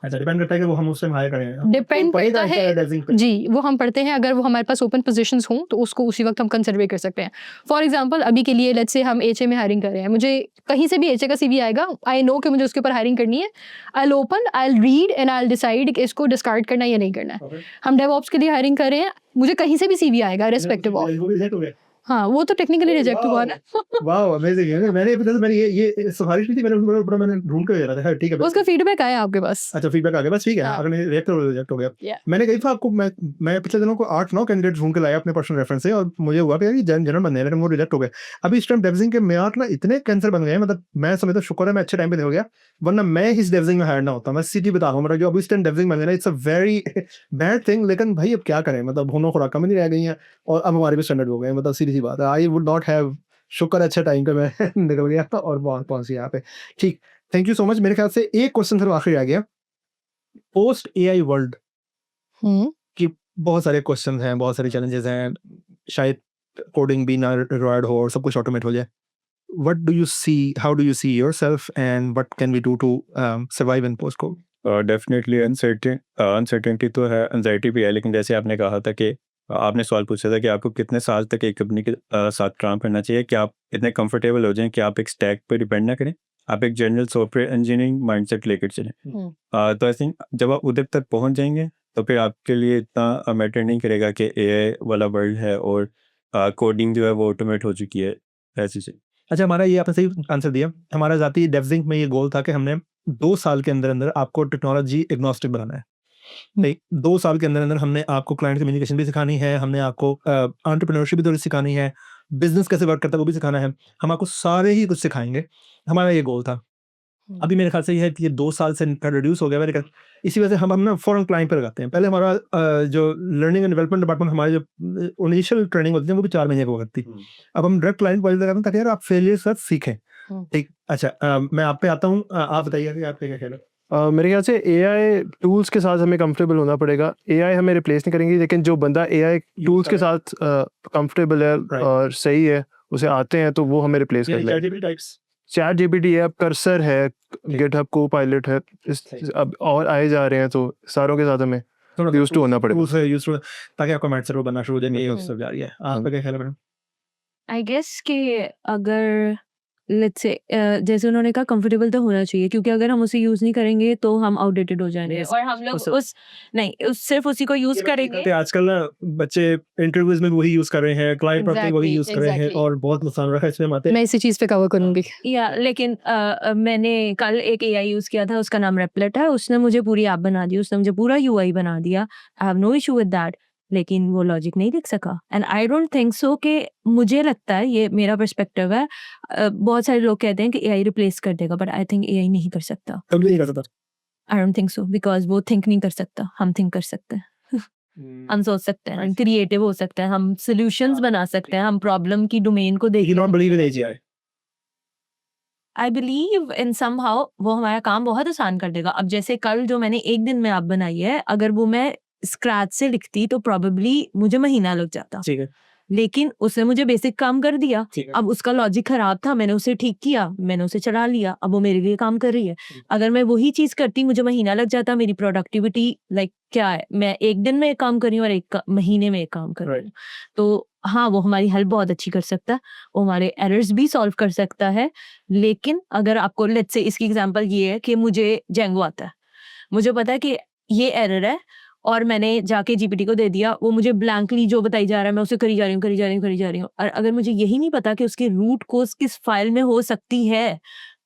अच्छा, डिपेंड करता है कि वो हम उस टाइम हायर करें। डिपेंड पड़ेगा करता है hr@devsin पे। जी, वो हम पढ़ते हैं। अगर वो हमारे पास ओपन पोजीशंस हों तो उसको उसी वक्त हम कंसिडर कर सकते हैं। फॉर एग्जांपल अभी के लिए लेट्स से हम एचए में हायरिंग कर रहे हैं, मुझे कहीं से भी एचए का सीवी आएगा, आई नो कि मुझे उसके ऊपर हायरिंग करनी है, I will open, I will read and I will decide कि इसको डिस्कार्ड करना है या नहीं करना है। Okay. हम डेवऑप्स के लिए हायरिंग कर रहे हैं, मुझे कहीं से भी सीवी आएगा रिस्पेक्टिव ऑफ। वो भी रिजेक्ट हो गया। हाँ, वो तो टेक्निकली रिजेक्ट Wow. हुआ ना। वाओ, अमेजिंग है। मैंने ये सिफारिश नहीं थी, मैंने ढूंढ के दे रहा था। ठीक है, उसका फीडबैक आया आपके पास? अच्छा फीडबैक आ गया, बस ठीक है। हाँ। अगर रिजेक्ट हो गया। Yeah. मैंने कही था आपको, मैं पिछले दिनों को 8-9 कैंडिडेट ढूंढ के लाया अपने पर्सनल रेफरेंस से, और मुझे हुआ कि यार ये जनरल बंदे हैं, लेकिन वो रिजेक्ट हो गए। अभी इस टाइम डेवसिन के मेयार ना इतने कैंसर बन गए हैं, मतलब मैं समझता हूं शुक्र है मैं अच्छे टाइम पे हो गया, वरना मैं इस डेवसिन में हायर ना होता। मैं सीटी बता रहा हूं, मेरा जो अभी इस टाइम डेवसिन बन गया ना, it's a very bad thing. लेकिन भाई अब क्या करें, मतलब होनो खुराक कम नहीं रह गई हैं, और अब हमारे भी स्टैंडर्ड हो गए हैं, मतलब सीधी सी बात है। आई वुड नॉट हैव, शुक्र अच्छे टाइम पे मैं निकल गया था और पहुंच गया यहाँ पे। ठीक, थैंक यू सो मच। मेरे ख्याल से एक क्वेश्चन सिर्फ आखिरी आ गया, पोस्ट एआई वर्ल्ड की बहुत सारे क्वेश्चन हैं, बहुत सारे चैलेंजेस हैं, शायद कोडिंग भी ना रिक्वायर्ड हो और सब कुछ ऑटोमेट हो जाए। What do you see, how do you see yourself and what can we do to survive in post code? Definitely uncertainty तो है, एंजाइटी भी है, लेकिन जैसे आपने कहा था कि आपने सवाल पूछा था कि आपको कितने साल तक एक कंपनी के साथ काम करना चाहिए कि आप इतने कंफर्टेबल हो जाएं कि आप एक स्टैक पर डिपेंड ना करें, आप एक जनरल सॉफ्टवेयर इंजीनियरिंग माइंडसेट लेकर चलें। तो आई थिंक जब आप उधर तक पहुंच जाएंगे तो फिर आपके लिए इतना मैटर नहीं करेगा कि एआई वाला वर्ल्ड है और कोडिंग जो है वो ऑटोमेट हो चुकी है, ऐसी चीज़। अच्छा, हमारा ये आपने सही आंसर दिया। हमारा ज़ाती डेवजिंक में ये गोल था कि हमने 2 साल के अंदर आपको टेक्नोलॉजी एग्नोस्टिक बनाना है। नहीं, 2 साल के अंदर हमने आपको क्लाइंट कम्युनिकेशन भी सिखानी है, हमने आपको एंटरप्रेन्योरशिप भी थोड़ी सिखानी है, बिज़नेस कैसे वर्क करता है वो भी सिखाना है। हम आपको सारे ही कुछ सिखाएँगे, हमारा ये गोल था। अभी मेरे ख्याल से ये है कि ये 2 साल से रिड्यूस हो गया है, मेरे ख्याल इसी वजह से हम ना फ़ौरन क्लाइंट पे लगाते हैं। पहले हमारा जो लर्निंग एंड डेवलपमेंट डिपार्टमेंट हमारी जो इनिशियल ट्रेनिंग होती है वो भी 4 महीने की हुआ करती है। अब हम डायरेक्ट क्लाइंट पे लगाते हैं ताकि यार आप फेलियर के साथ सीखें। ठीक, अच्छा, मैं आप पे आता हूँ, आप बताइए कि आपका क्या ख्याल है? मेरे ख्याल से एआई टूल्स के साथ हमें कंफर्टेबल होना पड़ेगा। एआई हमें रिप्लेस नहीं करेंगी, लेकिन जो बंदा एआई टूल्स के साथ कंफर्टेबल है और सही है, उसे आते हैं, तो वो हमें रिप्लेस कर लेगा। ChatGPT types. चैट जीपीटी है, कर्सर है, गिटहब को-पायलट है, अब और आए जा रहे हैं, तो सारों के साथ हमें यूज टू होना पड़ेगा। टूल्स से यूज टू, ताकि आपका माइंडसेट वो बनना शुरू हो जाए, ये सब जा रही है। आपका क्या ख्याल है मैडम? आई गेस कि अगर लेट्स से जैसे उन्होंने कहा कंफर्टेबल तो होना चाहिए, क्योंकि अगर हम उसे यूज नहीं करेंगे तो हम आउटडेटेड हो जाएंगे और हम लोग उस नहीं उस सिर्फ उसी को यूज करेंगे। आजकल ना बच्चे इंटरव्यूज में वही यूज कर रहे हैं, क्लाइंट पर वही यूज कर रहे हैं exactly. और बहुत नुकसान रखा है इसमें आते मैं इसी चीज़ पे कवर करूँगी। या लेकिन मैंने कल एक एआई यूज किया था, उसका नाम रेपलेट है। उसने मुझे पूरी ऐप बना दी, उसने मुझे पूरा यूआई बना दिया। I have no issue with that, लेकिन वो लॉजिक नहीं दिख सका। And I don't think so कि मुझे लगता है, ये मेरा पर्सपेक्टिव है, बहुत सारे लोग कहते हैं कि एआई रिप्लेस कर देगा, बट आई थिंक एआई नहीं कर सकता। कभी नहीं कर सकता। आई डोंट थिंक सो, बिकॉज वो थिंक नहीं कर सकता, हम थिंक कर सकते हैं। हम सोच सकते हैं, हम क्रिएटिव हो सकते हैं, हम सॉल्यूशंस बना सकते हैं, हम प्रॉब्लम की डोमेन को देख You not believe in AGI? I believe in somehow वो हमारा काम बहुत आसान कर देगा। अब जैसे कल जो मैंने एक दिन में ऐप बनाई है, अगर वो मैं स्क्रैच से लिखती तो प्रोबेबली मुझे महीना लग जाता, ठीक है, लेकिन उसने मुझे बेसिक काम कर दिया। ठीक है। अब उसका लॉजिक खराब था, मैंने उसे ठीक किया, मैंने उसे चला लिया, अब वो मेरे लिए काम कर रही है। अगर मैं वही चीज करती, मुझे महीना लग जाता। मेरी प्रोडक्टिविटी क्या है, मैं एक दिन में एक काम कर रही हूँ और एक महीने में एक काम कर रही हूँ। तो हाँ, वो हमारी हेल्प बहुत अच्छी कर सकता है, वो हमारे एरर्स भी सॉल्व कर सकता है। लेकिन अगर आपको लेट्स से इसकी एग्जांपल ये है कि मुझे जेंगो आता है, मुझे पता है कि ये एरर है और मैंने जाके जीपीटी को दे दिया, वो मुझे ब्लैंकली जो बताई जा रहा है मैं उसे करी जा रही हूँ। और अगर मुझे यही नहीं पता कि उसकी रूट कोज किस फाइल में हो सकती है,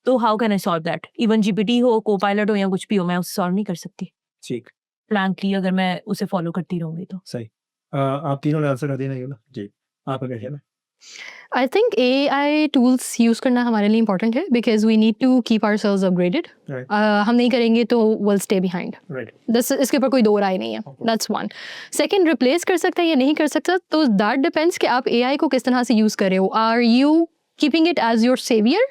तो how can I solve that? Even GPT हो, को-पायलट हो या कुछ भी हो, मैं उसे सॉल्व नहीं कर सकती ठीक, ब्लैंकली, अगर मैं उसे फॉलो करती रहूंगी तो। सही। आप तीनों ने आंसर कर दिया, नहीं बोला जी। आपका क्या ख्याल है? I think AI tools use करना हमारे लिए इंपॉर्टेंट है, because we need to keep ourselves upgraded. Right. हम नहीं करेंगे तो विल स्टे बिहाइंड। राइट, इसके ऊपर कोई दो राय नहीं है। That's one. सेकंड, रिप्लेस कर सकता है या नहीं कर सकता, तो दैट डिपेंड्स कि आप AI को किस तरह से यूज़ कर रहे हो। Are you keeping it as your saviour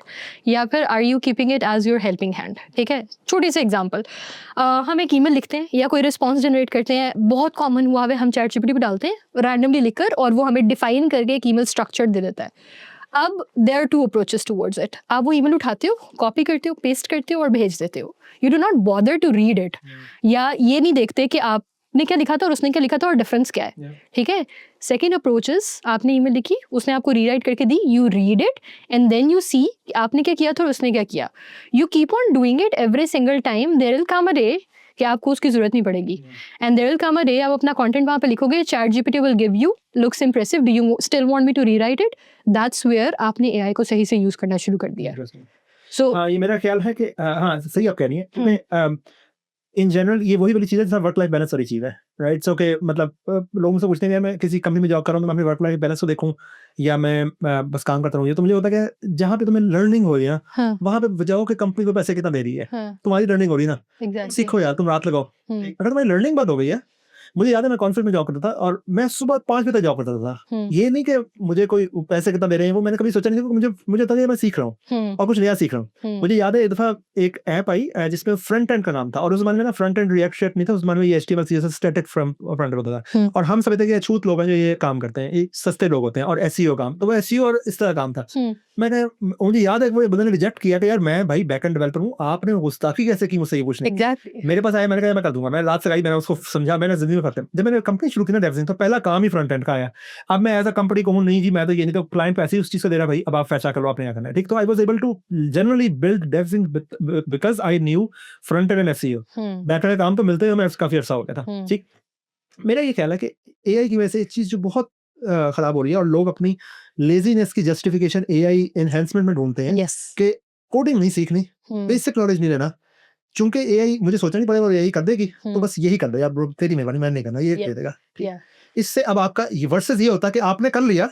या फिर are you keeping it as your helping hand? ठीक है, छोटी सी एग्जांपल, हम एक ईमेल लिखते हैं या कोई रिस्पॉन्स जनरेट करते हैं, बहुत कॉमन हुआ है, हम चैट जीपीटी पे डालते हैं रैंडमली लिखकर और वो हमें डिफाइन करके एक ईमेल स्ट्रक्चर दे देता है। अब there are two approaches towards it. आप वो ईमेल उठाते हो, कॉपी करते हो, पेस्ट करते हो और भेज देते हो। You do not bother to read it, या ये नहीं देखते कि आपने क्या लिखा था और उसने क्या लिखा था और डिफरेंस क्या है। ठीक है, सेकेंड अप्रोचेस, आपने ईमेल लिखी, उसने आपको रीराइट करके दी, you read it and then you see आपने क्या किया था और उसने क्या किया। You keep on doing it every single time, there will come a day कि आपको उसकी जरूरत नहीं पड़ेगी। And there will come a day आप अपना कंटेंट वहाँ पे लिखोगे, ChatGPT will give you looks impressive, do you still want me to rewrite it? That's where आपने एआई को सही से यूज करना शुरू कर दिया। सो हाँ, ये मेरा ख्याल है कि हाँ, सही आप कह रही हैं। मैं इन जनरल ये वही वाली चीज़ है जैसा वर्क लाइफ बैलेंस वाली चीज़ है, राइट? सो कि मतलब लोग मुझसे पूछते हैं यार मैं किसी कंपनी में जॉब कर रहा हूँ तो मैं अपनी वर्क लाइफ बैलेंस को देखूँ या मैं बस काम करता रहूँ? ये तो मुझे होता है कि जहाँ पे तुम्हें लर्निंग हो रही है ना, हाँ, वहाँ पे बजाओ कि कंपनी को पैसे कितना दे रही है, हाँ, तुम्हारी लर्निंग हो रही है ना, एग्जैक्टली। सीखो यार, तुम रात लगाओ। अगर तुम्हारी लर्निंग बंद हो गई है, मुझे याद है मैं कॉन्फ्रेंस में जॉब करता था और मैं सुबह 5 बजे तक जॉब करता था। ये नहीं कि मुझे कोई पैसे कितना दे रहे हैं वो मैंने कभी सोचा नहीं था, मुझे था कि मैं सीख रहा हूँ और कुछ नया सीख रहा हूँ। मुझे याद है एक दफा एक ऐप आई जिसमें फ्रंट एंड का नाम था और उस जमाने में ना फ्रंट एंड रिएक्ट शेप नहीं था, उस जमाने में ये HTML CSS static front end होता था और हम समझते थे कि छूत लोग हैं जो ये काम करते हैं, ये सस्ते लोग होते हैं और SEO काम, तो वो SEO और इस तरह काम था। मैंने मुझे याद है वो बंदे ने रिजेक्ट किया कि यार मैं भाई बैकएंड डेवलपर हूँ, आपने गुस्ताखी कैसे की मुझसे ये पूछने। एग्जैक्टली। मेरे पास आया, मैंने कहा मैं कर दूंगा, मैं रात से आई, मैंने उसको समझा, मैंने जिंदगी में करते जब मैंने कंपनी शुरू की ना डेवजिंग, तो पहला काम ही फ्रंट एंड का आया। अब मैं एज अ कंपनी कहूँ नहीं जी मैं तो ये नहीं, तो क्लाइंट पैसे ही उस चीज को दे रहा है, भाई अब आप फैसला करो आपने क्या करना है, ठीक? तो I was able to generally build DevSync because I knew front end SEO। Backend काम तो मिलते हैं, मैं काफी अर्सा हो गया था, ठीक? मेरा ये ख्याल है कि AI की वजह से एक चीज जो बहुत खराब हो रही है और लोग अपनी लेजीनेस की जस्टिफिकेशन एआई एनहेंसमेंट में ढूंढते हैं यस कि कोडिंग नहीं सीखनी, बेसिक नॉलेज नहीं लेना, चूंकि एआई मुझे सोचना नहीं पड़ेगा और एआई कर देगी तो बस यही कर दो यार ब्रो, तेरी मेहरबानी, मैंने नहीं करना, ये दे देगा। ठीक। इससे अब आपका वर्सेस ये होता है कि आपने कर लिया,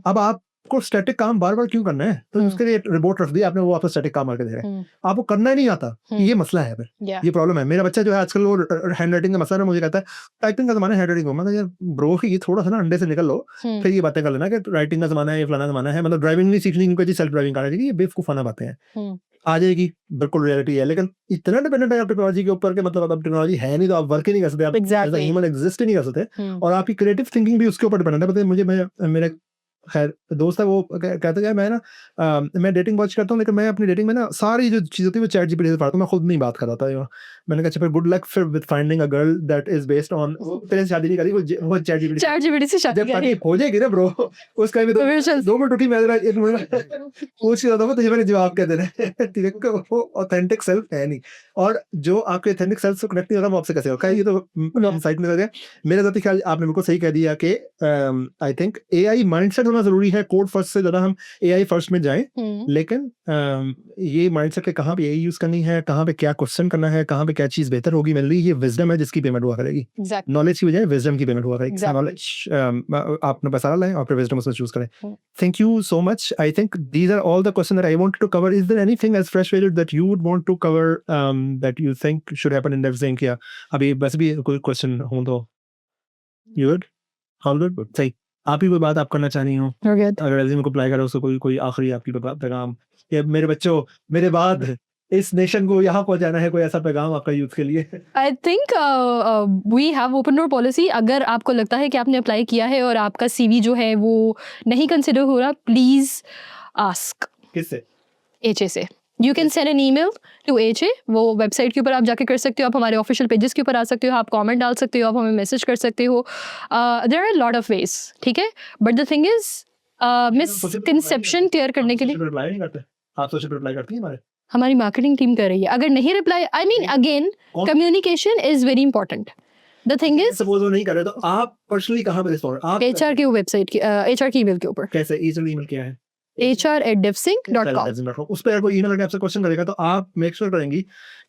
अब आपको स्टैटिक काम बार बार क्यों करना है, तो उसके लिए रिपोर्ट रख दिया आपने, वो आपको स्टैटिक काम करके दे रहे हैं, आपको करना ही नहीं आता, ये मसला है फिर, ये प्रॉब्लम है। मेरा बच्चा जो है आजकल वो हैंड राइटिंग का मसला है, मुझे कहता है टाइपिंग का जमाना है, हैंड राइटिंग को, मतलब यार ब्रो ये थोड़ा सा ना अंडे से निकल लो, फिर ये बातें कर लेना कि राइटिंग का जमाना है, ये फलाना जमाना है, मतलब ड्राइविंग नहीं सीखनी क्योंकि सेल्फ ड्राइविंग करना चाहिए, ये बेवकूफाना बातें हैं, आ जाएगी, बिल्कुल रियलिटी है, लेकिन इतना डिपेंडेंट है आप टेक्नोलॉजी के ऊपर कि मतलब अब टेक्नोलॉजी है नहीं तो आप वर्क ही नहीं कर सकते, आप एज अ ह्यूमन एग्जिस्ट ही नहीं कर सकते, और आपकी क्रिएटिव थिंकिंग भी उसके ऊपर डिपेंडेंट है। पता है मुझे, मेरे खैर दोस्त है वो कहता है मैं ना मैं डेटिंग वॉच करता हूँ, लेकिन मैं अपनी डेटिंग में ना सारी जो चीज़ होती है वो चैट जीपीटी से पढ़ता हूँ, मैं खुद नहीं बात कर रहा था। मैंने कहा अच्छा फिर गुड लक फिर with finding a girl that is based on, तेरे से शादी नहीं करी वो चैट जीपीटी से शादी जब ताकि हो जाएगी ना ब्रो, उसका भी तो 2 मिनट उठी, मैं पूछ रहा था, तो मैंने जवाब क्या देना, वो ऑथेंटिक सेल्फ है नहीं, और जो आपके ऑथेंटिक सेल्फ से कनेक्ट नहीं होगा वो आपसे कैसे होगा, ये तो साइड में कर गया। मेरे साथ ख्याल आपने बिल्कुल सही कह दिया कि आई थिंक एआई माइंडसेट होना जरूरी है, कोड फर्स्ट से ज्यादा हम एआई फर्स्ट में जाएं, लेकिन ये माइंडसेट के कहाँ पे एआई यूज करनी है, कहाँ पे क्या क्वेश्चन करना है, कहाँ पे क्या चीज बेहतर होगी मिल रही, ये विजडम है जिसकी पेमेंट हुआ करेगी, नॉलेज की बजाय विजडम की पेमेंट हुआ करेगी, नॉलेज आपने पैसा लाएं और फिर विजडम उसमें चूज करें। Thank you so much, I think these are all the question that I wanted to cover. Is there anything as fresh weighted that you would want to cover that you think should happen in DevSync? क्या अभी बस भी कोई question हो तो you good, all good, सही। आप ही कोई बात आप करना चाह रही हो अगर रेज्यूमे को अप्लाई करो, उसको कोई आखिरी आपकी पैगाम, या मेरे बच्चों मेरे बाद इस नेशन को यहाँ पहुंचाना है, कोई ऐसा पैगाम आपका यूथ के लिए? I think we have open door policy. अगर आपको लगता है कि आपने अप्लाई किया है और आपका सीवी जो है वो नहीं कंसिडर हो रहा, प्लीज आस्क। किससे? एचए से। You can send an email to HA, वो वेबसाइट के ऊपर आप जाके कर सकते हो, आप हमारे ऑफिशियल पेजेस के ऊपर आ सकते हो, आप कमेंट डाल सकते हो, आप हमें मैसेज कर सकते हो, there are lot of ways, ठीक है। But the thing is misconception clear करने के लिए रिप्लाई नहीं करते आप? सोशल रिप्लाई करती हैं हमारी मार्केटिंग टीम कर रही है। अगर नहीं reply, I mean again communication is very important. The thing is suppose वो नहीं कर रहे तो आप पर्सनली कहाँ पे रिस्पॉन्ड? आप एचआर की वेबसाइट की एचआर की ईमेल के ऊपर, कैसे? ईमेल क्या है? hr@devsync.com। उस पर अगर कोई ईमेल करके आपसे क्वेश्चन करेगा तो आप मेक श्योर करेंगी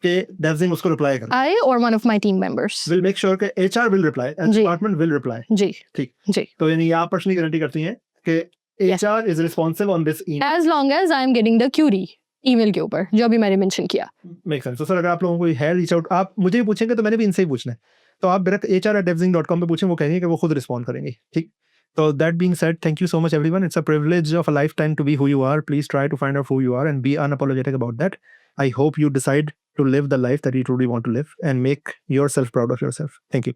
कि devsync उसको रिप्लाई करे। I or one of my team members will make sure कि एचआर विल रिप्लाई एंड जी। Department will reply. जी ठीक। जी, तो यानी आप पर्सनली गारंटी करती हैं कि HR is responsive on this email? as long as I am getting the query email के ऊपर जो अभी मैंने मेंशन किया। Make sense. तो सर अगर आप लोगों को है रीच आउट, आप मुझे भी पूछेंगे तो मैंने भी इनसे ही पूछना है, तो आप डायरेक्ट hr@devsync.com पे पूछें, वो कहेंगे कि वो खुद रिस्पॉन्ड करेंगे। ठीक। So that being said, thank you so much everyone. It's a privilege of a lifetime to be who you are. Please try to find out who you are and be unapologetic about that. I hope you decide to live the life that you truly want to live and make yourself proud of yourself. Thank you.